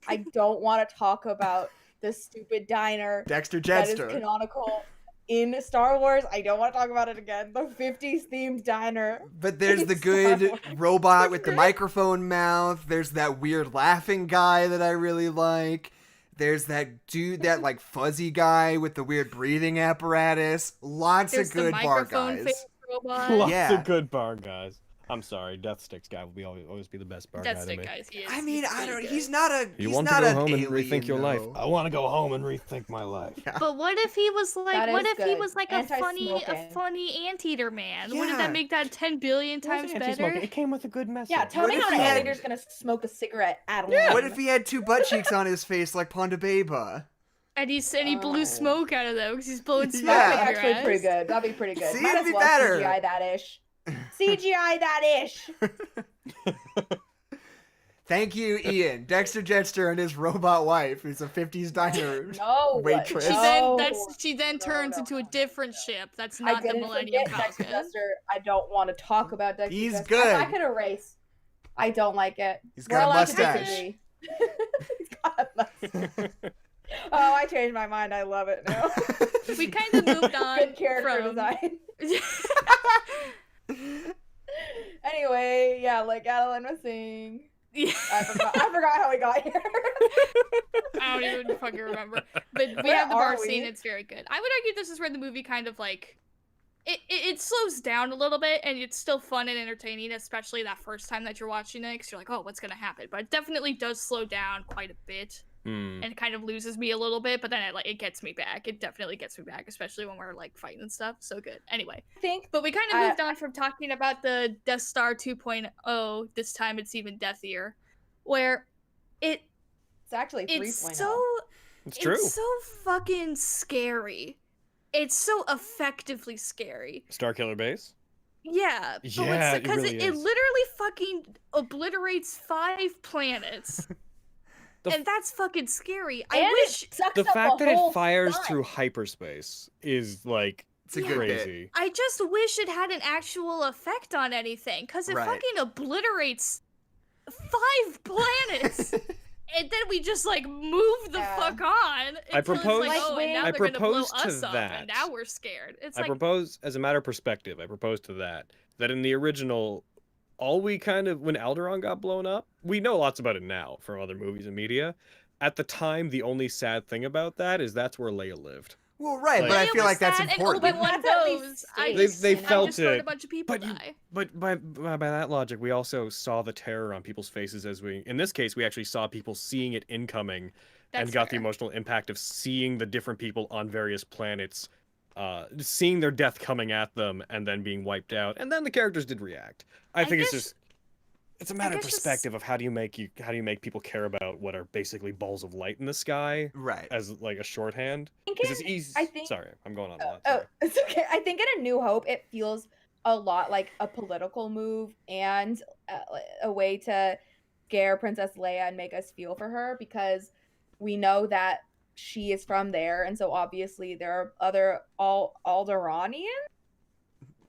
B: I don't want to talk about the stupid diner
A: Dexter
B: that is
A: Jetster.
B: canonical in Star Wars. I don't want to talk about it again. The 50s themed diner.
A: But there's the
B: in Star
A: good
B: Wars.
A: robot with the microphone mouth. There's that weird laughing guy that I really like. There's that dude, that like fuzzy guy with the weird breathing apparatus. Lots
C: There's
A: of
C: the
A: good bar
C: microphone
A: guys.
C: face robot.
D: Lots
A: Yeah.
D: of good bar guys. I'm sorry, Death Sticks guy will be always be the best bar
C: That's
D: guy to
C: the
D: me.
C: guys. He is.
A: I mean,
C: He's
A: I
C: really
A: don't.
C: good.
A: He's not a.
D: You
A: he's
D: want
A: not
D: to go
A: an
D: home and
A: alien,
D: rethink your life?
A: though.
D: I want to go home and rethink my life.
A: Yeah.
C: But what if he was like?
B: That
C: What
B: is
C: if he
B: good.
C: was like a
B: Anti-smoking.
C: funny anteater man? Wouldn't
A: Yeah.
C: that make that 10 billion times better?
D: It came with a good message.
B: Yeah, tell
A: What
B: me
A: if
B: how
A: he
B: an
A: had-
B: alligator's gonna smoke a cigarette at
D: Yeah.
A: What if he had two butt cheeks on his face like Ponda Beba?
C: And he blew
B: Oh.
C: smoke out of them because he's blowing smoke
A: Yeah.
B: That'd
C: out
B: be
C: of your
B: actually
C: ass.
B: pretty good. That'd be pretty good.
A: See,
B: Might
A: it'd
B: as
A: be
B: well
A: better.
B: CGI that ish. CGI that ish.
A: Thank you, Ian. Dexter Jetster and his robot wife, who's a 50s diner.
B: No.
A: Waitress.
C: She then turns into a different ship. That's
B: I
C: not the
B: didn't
C: Millennium
B: forget Dexter
C: Falcon.
B: Jetster. I don't want to talk about Dexter
A: He's
B: Jetster.
A: good.
B: I could erase. I don't like it.
A: He's
B: We're
A: got a
B: allowed to
A: mustache.
B: disagree. He's got a mustache. Oh, I changed my mind. I love it now.
C: We kind of moved on
B: Good character
C: from.
B: design. Anyway, yeah, like Adeline was saying.
C: Yeah.
B: I forgot how we got here.
C: I don't even fucking remember. But we
B: Where
C: have the bar
B: are we?
C: scene. It's very good. I would argue this is where the movie kind of like it slows down a little bit, and it's still fun and entertaining, especially that first time that you're watching it, because you're like, oh, what's gonna happen? But it definitely does slow down quite a bit, and kind of loses me a little bit. But then it gets me back. It definitely gets me back, especially when we're like fighting and stuff. So good. Anyway.
B: I think
C: But we kind of moved on from talking about the Death Star 2.0. This time it's even deathier, where
B: it's actually 3.0.
C: it's so
D: It's true.
C: it's so fucking scary. It's so effectively scary.
D: Starkiller Base.
C: Yeah, but
D: Yeah, it
C: because
D: really
C: it
D: is.
C: literally fucking obliterates 5 planets.
D: The
C: And that's fucking scary.
B: And
C: I wish
B: it sucks
D: The
B: up
D: fact
B: the
D: that it
B: whole
D: fires
B: sun.
D: through hyperspace is like
A: It's a good bit.
D: crazy.
C: I just wish it had an actual effect on anything, because it
A: Right.
C: fucking obliterates 5 planets. And then we just like move the fuck on.
D: I propose.
C: Like, oh, and now
D: I
C: they're gonna blow
D: propose to
C: us up,
D: that.
C: and now we're scared. It's
D: I
C: like
D: propose, as a matter of perspective, I propose to that in the original, all we kind of, when Alderaan got blown up, we know lots about it now from other movies and media. At the time, the only sad thing about that is that's where Leia lived.
A: Well, right,
D: Like-
A: but I
C: Leia
A: feel
C: was
A: like that's
C: sad,
A: important.
C: And Obi-Wan
B: That's at least
C: goes.
B: stakes.
D: They
C: I
D: felt
C: just heard
D: it,
C: a bunch of people
D: but
C: die.
D: by that logic, we also saw the terror on people's faces as in this case, we actually saw people seeing it incoming and
C: That's
D: got the
C: fair.
D: emotional impact of seeing the different people on various planets, seeing their death coming at them and then being wiped out. And then the characters did react. I think it's a matter of
C: guess just-
D: perspective of how do you make people care about what are basically balls of light in the sky
A: Right.
D: as like a shorthand.
B: think
D: 'Cause
B: it-
D: it's easy.
B: I think-
D: Sorry, I'm going on a lot.
B: Oh,
D: Sorry.
B: it's okay. I think in A New Hope, it feels a lot like a political move and a way to scare Princess Leia and make us feel for her, because we know that she is from there, and so obviously there are other Alderaanians,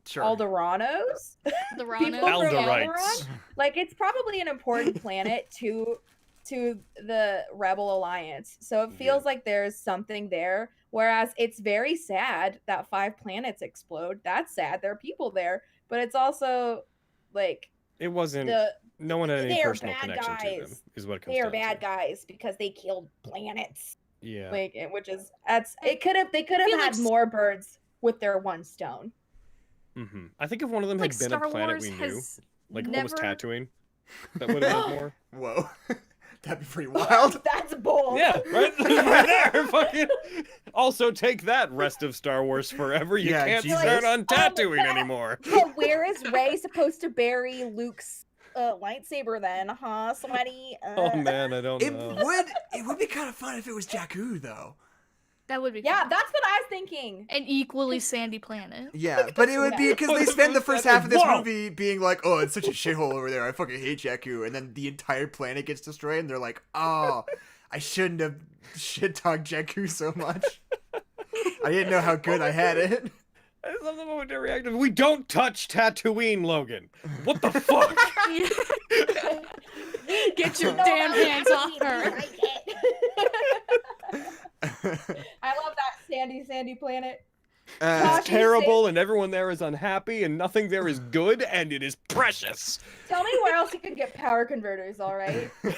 A: Sure.
B: Alderanos,
C: The
B: people
C: Rana.
B: from
D: Alderites.
B: Alderaan. Like, it's probably an important planet to the Rebel Alliance, so it feels like there's something there. Whereas it's very sad that 5 planets explode. That's sad. There are people there, but it's also like
D: It wasn't. No one had any
B: they are
D: personal
B: bad
D: connection to them.
B: guys.
D: Is what it comes
B: they are
D: down
B: bad
D: to.
B: guys because they killed planets.
D: Yeah.
B: Like, which is they could have
C: feel
B: had
C: like
B: more birds with their one stone.
D: I think if one of them
C: Like
D: had been
C: Star
D: a planet
C: Wars
D: we knew,
C: has
D: like
C: never...
D: almost Tatooine, that would have been more.
A: Whoa. That'd be pretty wild.
B: That's bold.
D: Yeah, right, right there. Fucking. Also, take that, rest of Star Wars forever. You
A: Yeah,
D: can't
A: Jesus.
D: start on Tatooine
B: but-
D: anymore.
B: But where is Rey supposed to bury Luke's lightsaber then, huh, sweaty?
D: Oh man, I don't
A: It
D: know.
A: would be kind of fun if it was Jakku though.
C: That would be
B: Yeah,
C: fun.
B: that's what I was thinking.
C: An equally sandy planet.
A: Yeah, but it would be because they spend the first half of this
D: Whoa.
A: movie being like, "Oh, it's such a shithole over there. I fucking hate Jakku," and then the entire planet gets destroyed, and they're like, "Oh, I shouldn't have shit-talked Jakku so much. I didn't know how good I had it."
D: I love the moment they reacted. We don't touch Tatooine, Logan. What the fuck?
C: Get your
B: No,
C: damn
B: that was
C: hands off
B: actually
C: her.
B: like it. I love that sandy planet.
A: Uh,
D: It's terrible, and everyone there is unhappy, and nothing there is good, and it is precious.
B: Tell me where else you could get power converters, all right? 'Cause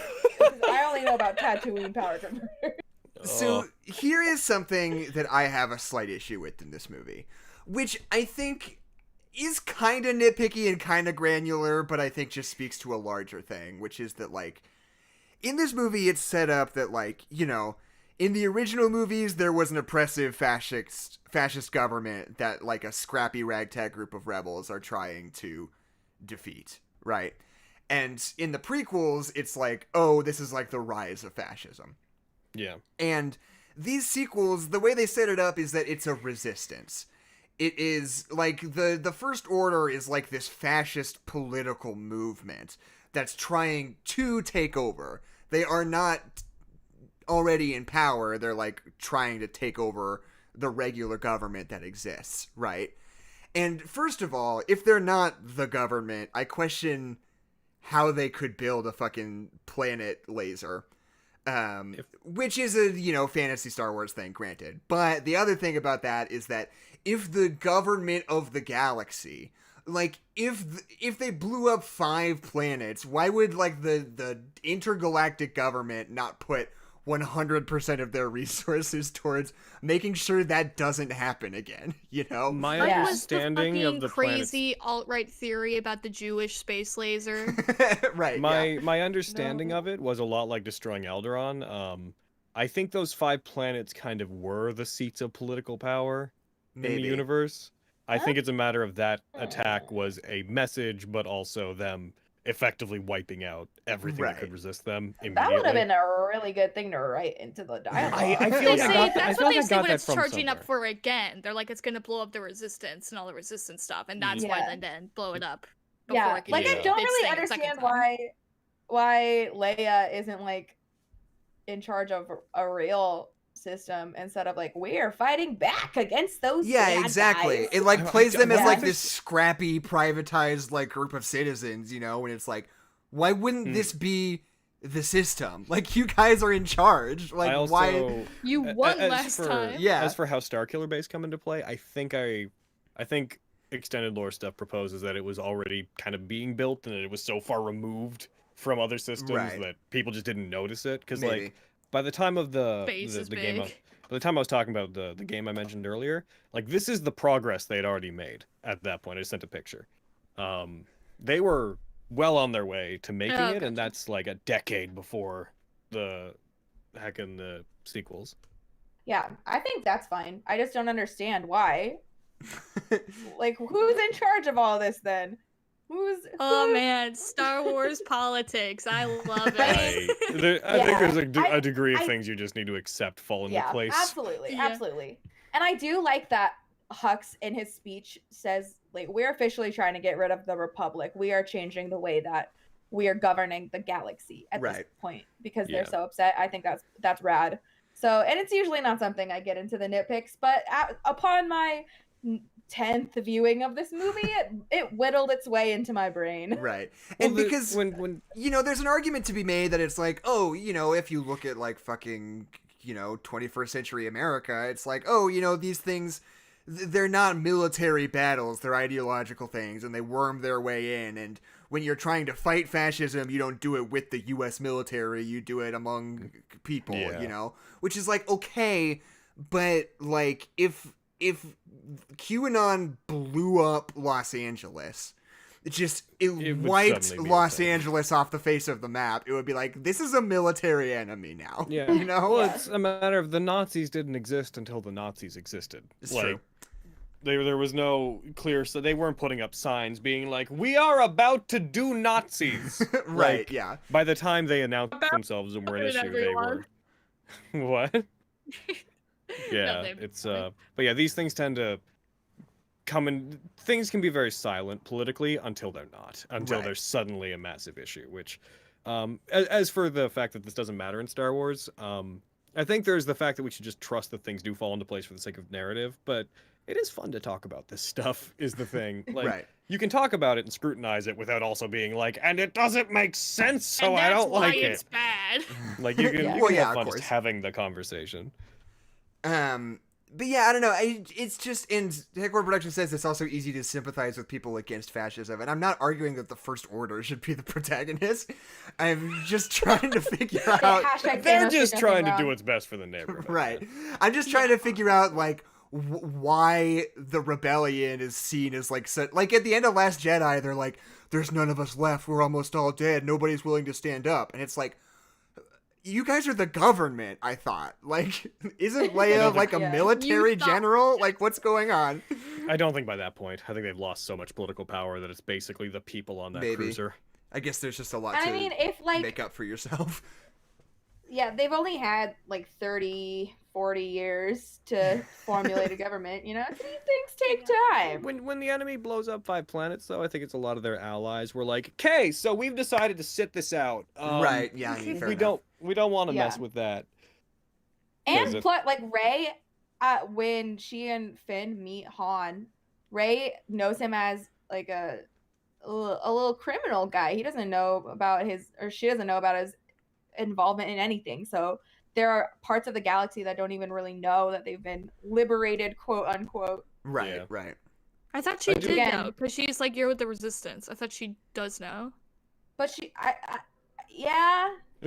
B: I only know about Tatooine power converters.
A: So here is something that I have a slight issue with in this movie, which I think is kind of nitpicky and kind of granular, but I think just speaks to a larger thing, which is that, like, in this movie, it's set up that, like, you know, in the original movies, there was an oppressive fascist government that, like, a scrappy ragtag group of rebels are trying to defeat, right? And in the prequels, it's like, oh, this is like the rise of fascism.
D: Yeah.
A: And these sequels, the way they set it up is that it's a resistance. It is like the First Order is like this fascist political movement that's trying to take over. They are not already in power. They're like trying to take over the regular government that exists, right? And first of all, if they're not the government, I question how they could build a fucking planet laser. Which is a, you know, fantasy Star Wars thing, granted. But the other thing about that is that if the government of the galaxy, like, if they blew up 5 planets, why would, like, the intergalactic government not put 100% of their resources towards making sure that doesn't happen again, you know?
D: My
C: What was the
D: understanding
C: fucking
D: of the
C: crazy alt-right theory about the Jewish space laser?
A: Right,
D: my understanding of it was a lot like destroying Alderaan. I think those 5 planets kind of were the seats of political power in the universe. I think it's a matter of that attack was a message, but also them effectively wiping out everything that could resist them immediately.
B: That would have been a really good thing to write into the dialogue.
D: I feel like I got that. I
C: That's
D: feel
C: what
D: like I
C: they say
D: got
C: when
D: that
C: it's
D: from
C: charging up
D: somewhere.
C: for again. They're like, it's gonna blow up the resistance and all the resistance stuff, and that's why
B: Yeah.
C: they then blow it up.
B: Yeah,
C: It can
B: like,
C: do
B: I
C: its
B: don't
C: thing
B: really
C: a second
B: understand
C: time.
B: why Leia isn't, like, in charge of a real system instead of, like, we are fighting back against those bad
A: exactly.
B: guys.
A: It, like, plays them as,
B: Yeah.
A: like, this scrappy, privatized, like, group of citizens, you know, and it's like, Why wouldn't this be the system? Like, you guys are in charge. Like, why?
C: You won last time.
A: Yeah.
D: As for how Starkiller Base come into play, I think extended lore stuff proposes that it was already kind of being built and that it was so far removed from other systems that people just didn't notice it. Because like by the time of the game, by the time I was talking about the game I mentioned earlier, like this is the progress they had already made at that point. I sent a picture. They were well on their way to making it, and that's like a decade before the sequels.
B: Yeah, I think that's fine. I just don't understand why. Like, who's in charge of all this then?
C: Oh man, Star Wars politics. I love it.
D: I think there's a degree of things you just need to accept fall into place.
B: Absolutely. And I do like that Hux in his speech says, like, we're officially trying to get rid of the Republic. We are changing the way that we are governing the galaxy at this point because they're so upset. I think that's rad. So, and it's usually not something I get into the nitpicks, but upon my 10th viewing of this movie, it whittled its way into my brain.
A: Right. And because when you know, there's an argument to be made that it's like, oh, you know, if you look at like fucking, you know, 21st century America, it's like, oh, you know, these things, they're not military battles, they're ideological things, and they worm their way in. And when you're trying to fight fascism, you don't do it with the U.S. military, you do it among people, you know? Which is like, okay, but like, if QAnon blew up Los Angeles, it wiped Los Angeles off the face of the map, it would be like, this is a military enemy now.
D: Yeah.
A: You know?
D: Well, it's a matter of the Nazis didn't exist until the Nazis existed.
A: It's true.
D: There was no clear, so they weren't putting up signs being like, we are about to do Nazis.
A: Right,
D: like,
A: yeah.
D: By the time they announced themselves and were an issue, they were... What? Yeah, it's but yeah, these things tend to come in. Things can be very silent politically until they're not, until there's suddenly a massive issue. Which, as for the fact that this doesn't matter in Star Wars, I think there's the fact that we should just trust that things do fall into place for the sake of narrative. But it is fun to talk about this stuff. Is the thing like you can talk about it and scrutinize it without also being like, and it doesn't make sense, so I don't like it.
C: It's bad.
D: Like you can, you can have fun just having the conversation.
A: But yeah, I don't know. It's just, in Headquarter Production says it's also easy to sympathize with people against fascism, and I'm not arguing that the First Order should be the protagonist. I'm just trying to figure out.
D: They're just trying to do what's best for the neighborhood.
A: Right. I'm just trying to figure out like why the rebellion is seen as like like at the end of Last Jedi, they're like, "There's none of us left. We're almost all dead. Nobody's willing to stand up," and it's like, you guys are the government, I thought. Like, isn't Leia like a military general? Like, what's going on?
D: I don't think by that point. I think they've lost so much political power that it's basically the people on that cruiser.
A: I guess there's just a lot to make up for yourself.
B: Yeah, they've only had like 30, 40 years to formulate a government, you know? These things take time.
D: When the enemy blows up 5 planets, though, I think it's a lot of their allies were like, "Okay, so we've decided to sit this out."
A: Right, yeah, I mean,
D: we don't want to mess with that.
B: And plus, like, Rey, when she and Finn meet Han, Rey knows him as like a little criminal guy. He doesn't know about she doesn't know about his involvement in anything. So there are parts of the galaxy that don't even really know that they've been liberated, quote unquote.
A: Right.
C: I thought she did know, because she's like, you're with the Resistance. I thought she does know.
B: But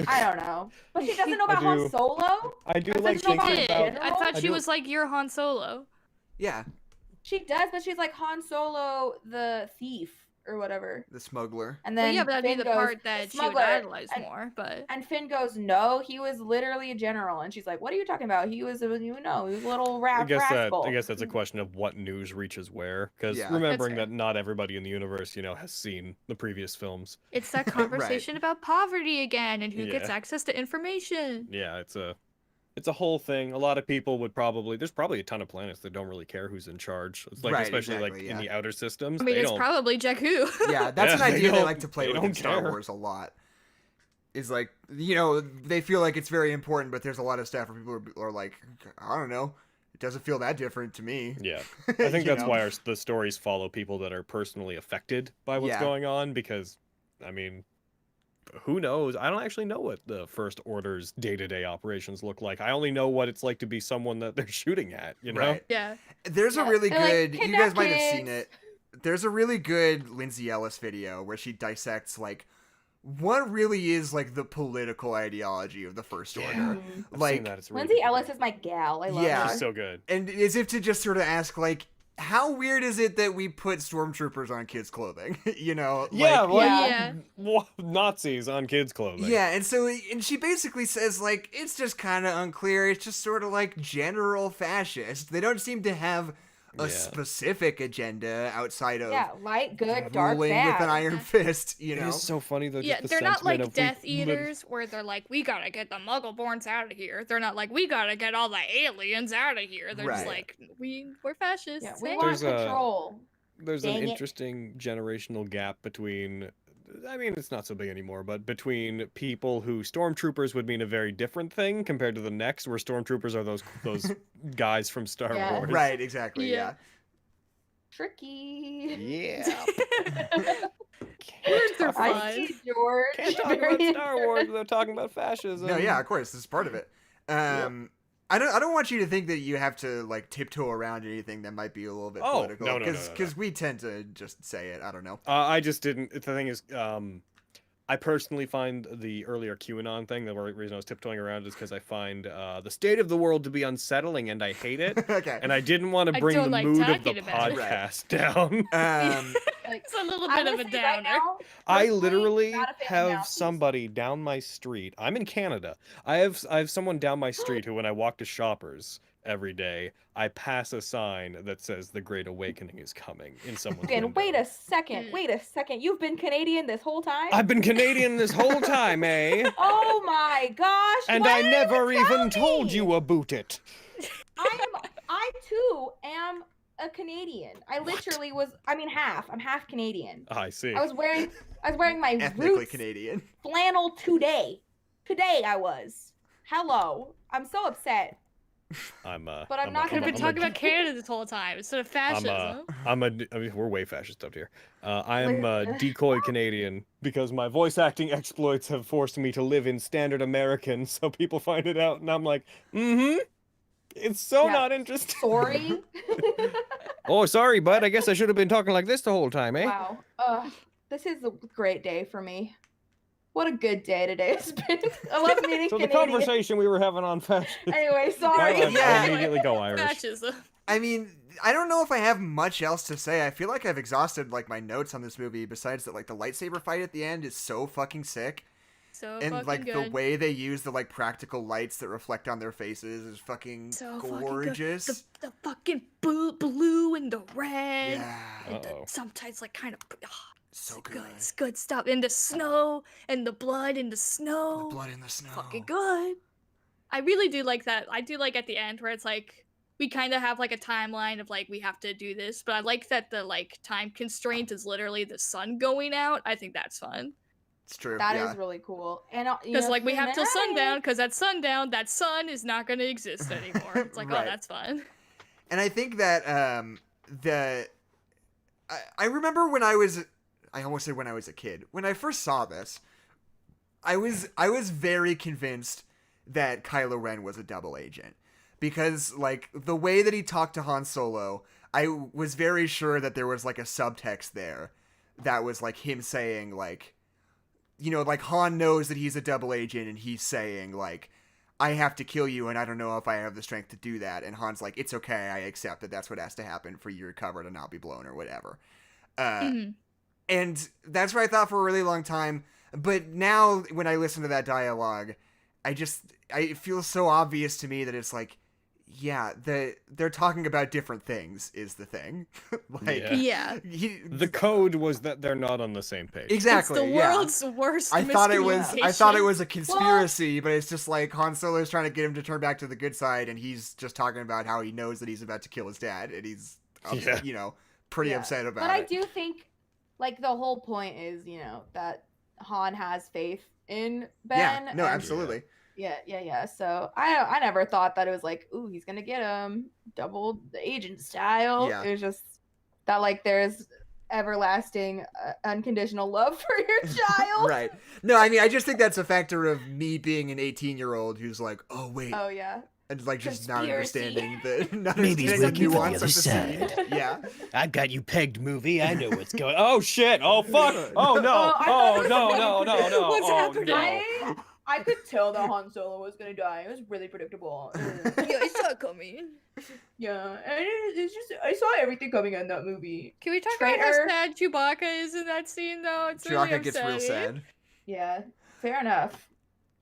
B: I don't know. But she doesn't know about Han Solo?
D: I do like thinking about...
C: I thought she was like, you're Han Solo.
A: Yeah.
B: She does, but she's like Han Solo the thief or whatever.
A: The smuggler.
B: And then
C: yeah, but that'd be the part that she would idolize more, but...
B: And Finn goes, no, he was literally a general. And she's like, what are you talking about? He was a little rascal.
D: I guess that's a question of what news reaches where. Because remembering that not everybody in the universe, has seen the previous films.
C: It's that conversation about poverty again and who gets access to information.
D: Yeah, it's a whole thing. A lot of people would there's probably a ton of planets that don't really care who's in charge. It's like, especially in the outer systems.
C: I mean, it's probably Jakku.
A: Yeah, that's an idea they like to play with in Star Wars a lot. Is like, they feel like it's very important, but there's a lot of stuff where people are like, I don't know. It doesn't feel that different to me.
D: Yeah. I think that's why the stories follow people that are personally affected by what's going on, because, I mean, who knows? I don't actually know what the First Order's day-to-day operations look like. I only know what it's like to be someone that they're shooting at, you know?
A: Right.
C: Yeah.
A: There's a really
B: They're like,
A: good. You
B: "Kidnap
A: guys might have seen
B: kids."
A: it. There's a really good Lindsay Ellis video where she dissects like what really is like the political ideology of the First Order.
B: Mhm.
D: I've
A: Like
D: seen that. It's really
B: Lindsay
D: good.
B: Ellis is my gal. I love
A: Yeah.
B: her.
D: She's so good.
A: and as if to just sort of ask like, how weird is it that we put stormtroopers on kids' clothing? You know?
D: Yeah,
A: Like,
D: like
C: Yeah.
D: Nazis on kids' clothing.
A: yeah, and she basically says like it's just kind of unclear. It's just sort of like general fascist. They don't seem to have a
D: Yeah.
A: specific agenda outside of
B: Yeah, light, good, dark,
A: ruling
B: bad.
A: with an iron fist. You
D: It
A: know?
D: is so funny though.
C: Yeah,
D: just the
C: they're not
D: sentiment
C: like
D: of
C: Death
D: we lit-
C: Eaters where they're like, we gotta get the Muggle-borns out of here. They're not like, we gotta get all the aliens out of here. They're just
A: Right.
C: like, we're fascists.
B: Yeah, we
C: hey."
B: want
D: There's a-
B: control.
D: There's
B: Dang
D: an
B: it.
D: interesting generational gap between. I mean, it's not so big anymore, but between people who stormtroopers would mean a very different thing compared to the next, where stormtroopers are those guys from Star
B: Yeah.
D: Wars.
A: Right, exactly.
C: Yeah.
B: Tricky.
D: Yeah.
C: Words are
D: talk
C: fun.
D: about-
B: I see George.
D: Can't talk about Star Wars without talking about fascism.
A: No, yeah, of course, this is part of it. I don't want you to think that you have to like tiptoe around anything that might be a little bit
D: Oh,
A: political,
D: no.
A: because we tend to just say it. I don't know.
D: I just didn't. The thing is, I personally find the earlier QAnon thing, the reason I was tiptoeing around is because I find the state of the world to be unsettling and I hate it.
A: Okay.
D: And I didn't want to
C: I
D: bring
C: don't
D: the
C: like
D: mood of the
C: talking about
A: it.
D: podcast down.
B: Like,
C: It's a little
B: I'm
C: bit of
B: gonna
C: a
B: say right
C: downer.
B: now,
D: I
B: personally,
D: literally
B: not a fan of
D: have
B: Nazis.
D: somebody down my street. I'm in Canada. I have someone down my street who, when I walk to Shoppers every day, I pass a sign that says "The Great Awakening is coming" in someone's
B: And
D: window.
B: wait a second. You've been Canadian this whole time?
D: I've been Canadian this whole time, eh?
B: Oh my gosh!
D: And
B: why
D: I
B: didn't
D: never
B: you tell
D: even told
B: me?
D: you about it.
B: I too am a Canadian. I literally was. I mean, half. I'm half Canadian.
D: I see.
B: I was wearing my
A: Ethnically
B: roots
A: Canadian.
B: flannel today. Today I was. Hello. I'm so upset.
D: I'm
B: But I'm not
C: Could have
B: I'm
C: been
B: a-
C: talking about Canada this whole time instead of fascism.
D: I mean, we're way fascist up here. I am a decoy Canadian because my voice acting exploits have forced me to live in standard American, so people find it out, and I'm like, it's so
B: Yeah.
D: not interesting.
B: Sorry.
D: Oh, sorry, bud. I guess I should have been talking like this the whole time, eh?
B: Wow. This is a great day for me. What a good day today has been. I love meeting
D: So the
B: Canadians.
D: conversation we were having on fashion.
B: Anyway, sorry.
D: I
A: Yeah.
D: immediately go Irish.
C: Fascism.
A: I mean, I don't know if I have much else to say. I feel like I've exhausted like my notes on this movie. Besides that, like the lightsaber fight at the end is so fucking sick,
C: So
A: and
C: fucking
A: like
C: good.
A: the way they use the like practical lights that reflect on their faces is fucking
C: So fucking good.
A: gorgeous.
C: The fucking blue and the red.
A: Yeah,
C: And the
D: Uh-oh.
C: sometimes like kind of
A: so
C: good.
A: good.
C: It's good stuff. And the snow and the blood in the snow.
A: The blood in the snow.
C: Fucking good. I really do like that. I do like at the end where it's like we kind of have like a timeline of like we have to do this, but I like that the like time constraint is literally the sun going out. I think that's fun.
A: It's true.
B: That is
A: yeah.
B: really cool. And
C: Because like we have till
B: sundown.
C: sundown, because at sundown that sun is not going to exist anymore. It's like,
A: Right.
C: oh, that's fun.
A: And I think that I remember when I almost said when I was a kid. When I first saw this, I was very convinced that Kylo Ren was a double agent. Because like the way that he talked to Han Solo, I was very sure that there was like a subtext there that was like him saying like, you know, like Han knows that he's a double agent and he's saying like, I have to kill you and I don't know if I have the strength to do that. And Han's like, it's okay, I accept that that's what has to happen for you to recover to not be blown or whatever.
C: Mhm.
A: And that's what I thought for a really long time. But now when I listen to that dialogue, it feels so obvious to me that it's like, yeah, they're talking about different things is the thing. Like,
D: Yeah.
C: Yeah.
D: The code was that they're not on the same page.
A: Exactly.
C: It's the
A: yeah.
C: world's worst
A: I thought it
C: miscommunication.
A: was a conspiracy, but it's just like Han Solo's trying to get him to turn back to the good side, and he's just talking about how he knows that he's about to kill his dad, and he's,
D: Yeah.
A: you know, pretty
B: Yeah.
A: upset about
B: But I
A: it.
B: do think, like, the whole point is, you know, that Han has faith in Ben.
A: Yeah, no,
B: and-
A: absolutely.
B: Yeah. So I never thought that it was like, ooh, he's gonna get him double the agent style.
A: Yeah.
B: It was just that like there's everlasting, unconditional love for your child.
A: Right. No, I mean, I just think that's a factor of me being an 18-year-old who's like, oh, wait.
B: Oh, yeah.
A: And like just not
B: Conspiracy.
A: understanding the
E: Maybe he's
A: nuance
E: looking for the
A: of
E: other
A: the scene.
E: side.
A: Yeah.
E: I've got you pegged, movie. I know what's going on.
D: Oh shit! Oh fuck! Oh no!
B: I
D: Oh
B: thought
D: no! No! No!
C: What's
D: Oh
C: happening?
D: no!
B: I could tell that Han Solo was gonna die. It was really predictable.
C: Yeah, I saw it coming.
B: Yeah, and it's just I saw everything coming in that movie.
C: Can we talk about
B: Traitor.
C: how sad Chewbacca is in that scene, though? It's really
A: Chewbacca gets real
C: upsetting.
A: sad.
B: Yeah, fair enough.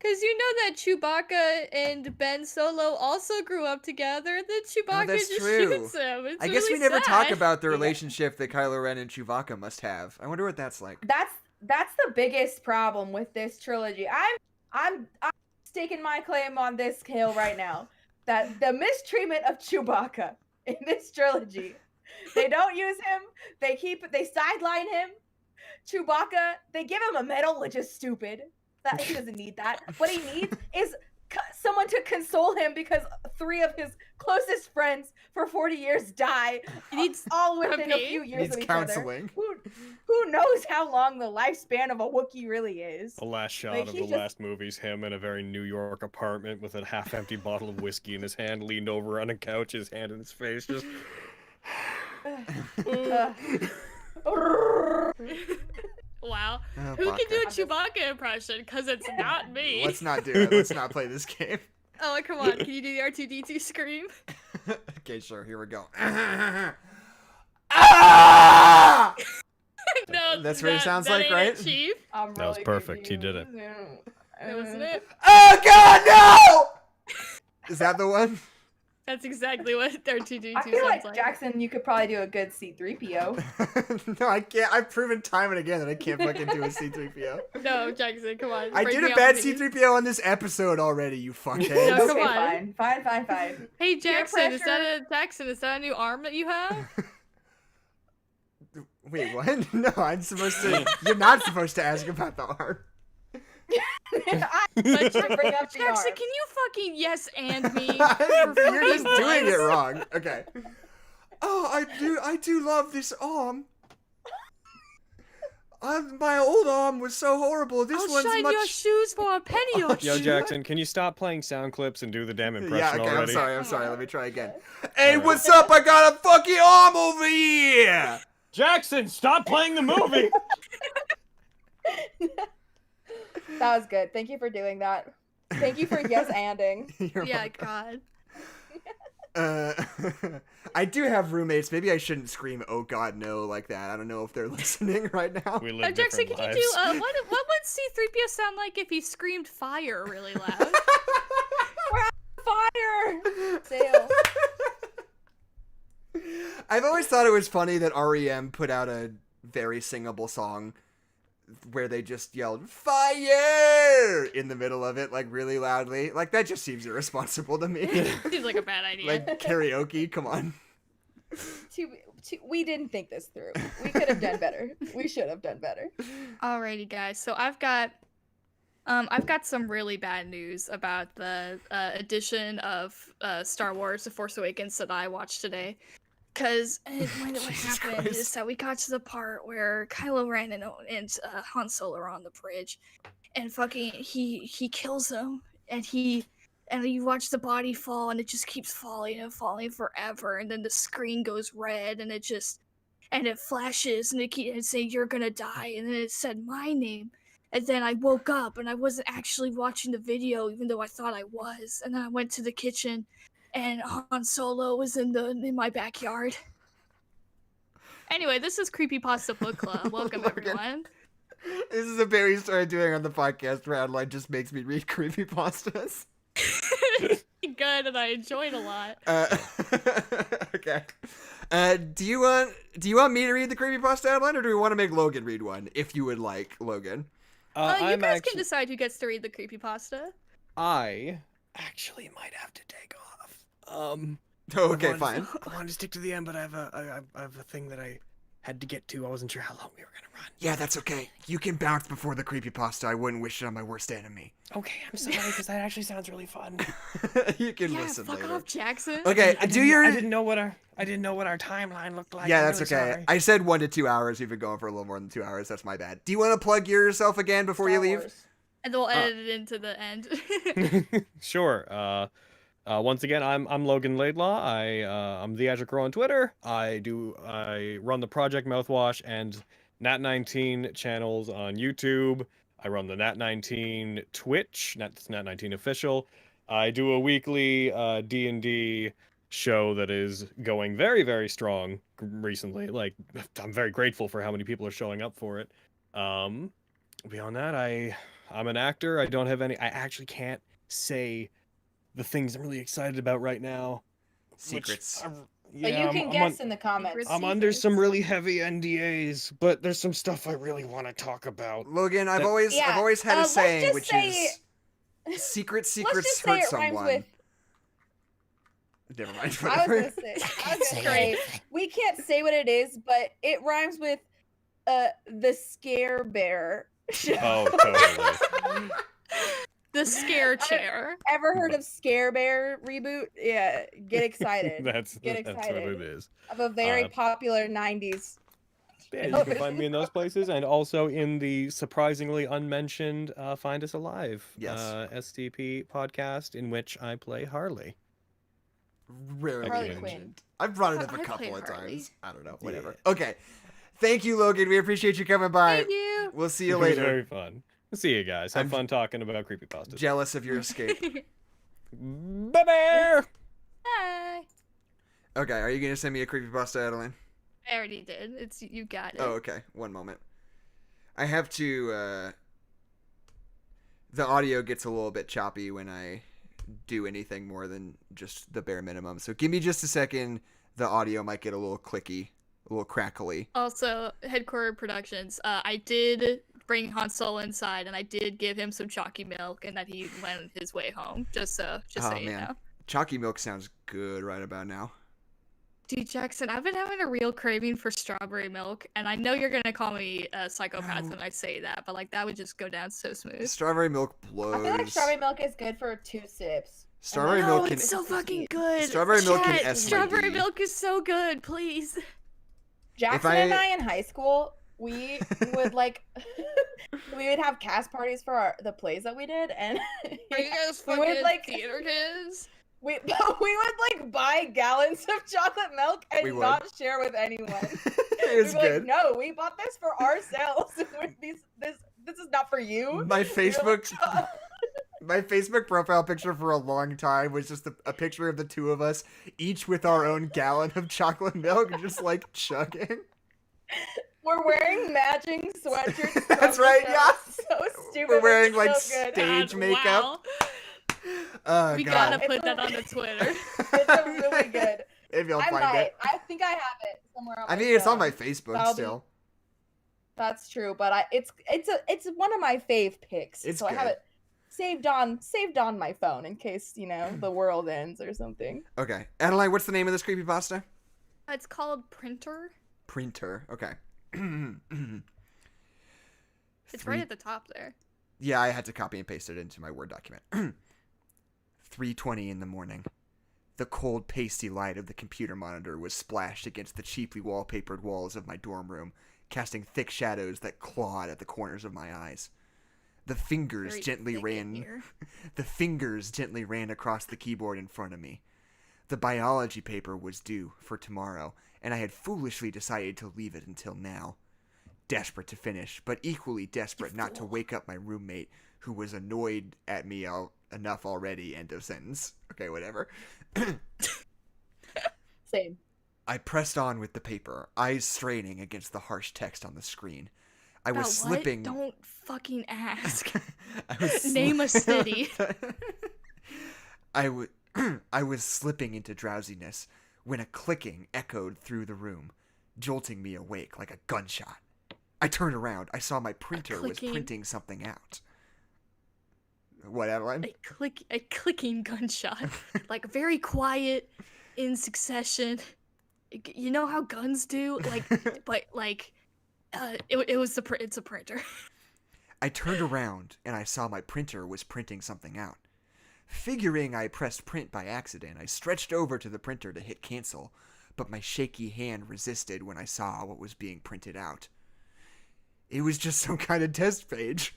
C: Because you know that Chewbacca and Ben Solo also grew up together, then Chewbacca
A: that's
C: just
A: true.
C: shoots him. It's
A: I guess
C: really
A: we never
C: sad.
A: talk about the
B: Yeah.
A: relationship that Kylo Ren and Chewbacca must have. I wonder what that's like.
B: That's the biggest problem with this trilogy. I'm staking my claim on this hill right now that the mistreatment of Chewbacca in this trilogy. They don't use him. They sideline him. Chewbacca, they give him a medal, which is stupid. That he doesn't need that. What he needs is someone to console him because 3 of his closest friends for 40 years die.
C: He needs
B: all within a
C: therapy.
B: few
A: He
B: years
A: needs
B: of each
A: counseling.
B: other. Who knows how long the lifespan of a Wookiee really is?
D: The last shot
B: Like,
D: of
B: he
D: the
B: just-
D: last movie's him in a very New York apartment with a half-empty bottle of whiskey in his hand, leaned over on a couch, his hand in his face, just.
C: Wow.
A: Oh,
C: Who can do a
B: Baka.
C: Chewbacca impression? Because it's not me.
A: Let's not do it. Let's not play this game.
C: Oh, come on. Can you do the R2-D2 scream?
A: Okay, sure. Here we go. Ah!
C: No,
A: That's what it sounds like,
C: ain't
A: right?
C: It, Chief.
B: I'm
D: That was
B: really
D: perfect. He did it.
B: confused.
C: That wasn't it.
A: Oh God, no! Is that the one?
C: That's exactly what R2-D2
B: I feel
C: sounds
B: like Jackson, you could probably do a good C-3PO.
A: No, I can't. I've proven time and again that I can't fucking do a C-3PO.
C: No, Jackson, come on.
A: I
C: break
A: did
C: me
A: a
C: off
A: bad
C: with these.
A: C-3PO on this episode already, you fuckhead.
C: No, come
B: Okay,
C: on.
B: fine.
C: Hey, Jackson, is
B: pressure.
C: that a new arm that you have?
A: Wait, what? No, I'm supposed to. You're not supposed to ask about the art.
B: I bring up the
C: Jackson,
B: arm.
C: can you fucking yes and me?
A: You're just
C: fucking
A: doing it
C: once?
A: wrong. Okay. Oh, I do love this arm. My old arm was so horrible. This
C: I'll
A: one's
C: shine
A: much.
C: your shoes for a penny or
D: Yo,
C: two.
D: Jackson, can you stop playing sound clips and do the damn impression
A: Yeah, okay,
D: already?
A: I'm sorry. Let me try again. Hey, what's up? I got a fucking arm over here.
D: Jackson, stop playing the movie!
B: That was good. Thank you for doing that. Thank you for yes-anding.
A: You're
C: Yeah,
A: welcome.
C: God.
A: I do have roommates. Maybe I shouldn't scream "Oh God, no" like that. I don't know if they're listening right now.
D: We live
C: Jackson,
D: different
C: can
D: lives.
C: you do, what would C-3PO sound like if he screamed fire really loud?
B: Fire! Sail.
A: I've always thought it was funny that REM put out a very singable song where they just yelled "fire" in the middle of it, like really loudly. Like that just seems irresponsible to me.
C: Seems like a bad idea.
A: Like karaoke, come on.
B: We didn't think this through. We could have done better. We should have done better.
C: Alrighty, guys. So I've got some really bad news about the edition of Star Wars: The Force Awakens that I watched today. Because what
A: Jesus
C: happened
A: Christ.
C: is that we got to the part where Kylo Ren and Han Solo are on the bridge, and fucking he kills him, and you watch the body fall, and it just keeps falling and falling forever, and then the screen goes red, and it flashes, and it's saying you're gonna die, and then it said my name. And then I woke up and I wasn't actually watching the video, even though I thought I was. And then I went to the kitchen, and Han Solo was in my backyard. Anyway, this is Creepypasta Book Club. Welcome,
A: Logan.
C: everyone.
A: This is a bit we started doing on the podcast where Adeline just makes me read creepypastas.
C: Good, and I enjoyed a lot.
A: Okay. Do you want me to read the creepypasta, Adeline, or do we want to make Logan read one? If you would like, Logan.
C: You
D: I'm
C: guys
D: actually,
C: can decide who gets to read the creepypasta.
D: I actually might have to take off.
A: Oh, okay,
D: I
A: fine.
D: wanted to stick to the end, but I have a thing that I
E: had to get to. I wasn't sure how long we were gonna run.
A: Yeah, that's okay. You can bounce before the creepypasta. I wouldn't wish it on my worst enemy.
E: Okay, I'm sorry, because that actually sounds really fun.
A: You can
C: Yeah,
A: listen
C: fuck
A: later.
C: off, Jackson.
A: Okay,
E: I
A: do your...
E: I didn't know what our timeline looked like.
A: Yeah,
E: I'm
A: that's
E: really
A: okay.
E: sorry.
A: I said 1 to 2 hours. We've been going for a little more than 2 hours. That's my bad. Do you want to plug yourself again before you
B: Star
A: leave?
B: Wars.
C: And then we'll edit it into the end.
D: Sure. Once again, I'm Logan Laidlaw. I'm the Azure Crow on Twitter. I run the Project Mouthwash and Nat19 channels on YouTube. I run the Nat19 Twitch. That's Nat19 official. I do a weekly D&D show that is going very, very strong recently. Like, I'm very grateful for how many people are showing up for it. Beyond that, I'm an actor. I don't have any. I actually can't say the things I'm really excited about right now.
A: Secrets.
B: But you can guess in the comments.
C: Secrets.
D: I'm under some really heavy NDAs, but there's some stuff I really want to talk about.
A: Logan, I've
D: That-
A: always had a
B: let's
A: saying,
B: just
A: which
B: say-
A: is secrets
B: Let's just say
A: hurt
B: it rhymes
A: someone.
B: with.
A: Never mind.
B: I was
A: Whatever.
B: gonna say. We can't say what it is, but it rhymes with the Scare Bear.
D: Oh, totally.
C: The scare chair.
B: Ever heard of Scare Bear reboot? Yeah, get excited.
D: That's
B: Get
D: what
B: excited.
D: it is.
B: Of a very
D: Uh,
B: popular 90s.
D: Yeah, you can find me in those places, and also in the surprisingly unmentioned Find Us Alive
A: Yes.
D: STP podcast, in which I play Harley.
A: Rarely
B: Harley
A: mentioned.
B: Quinn.
A: I've brought it
C: I
A: up a
C: play
A: couple of
C: Harley.
A: times. I don't know. Whatever. Okay. Thank you, Logan. We appreciate you coming by.
C: Thank you.
A: We'll see you
D: It was
A: later.
D: very fun. See you guys. Have
A: I'm
D: fun talking about creepypastas.
A: Jealous of your escape.
D: Bye-bye!
C: Hi.
A: Okay, are you gonna send me a creepypasta, Adeline?
C: I already did. It's you got it.
A: Oh, okay. One moment. I have to. The audio gets a little bit choppy when I do anything more than just the bare minimum. So give me just a second. The audio might get a little clicky, a little crackly.
C: Also, Headquarter Productions. I did bring Han Solo inside, and I did give him some chalky milk, and that he went his way home. Just so you know.
A: Chalky milk sounds good right about now.
C: Dude, Jackson, I've been having a real craving for strawberry milk, and I know you're gonna call me a psychopath when I say that, but like that would just go down so smooth.
A: Strawberry milk blows.
B: I feel like strawberry milk is good for 2 sips.
A: Strawberry
C: No,
A: milk can.
C: it's so fucking good.
A: Strawberry milk can
C: Chat,
A: SYD.
C: Strawberry milk is so good, please.
B: Jackson
A: I-
B: and I in high school, we would like we would have cast parties for the plays that we did, and
C: Are you guys
B: We would,
C: fucking
B: like-
C: theater kids?
B: we would like buy gallons of chocolate milk
A: We
B: and
A: would.
B: not share with anyone.
A: It was
B: We'd be
A: good.
B: like, no, we bought this for ourselves. This is not for you.
A: My
B: We were like,
A: Facebook. My Facebook profile picture for a long time was just a picture of the two of us, each with our own gallon of chocolate milk, just like chugging.
B: We're wearing matching sweatshirts.
A: That's
B: from
A: right,
B: the
A: yeah.
B: show. So stupid.
A: We're wearing,
B: but
A: like,
B: so good.
A: stage
C: God,
A: makeup.
C: wow.
A: Oh,
C: We
A: God.
C: gotta put
B: It's
C: that
B: a-
C: on the Twitter.
B: It's a really good.
A: If you'll
B: I
A: find
B: might.
A: it.
B: I think I have it somewhere. On
A: I
B: my
A: mean, it's on
B: phone.
A: my Facebook
B: That'll be-
A: still.
B: That's true, but it's one of my fave picks.
A: It's
B: so I have
A: good.
B: it saved on my phone in case the world ends or something.
A: Okay. Adeline, what's the name of this creepypasta?
C: It's called Printer.
A: Printer. Okay.
C: It's right at the top there.
A: Yeah, I had to copy and paste it into my Word document. 3:20 in the morning. The cold, pasty light of the computer monitor was splashed against the cheaply wallpapered walls of my dorm room, casting thick shadows that clawed at the corners of my eyes. The fingers
C: Very
A: gently
C: thick in
A: ran.
C: here.
A: The fingers gently ran across the keyboard in front of me. The biology paper was due for tomorrow, and I had foolishly decided to leave it until now. Desperate to finish, but equally desperate not to wake up my roommate, who was annoyed at me enough already. End of sentence. Okay, whatever.
B: Same.
A: I pressed on with the paper, eyes straining against the harsh text on the screen. I was
C: About
A: slipping.
C: What? Don't fucking ask.
A: I was
C: Name a city.
A: I was slipping into drowsiness when a clicking echoed through the room, jolting me awake like a gunshot. I turned around. I saw my printer was
C: clicking.
A: printing something out. What, Adeline?
C: A clicking gunshot. Like very quiet in succession. you know how guns do, like, but like, it's a printer.
A: I turned around and I saw my printer was printing something out. Figuring I pressed print by accident, I stretched over to the printer to hit cancel, but my shaky hand resisted when I saw what was being printed out. It was just some kind of test page.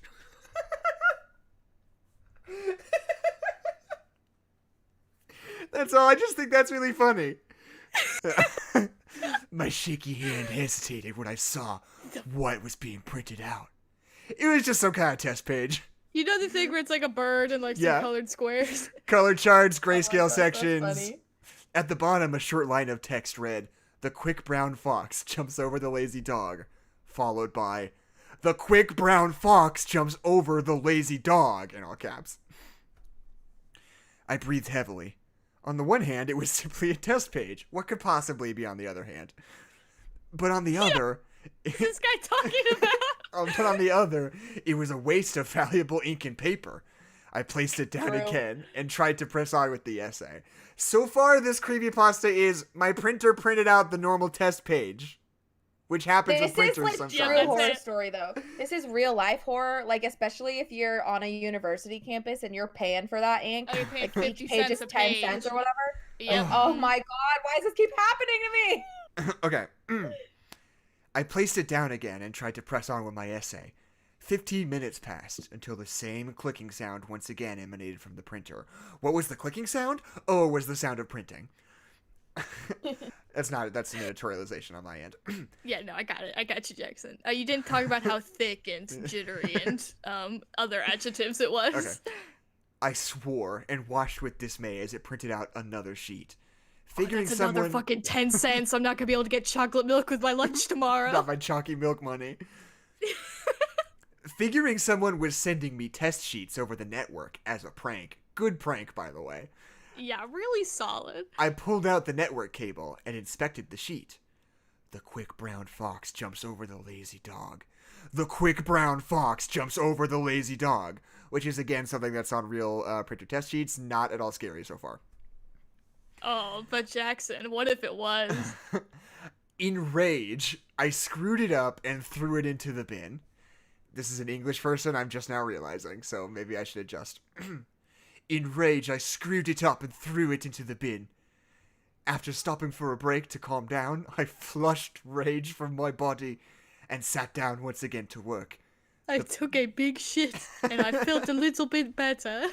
A: That's all. I just think that's really funny. My shaky hand hesitated when I saw what was being printed out. It was just some kind of test page.
C: You know the thing where it's like a bird and like some colored squares?
A: Colored charts, grayscale
B: God, that's
A: sections.
B: funny.
A: At the bottom, a short line of text read, "The quick brown fox jumps over the lazy dog," followed by, "The quick brown fox jumps over the lazy dog," in all caps. I breathed heavily. On the one hand, it was simply a test page. What could possibly be on the other hand? But on the other...
C: What's this guy talking about?
A: But on the other, it was a waste of valuable ink and paper. I placed it down
B: True.
A: again and tried to press on with the essay. So far, this creepypasta is my printer printed out the normal test page. Which happens with
B: This is
A: printers
B: like
A: sometimes.
B: true
C: that's
B: horror
C: it.
B: story though. This is real life horror, like especially if you're on a university campus and you're paying for that ink.
C: Oh, you're paying
B: Like
C: 50
B: each page
C: cents
B: is
C: a
B: 10
C: page.
B: cents or whatever.
C: Yep.
B: Oh my god, why does this keep happening to me?
A: Okay. I placed it down again and tried to press on with my essay. 15 minutes passed until the same clicking sound once again emanated from the printer. What was the clicking sound? Oh, it was the sound of printing. That's an editorialization on my end.
C: Yeah, no, I got it. I got you, Jackson. You didn't talk about how thick and jittery and other adjectives it was.
A: Okay. I swore and watched with dismay as it printed out another sheet.
C: Oh,
A: Figuring
C: that's another
A: someone...
C: fucking 10 cents. I'm not gonna be able to get chocolate milk with my lunch tomorrow.
A: Not my chalky milk money. Figuring someone was sending me test sheets over the network as a prank. Good prank, by the way.
C: Yeah, really solid.
A: I pulled out the network cable and inspected the sheet. The quick brown fox jumps over the lazy dog. The quick brown fox jumps over the lazy dog. Which is, again, something that's on real printer test sheets. Not at all scary so far.
C: Oh, but Jackson, what if it was?
A: In rage, I screwed it up and threw it into the bin. This is an English person I'm just now realizing, so maybe I should adjust. In rage, I screwed it up and threw it into the bin. After stopping for a break to calm down, I flushed rage from my body and sat down once again to work.
C: I took a big shit, and I felt a little bit better.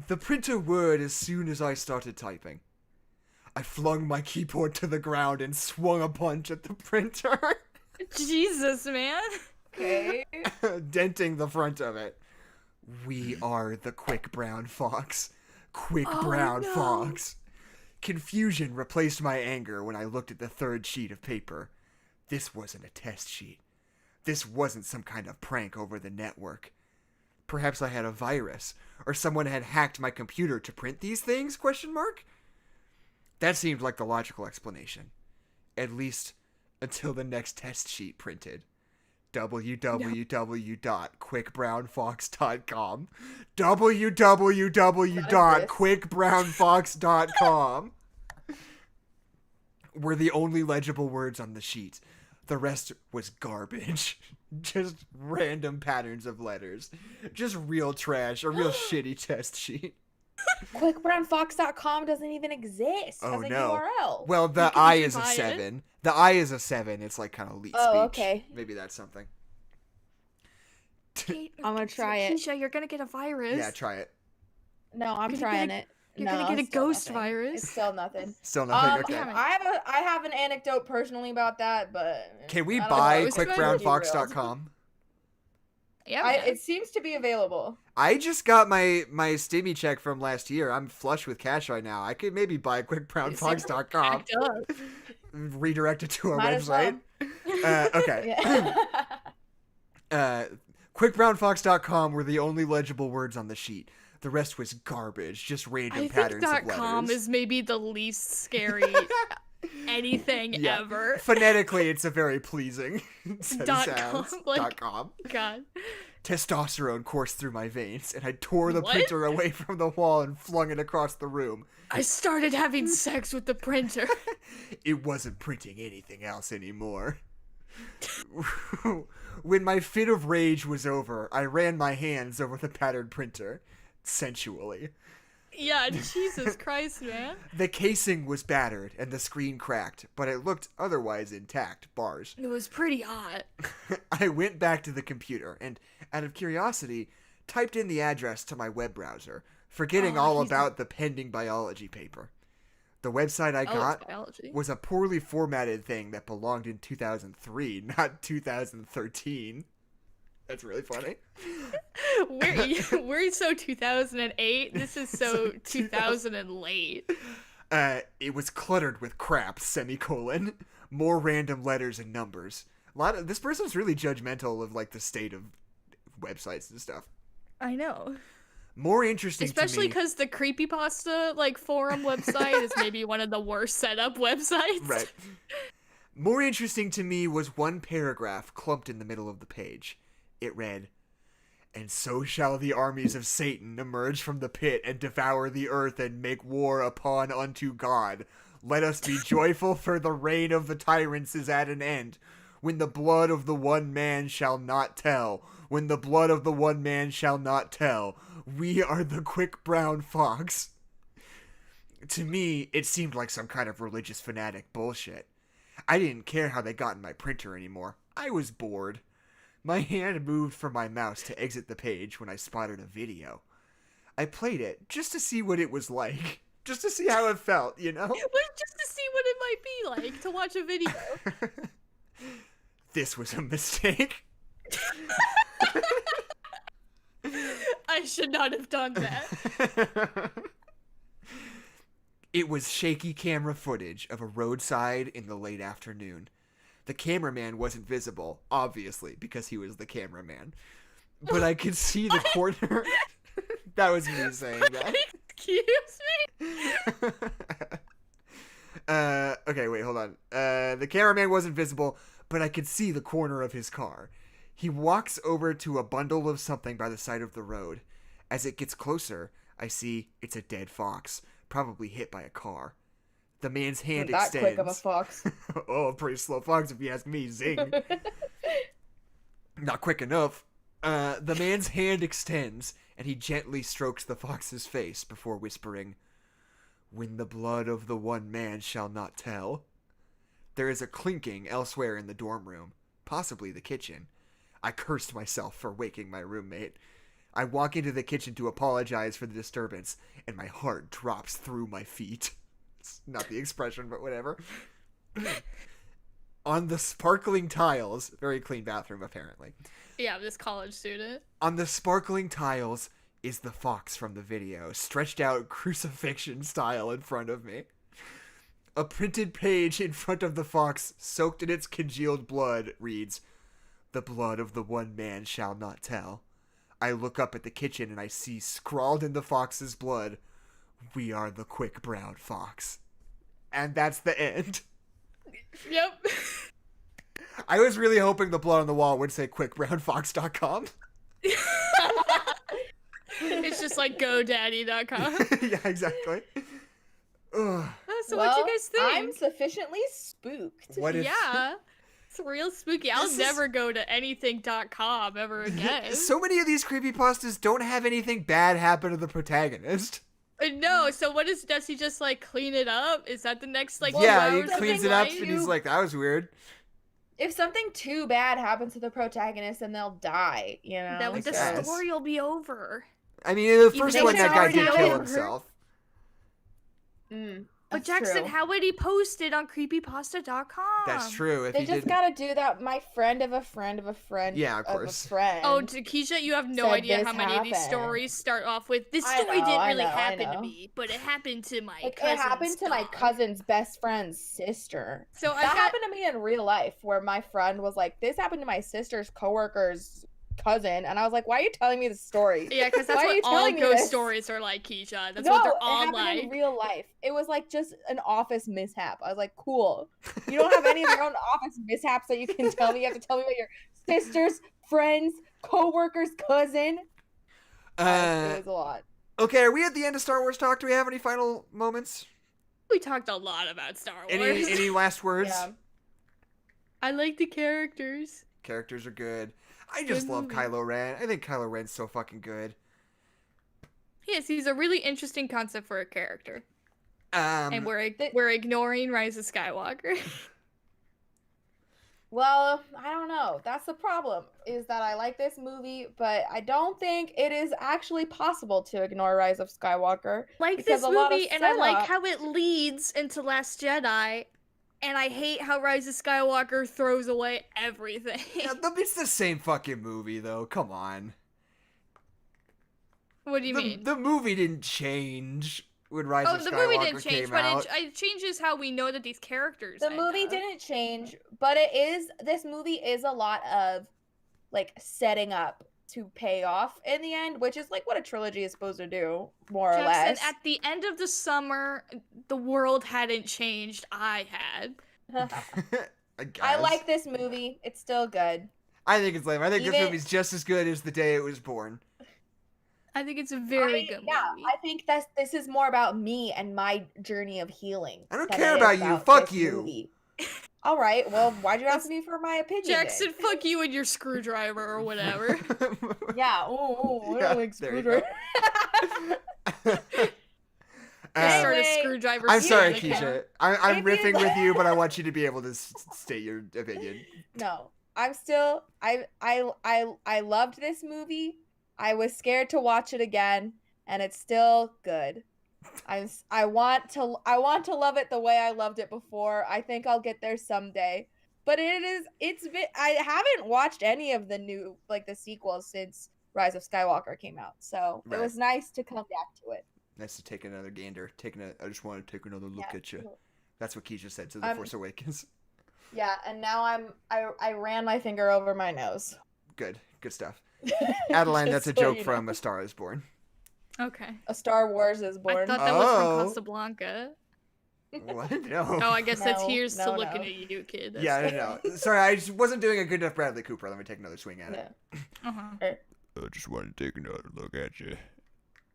A: The printer whirred as soon as I started typing. I flung my keyboard to the ground and swung a punch at the printer,
C: Jesus, man.
B: Okay.
A: denting the front of it. We are the quick brown fox. Quick brown
C: no.
A: fox. Confusion replaced my anger when I looked at the third sheet of paper. This wasn't a test sheet. This wasn't some kind of prank over the network. Perhaps I had a virus, or someone had hacked my computer to print these things? ? That seemed like the logical explanation. At least until the next test sheet printed. www.quickbrownfox.com www.quickbrownfox.com were the only legible words on the sheet. The rest was garbage. Just random patterns of letters. Just real trash. A real shitty test sheet.
B: QuickBrownFox.com doesn't even exist
A: Oh,
B: as a
A: no.
B: URL.
A: Well, the
C: can
A: I
C: just
A: is a
C: buy it.
A: 7. The I is a 7. It's like kind of elite
B: Oh,
A: speech.
B: okay.
A: Maybe that's something.
B: I'm gonna try it.
C: Keisha, you're gonna get a virus.
A: Yeah, try it.
B: No, I'm
C: You're gonna
B: trying
C: get
B: it.
C: you're
B: No,
C: gonna get a
B: it's still
C: ghost
B: nothing.
C: virus.
B: It's still nothing.
A: Still nothing.
B: Um,
A: Okay.
C: damn it.
B: I have an anecdote personally about that, but
A: Can we
B: I don't know,
A: buy
B: it's pretty real.
A: quickbrownfox.com?
C: Yeah, man.
B: It seems to be available.
A: I just got my Stimmy check from last year. I'm flush with cash right now. I could maybe buy quickbrownfox.com.
C: Act up.
A: Redirect it to our
B: Might as well.
A: website. Okay.
B: Yeah.
A: Quickbrownfox.com were the only legible words on the sheet. The rest was garbage, just random
C: I
A: patterns
C: think
A: of letters.
C: .com is maybe the least scary anything
A: Yeah.
C: ever.
A: Phonetically, it's a very pleasing set of
C: Dot
A: sounds.
C: com, like-
A: .com.
C: God.
A: Testosterone coursed through my veins, and I tore the
C: What?
A: printer away from the wall and flung it across the room.
C: I started having sex with the printer.
A: It wasn't printing anything else anymore. When my fit of rage was over, I ran my hands over the battered printer, sensually.
C: Yeah, Jesus Christ, man.
A: The casing was battered and the screen cracked, but it looked otherwise intact, bars.
C: It was pretty hot.
A: I went back to the computer and, out of curiosity, typed in the address to my web browser, forgetting all about the pending biology paper. The website I got
C: biology.
A: was a poorly formatted thing that belonged in 2003, not 2013. That's really funny.
C: We're so 2008. This is so 2000 and late.
A: It was cluttered with crap, semicolon. More random letters and numbers. This person's really judgmental of, like, the state of websites and stuff.
C: I know.
A: More interesting
C: Especially
A: to me...
C: because the creepypasta, like, forum website is maybe one of the worst setup websites.
A: Right. More interesting to me was one paragraph clumped in the middle of the page. It read, "And so shall the armies of Satan emerge from the pit and devour the earth and make war upon unto God. Let us be joyful, for the reign of the tyrants is at an end. When the blood of the one man shall not tell, when the blood of the one man shall not tell, we are the quick brown fox." To me, it seemed like some kind of religious fanatic bullshit. I didn't care how they got in my printer anymore. I was bored. My hand moved from my mouse to exit the page when I spotted a video. I played it just to see what it was like. Just to see how it felt, you know?
C: Just to see what it might be like to watch a video.
A: This was a mistake.
C: I should not have done that.
A: It was shaky camera footage of a roadside in the late afternoon. The cameraman wasn't visible, obviously, because he was the cameraman. But I could see the corner. That was me saying that.
C: Excuse me?
A: Okay, wait, hold on. The cameraman wasn't visible, but I could see the corner of his car. He walks over to a bundle of something by the side of the road. As it gets closer, I see it's a dead fox, probably hit by a car. The man's hand
B: Not
A: extends.
B: that quick of a fox.
A: Oh, a pretty slow fox if you ask me, zing. Not quick enough. The man's hand extends, and he gently strokes the fox's face before whispering, "When the blood of the one man shall not tell." There is a clinking elsewhere in the dorm room, possibly the kitchen. I cursed myself for waking my roommate. I walk into the kitchen to apologize for the disturbance, and my heart drops through my feet. It's not the expression, but whatever. On the sparkling tiles, very clean bathroom apparently.
C: Yeah, this college student.
A: On the sparkling tiles is the fox from the video, stretched out crucifixion style in front of me. A printed page in front of the fox, soaked in its congealed blood, reads, "The blood of the one man shall not tell." I look up at the kitchen and I see scrawled in the fox's blood, "We are the quick brown fox." And that's the end.
C: Yep.
A: I was really hoping the blood on the wall would say quickbrownfox.com.
C: It's just like GoDaddy.com.
A: Yeah, exactly. Ugh.
C: So what do you guys think?
B: I'm sufficiently spooked.
A: What if...
C: Yeah. It's real spooky. I'll never go to anything.com ever again.
A: So many of these creepypastas don't have anything bad happen to the protagonist.
C: No, so what does he just like clean it up? Is that the next like
A: yeah,
C: 2
A: he
C: hours of
A: cleans
C: his
A: it up
C: life?
A: and he's like, that was weird.
B: If something too bad happens to the protagonist, then they'll die, you know?
C: Then the
A: guess.
C: story will be over.
A: I mean, the
C: Even
A: first
C: though
A: one,
C: it's
A: that guy
C: already
A: did kill
C: over.
A: himself.
C: But
B: That's
C: Jackson,
B: true.
C: how would he post it on creepypasta.com?
A: That's true. If
B: They
A: he
B: just
A: didn't...
B: gotta do that. My friend of a friend of a friend
A: Yeah, of
B: of
A: course.
B: a friend.
C: Oh, Keisha, you have no
B: said
C: idea
B: this
C: how many of these
B: happened.
C: stories start off with, this
B: I
C: story
B: know,
C: didn't
B: I
C: really
B: know, I
C: happen to
B: know.
C: me, but it happened to my
B: Like,
C: cousin's
B: it happened to my
C: dog."
B: cousin's best friend's sister.
C: So
B: That
C: I've got...
B: happened to me in real life, where my friend was like, "This happened to my sister's coworker's cousin," and I was like, "Why are you telling me this story?"
C: Yeah, because that's
B: Why are you
C: what all
B: telling me
C: ghost
B: this?
C: stories are like, Keisha. That's
B: no,
C: what they're
B: it
C: all
B: happened
C: like.
B: in real life. It was like just an office mishap. I was like, "Cool. You don't have any of your own office mishaps that you can tell me. You have to tell me about your sister's friend's co-worker's cousin. It was a lot.
A: Okay, are we at the end of Star Wars talk? Do we have any final moments?
C: We talked a lot about Star Wars.
A: Any last words?
B: Yeah.
C: I like the characters.
A: Characters are good. I just
C: Good
A: love
C: movie.
A: Kylo Ren. I think Kylo Ren's so fucking good.
C: Yes, he's a really interesting concept for a character. And we're ignoring Rise of Skywalker.
B: Well, I don't know. That's the problem, is that I like this movie, but I don't think it is actually possible to ignore Rise of Skywalker.
C: Like
B: Because
C: this
B: a lot of
C: movie, and I like
B: setup-
C: how it leads into Last Jedi, and I hate how Rise of Skywalker throws away everything.
A: Yeah, it's the same fucking movie, though. Come on.
C: What do you mean?
A: The movie didn't change when Rise of
C: The
A: Skywalker
C: movie didn't change,
A: came
C: but
A: out.
C: it changes how we know that these characters.
B: The
C: end
B: movie
C: up.
B: didn't change, but this movie is a lot of like setting up to pay off in the end, which is like what a trilogy is supposed to do, more or
C: Jackson,
B: less.
C: at the end of the summer, the world hadn't changed. I had.
A: I guess.
B: I like this movie. It's still good.
A: I think it's lame. I think this
B: Even-
A: movie's just as good as the day it was born.
C: I think it's a very good movie.
B: Yeah, I think this is more about me and my journey of healing.
A: I don't
B: than
A: care
B: it is
A: about you. Fuck
B: this
A: you.
B: movie. All right. Well, why'd you ask me for my opinion?
C: Jackson,
B: then?
C: fuck you and your screwdriver or whatever.
B: Yeah. Oh, I
A: Yeah,
B: don't like
A: there you go.
B: screwdriver.
C: Start a
B: Anyway,
C: scruvdriver.
A: I'm sorry,
C: scene account.
A: Keisha. I'm
B: Maybe-
A: riffing with you, but I want you to be able to state your opinion.
B: No, I'm still. I loved this movie. I was scared to watch it again, and it's still good. I want to love it the way I loved it before. I think I'll get there someday. But I haven't watched any of the new, like, the sequels since Rise of Skywalker came out. So
A: Right.
B: it was nice to come back to it.
A: Nice to take another gander. I just want to take another look
B: Yeah.
A: at you. That's what Keisha said to The Force Awakens.
B: Yeah, and now I ran my finger over my nose.
A: Good stuff. Adeline, that's
B: Just
A: a
B: so
A: joke
B: you
A: from
B: know.
A: A Star Is Born.
C: Okay.
B: A Star Wars is
C: I
B: born.
C: thought that was
A: Oh.
C: from Casablanca.
A: What? No.
C: Oh, I guess that's
B: No,
C: here's to
B: no,
C: looking
B: no.
C: at you, kid. That's
A: Yeah, no. Sorry, I just wasn't doing a good enough Bradley Cooper. Let me take another swing at it.
B: Yeah.
C: Uh-huh.
A: I just wanted to take another look at you.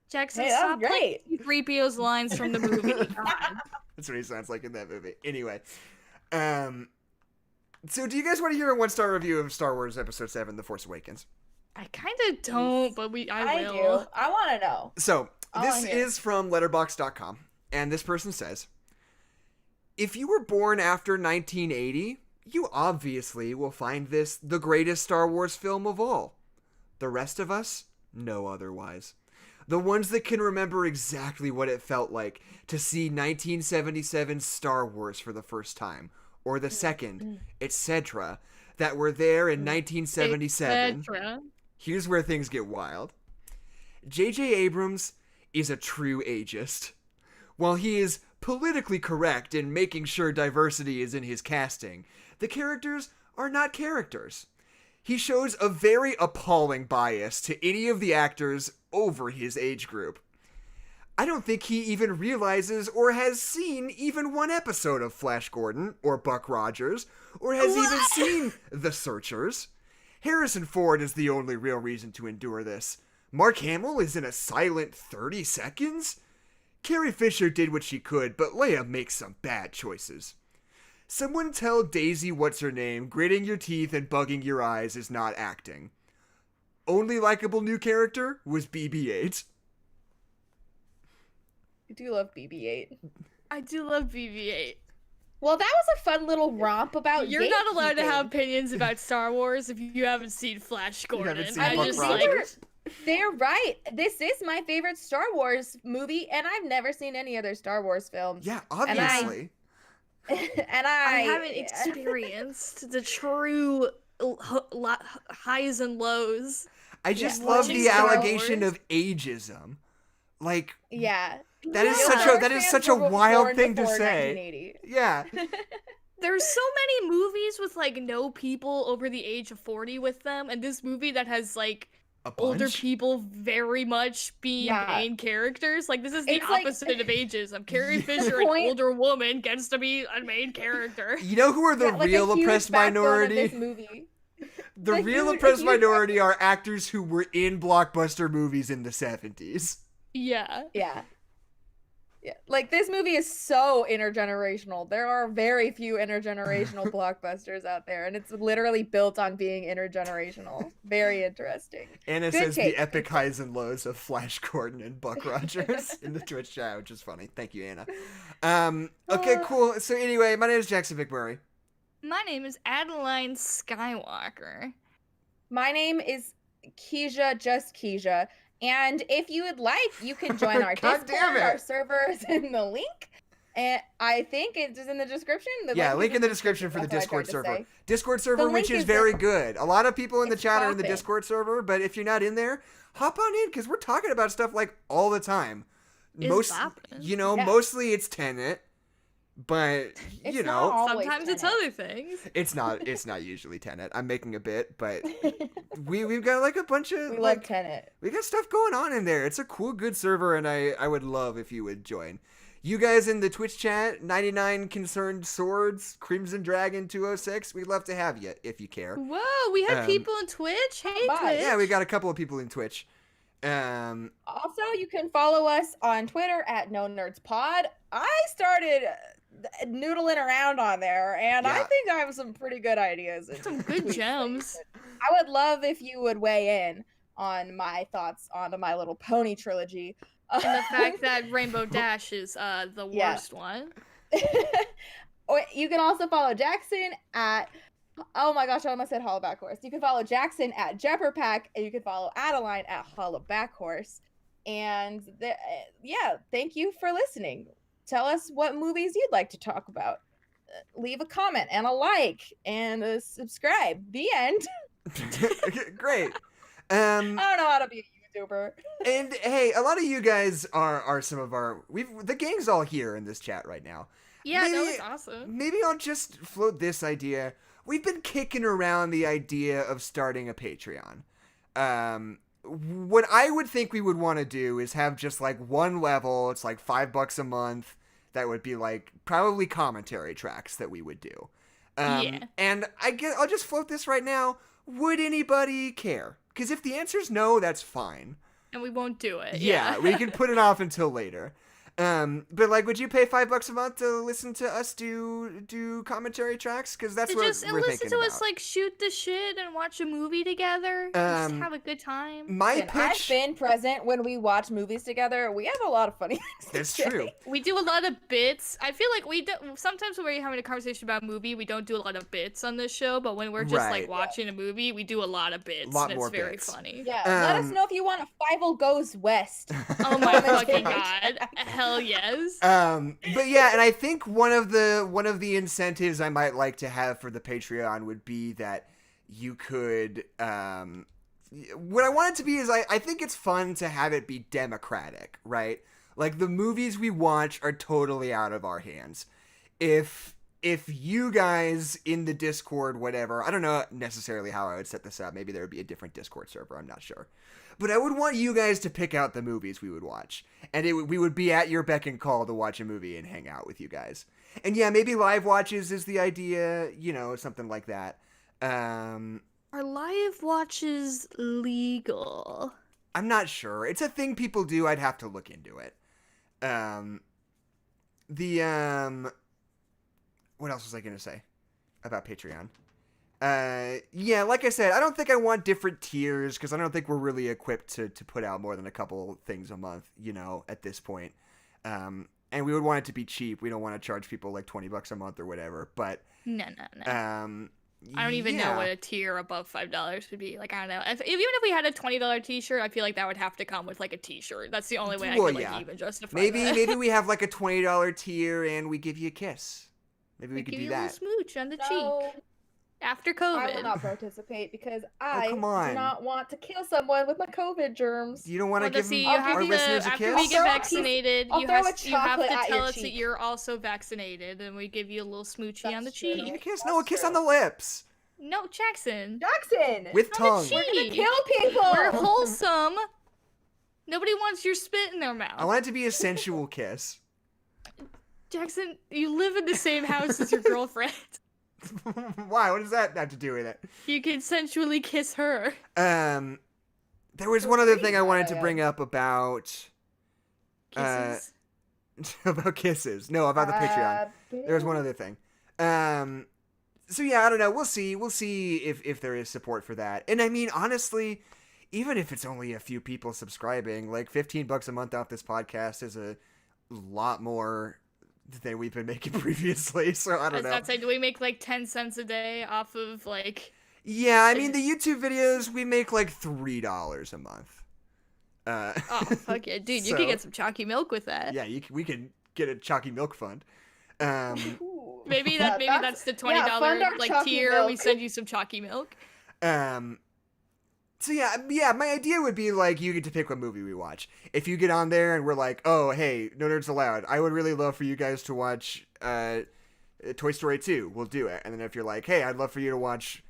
C: Jackson,
B: Hey, that
C: stop
B: was great.
C: playing 3PO's lines from the movie. God.
A: That's what he sounds like in that movie. Anyway, so do you guys want to hear a 1-star review of Star Wars Episode 7, The Force Awakens?
C: I kind of don't, but I will.
B: do. I want to know.
A: So,
B: I
A: this
B: wanna hear.
A: is from Letterboxd.com, and this person says, if you were born after 1980, you obviously will find this the greatest Star Wars film of all. The rest of us know otherwise. The ones that can remember exactly what it felt like to see 1977 Star Wars for the first time, or the second, etc., that were there in 1977.
C: Etc.
A: Here's where things get wild. J.J. Abrams is a true ageist. While he is politically correct in making sure diversity is in his casting, the characters are not characters. He shows a very appalling bias to any of the actors over his age group. I don't think he even realizes or has seen even one episode of Flash Gordon or Buck Rogers, or has even seen The Searchers. Harrison Ford is the only real reason to endure this. Mark Hamill is in a silent 30 seconds? Carrie Fisher did what she could, but Leia makes some bad choices. Someone tell Daisy what's-her-name gritting your teeth and bugging your eyes is not acting. Only likable new character was BB-8.
B: I do love BB-8.
C: I do love BB-8.
B: Well, that was a fun little romp about.
C: You're not allowed to
B: gatekeeping.
C: have opinions about Star Wars if you haven't seen Flash Gordon.
A: haven't seen
C: I
A: Buck
C: just
A: Rogers?
B: They're right. This is my favorite Star Wars movie, and I've never seen any other Star Wars films.
A: Yeah,
B: And I-
A: obviously.
B: And
C: I haven't experienced the true highs and lows.
A: I just
B: Yeah.
A: love
C: Watching
A: the
C: Star
A: allegation
C: Wars.
A: of ageism. Like,
B: Yeah.
A: that is
B: Yeah,
A: such
B: Star
A: a that is
B: Wars
A: such a
B: fans were
A: wild
B: born
A: thing to
B: before
A: say.
B: 1980.
A: Yeah.
C: There's so many movies with like no people over the age of 40 with them, and this movie that has like
A: A
C: older
A: bunch?
C: people very much being
B: Yeah.
C: main characters. Like this is the
B: It's like-
C: opposite of ageism. Carrie
A: Yeah.
C: Fisher,
B: The point-
C: an older woman, gets to be a main character.
A: You know who are the
B: Yeah, like a
A: real
B: huge
A: oppressed
B: backbone of
A: minority?
B: this movie.
A: The real
B: huge-
A: oppressed
B: huge-
A: minority are actors who were in blockbuster movies in the 70s.
C: Yeah.
B: Yeah. Yeah. Like, this movie is so intergenerational. There are very few intergenerational blockbusters out there, and it's literally built on being intergenerational. Very interesting.
A: Anna
B: Good
A: says
B: take.
A: the epic highs and lows of Flash Gordon and Buck Rogers in the Twitch chat, which is funny. Thank you, Anna. Okay, cool. So anyway, my name is Jackson McMurray.
C: My name is Adeline Skywalker.
B: My name is Kezia, just Kezia. And if you would like, you can join our
A: God damn
B: Discord.
A: it.
B: Our server is in the link. And I think it's in the description.
A: Yeah,
B: is
A: link in the description for the
B: That's what I
A: Discord
B: tried to
A: server.
B: say.
A: Discord server,
B: The
A: which
B: link
A: is
B: is
A: very
B: in-
A: good. A lot of people in the
B: It's
A: chat are in the
B: poppin'.
A: Discord server, but if you're not in there, hop on in because we're talking about stuff like all the time.
C: It's poppin'.
B: Yeah.
A: Mostly it's Tenet, but
B: It's
A: you
B: not
A: know,
B: always
C: Sometimes it's
B: Tenet.
C: other things.
A: it's not usually Tenet. I'm making a bit, but we've got like a bunch of
B: We
A: like
B: love Tenet.
A: we got stuff going on in there. It's a cool, good server, and I would love if you would join. You guys in the Twitch chat, 99 Concerned Swords, Crimson Dragon 206, we'd love to have you if you care.
C: Whoa, we have people in Twitch. Hey,
B: Bye.
C: Twitch.
A: Yeah, we got a couple of people in Twitch.
B: Also, you can follow us on Twitter at NoNerdsPod. I started noodling around on there, and I
A: Yeah.
B: think I have some pretty good ideas. and
C: Some good
B: tweets.
C: gems.
B: I would love if you would weigh in on my thoughts on My Little Pony trilogy.
C: And the fact that Rainbow Dash is the
B: Yeah.
C: worst one.
B: Or you can also follow Jackson at, oh my gosh, I almost said Hollaback Horse. You can follow Jackson at Jepperpack, and you can follow Adeline at Hollaback Horse. And yeah, thank you for listening. Tell us what movies you'd like to talk about. Leave a comment and a like and subscribe. The end.
A: Great.
B: I don't know how to be a YouTuber.
A: And hey, a lot of you guys are some of our the gang's all here in this chat right now.
C: Yeah, no,
A: Maybe-
C: it's awesome.
A: Maybe I'll just float this idea. We've been kicking around the idea of starting a Patreon. What I would think we would want to do is have just like one level. It's like $5 a month. That would be like probably commentary tracks that we would do.
C: Yeah.
A: And I'll just float this right now. Would anybody care? Because if the answer is no, that's fine.
C: And we won't do it.
A: Yeah, we can put it off until later. But like, would you pay $5 a month to listen to us do commentary tracks? Because that's
C: To
A: what
C: just
A: we're
C: listen
A: thinking
C: to
A: about.
C: us like shoot the shit and watch a movie together. Just have a good time.
A: My
B: Listen, I've
A: pitch.
B: been present when we watch movies together. We have a lot of funny things to
A: That's
B: say.
A: true.
C: We do a lot of bits. I feel like we do, sometimes when we're having a conversation about a movie, we don't do a lot of bits on this show. But when we're just
A: Right.
C: like watching a movie, we do a lot of bits.
A: Lot
C: and
A: more
C: it's very
A: bits.
C: funny.
B: Yeah, let us know if you want a Five Goes West.
C: Oh my
B: Comment
C: fucking
B: page.
C: god! Hell yes.
A: But yeah, and I think one of the incentives I might like to have for the Patreon would be that you could what I want it to be is I think it's fun to have it be democratic, right? Like the movies we watch are totally out of our hands. If you guys in the Discord, whatever, I don't know necessarily how I would set this up. Maybe there would be a different Discord server. I'm not sure. But I would want you guys to pick out the movies we would watch. And we would be at your beck and call to watch a movie and hang out with you guys. And yeah, maybe live watches is the idea, something like that.
C: Are live watches legal?
A: I'm not sure. It's a thing people do. I'd have to look into it. What else was I going to say about Patreon? Yeah, like I said, I don't think I want different tiers because I don't think we're really equipped to put out more than a couple things a month, at this point. And we would want it to be cheap. We don't want to charge people like $20 a month or whatever. But
C: No. I don't even know
A: yeah.
C: what a tier above $5 would be. Like, I don't know. Even if we had a $20 t-shirt, I feel like that would have to come with like a t-shirt. That's the only way I
A: Well,
C: could like
A: yeah.
C: even justify
A: Maybe
C: that.
A: maybe we have like a $20 tier and we give you a kiss. Maybe we
C: Like,
A: could
C: give
A: do
C: you a
A: that.
C: little smooch on the
B: No,
C: cheek after
B: I will
C: COVID.
B: not participate because I
A: come on.
B: do not want to kill someone with my COVID germs.
A: You don't want to
C: Well,
A: give
C: see, you
B: I'll
C: have
A: our
B: give
C: to,
A: listeners a
C: after
A: kiss?
C: we get
B: I'll throw a
C: vaccinated,
B: I'll
C: you
B: throw
C: have,
B: a
C: you have
B: chocolate
C: to
B: at
C: tell
B: your
C: us that
B: cheek.
C: you're also vaccinated, and we give you a little smoochie on the
B: That's true.
C: cheek.
A: a kiss?
B: That's
A: No, a kiss on
B: true.
A: the lips.
C: No, Jackson.
B: Jackson!
A: With
C: On the
A: tongue.
C: cheek.
B: We're gonna kill people!
C: We're wholesome. Nobody wants your spit in their mouth.
A: I want it to be a sensual kiss.
C: Jackson, you live in the same house as your girlfriend.
A: Why? What does that have to do with it?
C: You can sensually kiss her.
A: There was one other thing I wanted to bring up about
C: Kisses.
A: about kisses. No, about the Patreon. There was one other thing. So yeah, I don't know. We'll see. We'll see if there is support for that. And I mean, honestly, even if it's only a few people subscribing, like $15 a month off this podcast is a lot more than we've been making previously. So I don't know.
C: I'd say, do we make like 10 cents a day off of like?
A: Yeah, I mean the YouTube videos we make like $3 a month.
C: Oh fuck yeah, dude! You
A: so-
C: could get some chalky milk with that.
A: Yeah, we can get a chalky milk fund.
B: Ooh.
C: Maybe
B: Yeah,
C: that's the $20
B: fund our
C: like
B: chalky
C: tier.
B: milk.
C: We send you some chalky milk.
A: So yeah, my idea would be like you get to pick what movie we watch. If you get on there and we're like, oh hey, no nerds allowed, I would really love for you guys to watch Toy Story 2. We'll do it. And then if you're like, hey, I'd love for you to watch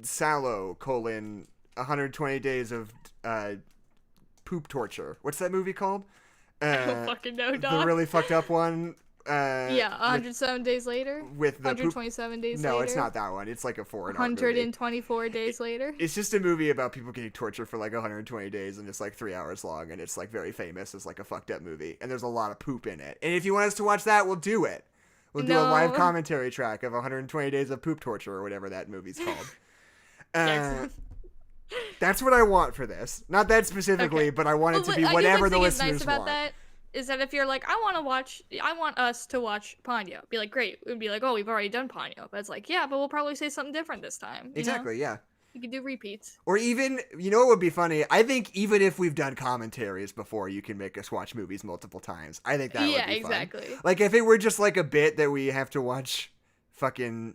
A: Sallow: 120 Days of Poop Torture. What's that movie called?
C: I don't fucking know,
A: The
C: dog.
A: really fucked up one.
C: Yeah, 107 days later.
A: With the poop.
C: 127 days
A: No,
C: later.
A: it's not that one. It's like a foreign art movie.
C: 124 days later.
A: It's just a movie about people getting tortured for like 120 days, and it's like 3 hours long, and it's like very famous as like a fucked up movie, and there's a lot of poop in it. And if you want us to watch that, we'll do it. We'll do a live
C: No.
A: commentary track of 120 Days of Poop Torture or whatever that movie's called.
C: Jackson.
A: That's what I want for this. Not that specifically,
C: Okay.
A: but I want it to be
C: I
A: whatever
C: do
A: the
C: think it's
A: listeners
C: nice about
A: want.
C: that is that if you're like, I want us to watch Ponyo, be like, great. We'd be like, oh, we've already done Ponyo. But it's like, yeah, but we'll probably say something different this time. You know?
A: Exactly, yeah.
C: You could do repeats.
A: Or even, you know what would be funny? I think even if we've done commentaries before, you can make us watch movies multiple times. I think that would be
C: Yeah,
A: fun.
C: exactly.
A: Like, if it were just like a bit that we have to watch fucking...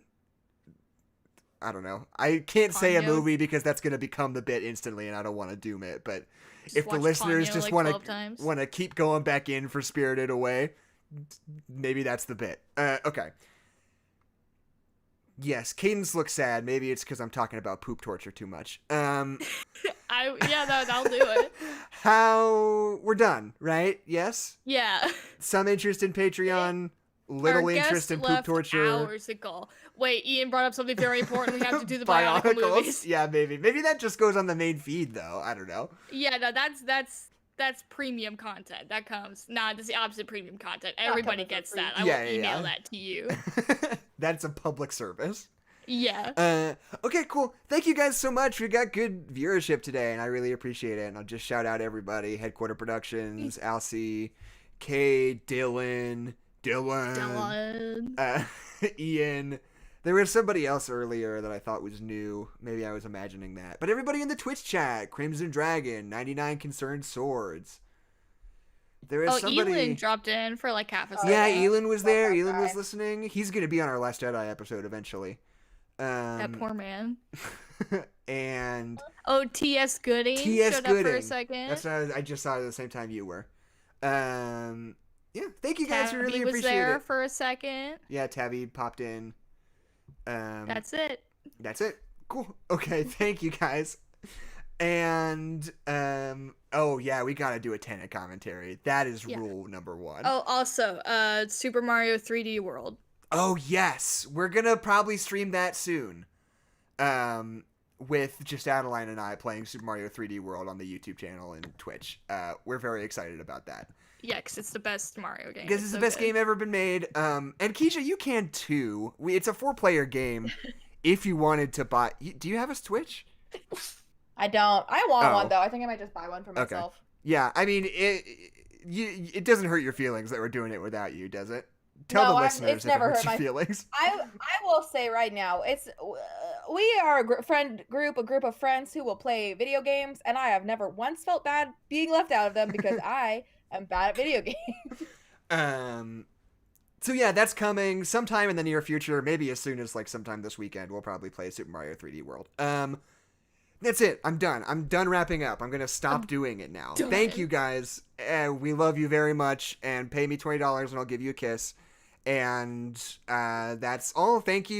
A: I don't know. I can't say a
C: Ponyo.
A: movie because that's going to become the bit instantly and I don't want to doom it. But
C: Just
A: if the
C: watch
A: listeners
C: Ponyo,
A: just
C: like,
A: want
C: 12 times.
A: to keep going back in for Spirited Away, maybe that's the bit. Okay. Yes, Cadence looks sad. Maybe it's because I'm talking about poop torture too much.
C: That'll do it.
A: How... We're done, right? Yes?
C: Yeah.
A: Some interest in Patreon, little
C: Our
A: interest
C: guest
A: in poop
C: left
A: torture.
C: hours ago. Wait, Ian brought up something very important. We have to do the Bionicle
A: Bionicles?
C: movies.
A: Yeah, maybe. Maybe that just goes on the main feed, though. I don't know.
C: Yeah, no, that's premium content. That comes. Nah, that's the opposite premium content. Everybody
B: coming for
C: gets
B: free.
C: that. I
A: Yeah,
C: will
A: yeah,
C: email
A: yeah.
C: that to you.
A: That's a public service.
C: Yeah.
A: Okay, cool. Thank you guys so much. We got good viewership today, and I really appreciate it. And I'll just shout out everybody: Headquarter Productions, Alcy, Kay, Dylan, Ian. There was somebody else earlier that I thought was new. Maybe I was imagining that. But everybody in the Twitch chat: Crimson Dragon, 99 Concerned Swords. There is somebody.
C: Elin dropped in for like half a second.
A: Yeah,
B: yeah.
A: Elin was
B: Love
A: there.
B: that
A: Elin was
B: guy.
A: listening. He's gonna be on our Last Jedi episode eventually.
C: That poor man.
A: And
C: Oh, T.S. Gooding
A: T.S.
C: showed up for a
A: Gooding.
C: second.
A: That's what I just saw it at the same time you were. Yeah, thank you guys. We really
C: Tabby was
A: appreciate
C: there
A: it.
C: for a second.
A: Yeah, Tabby popped in.
C: That's it.
A: That's it. Cool. Okay, thank you guys. And oh yeah, we gotta do a Tenet commentary. That is
C: Yeah.
A: rule number 1.
C: Oh, also, Super Mario 3D World.
A: Oh yes, we're gonna probably stream that soon. With just Adeline and I playing Super Mario 3D World on the YouTube channel and Twitch. We're very excited about that.
C: Yeah, 'cause it's the best Mario game.
A: Because it's the best game ever been made. And Keisha, you can too. It's a 4-player game. If you wanted to buy, do you have a Twitch?
B: I don't. I want
A: Oh.
B: one though. I think I might just buy one for
A: Okay.
B: myself.
A: Yeah, I mean, it doesn't hurt your feelings that we're doing it without you, does it? Tell
B: No,
A: the
B: it's
A: listeners if it
B: never
A: hurts
B: hurt
A: your
B: my-
A: feelings.
B: I will say right now, we are a group of friends who will play video games, and I have never once felt bad being left out of them because I am bad at video games.
A: So yeah, that's coming sometime in the near future, maybe as soon as like sometime this weekend. We'll probably play Super Mario 3D World. That's it. I'm done. I'm done wrapping up. I'm gonna stop doing it now.
C: done.
A: Thank you guys. We love you very much, and pay me $20 and I'll give you a kiss. And that's all. Thank you.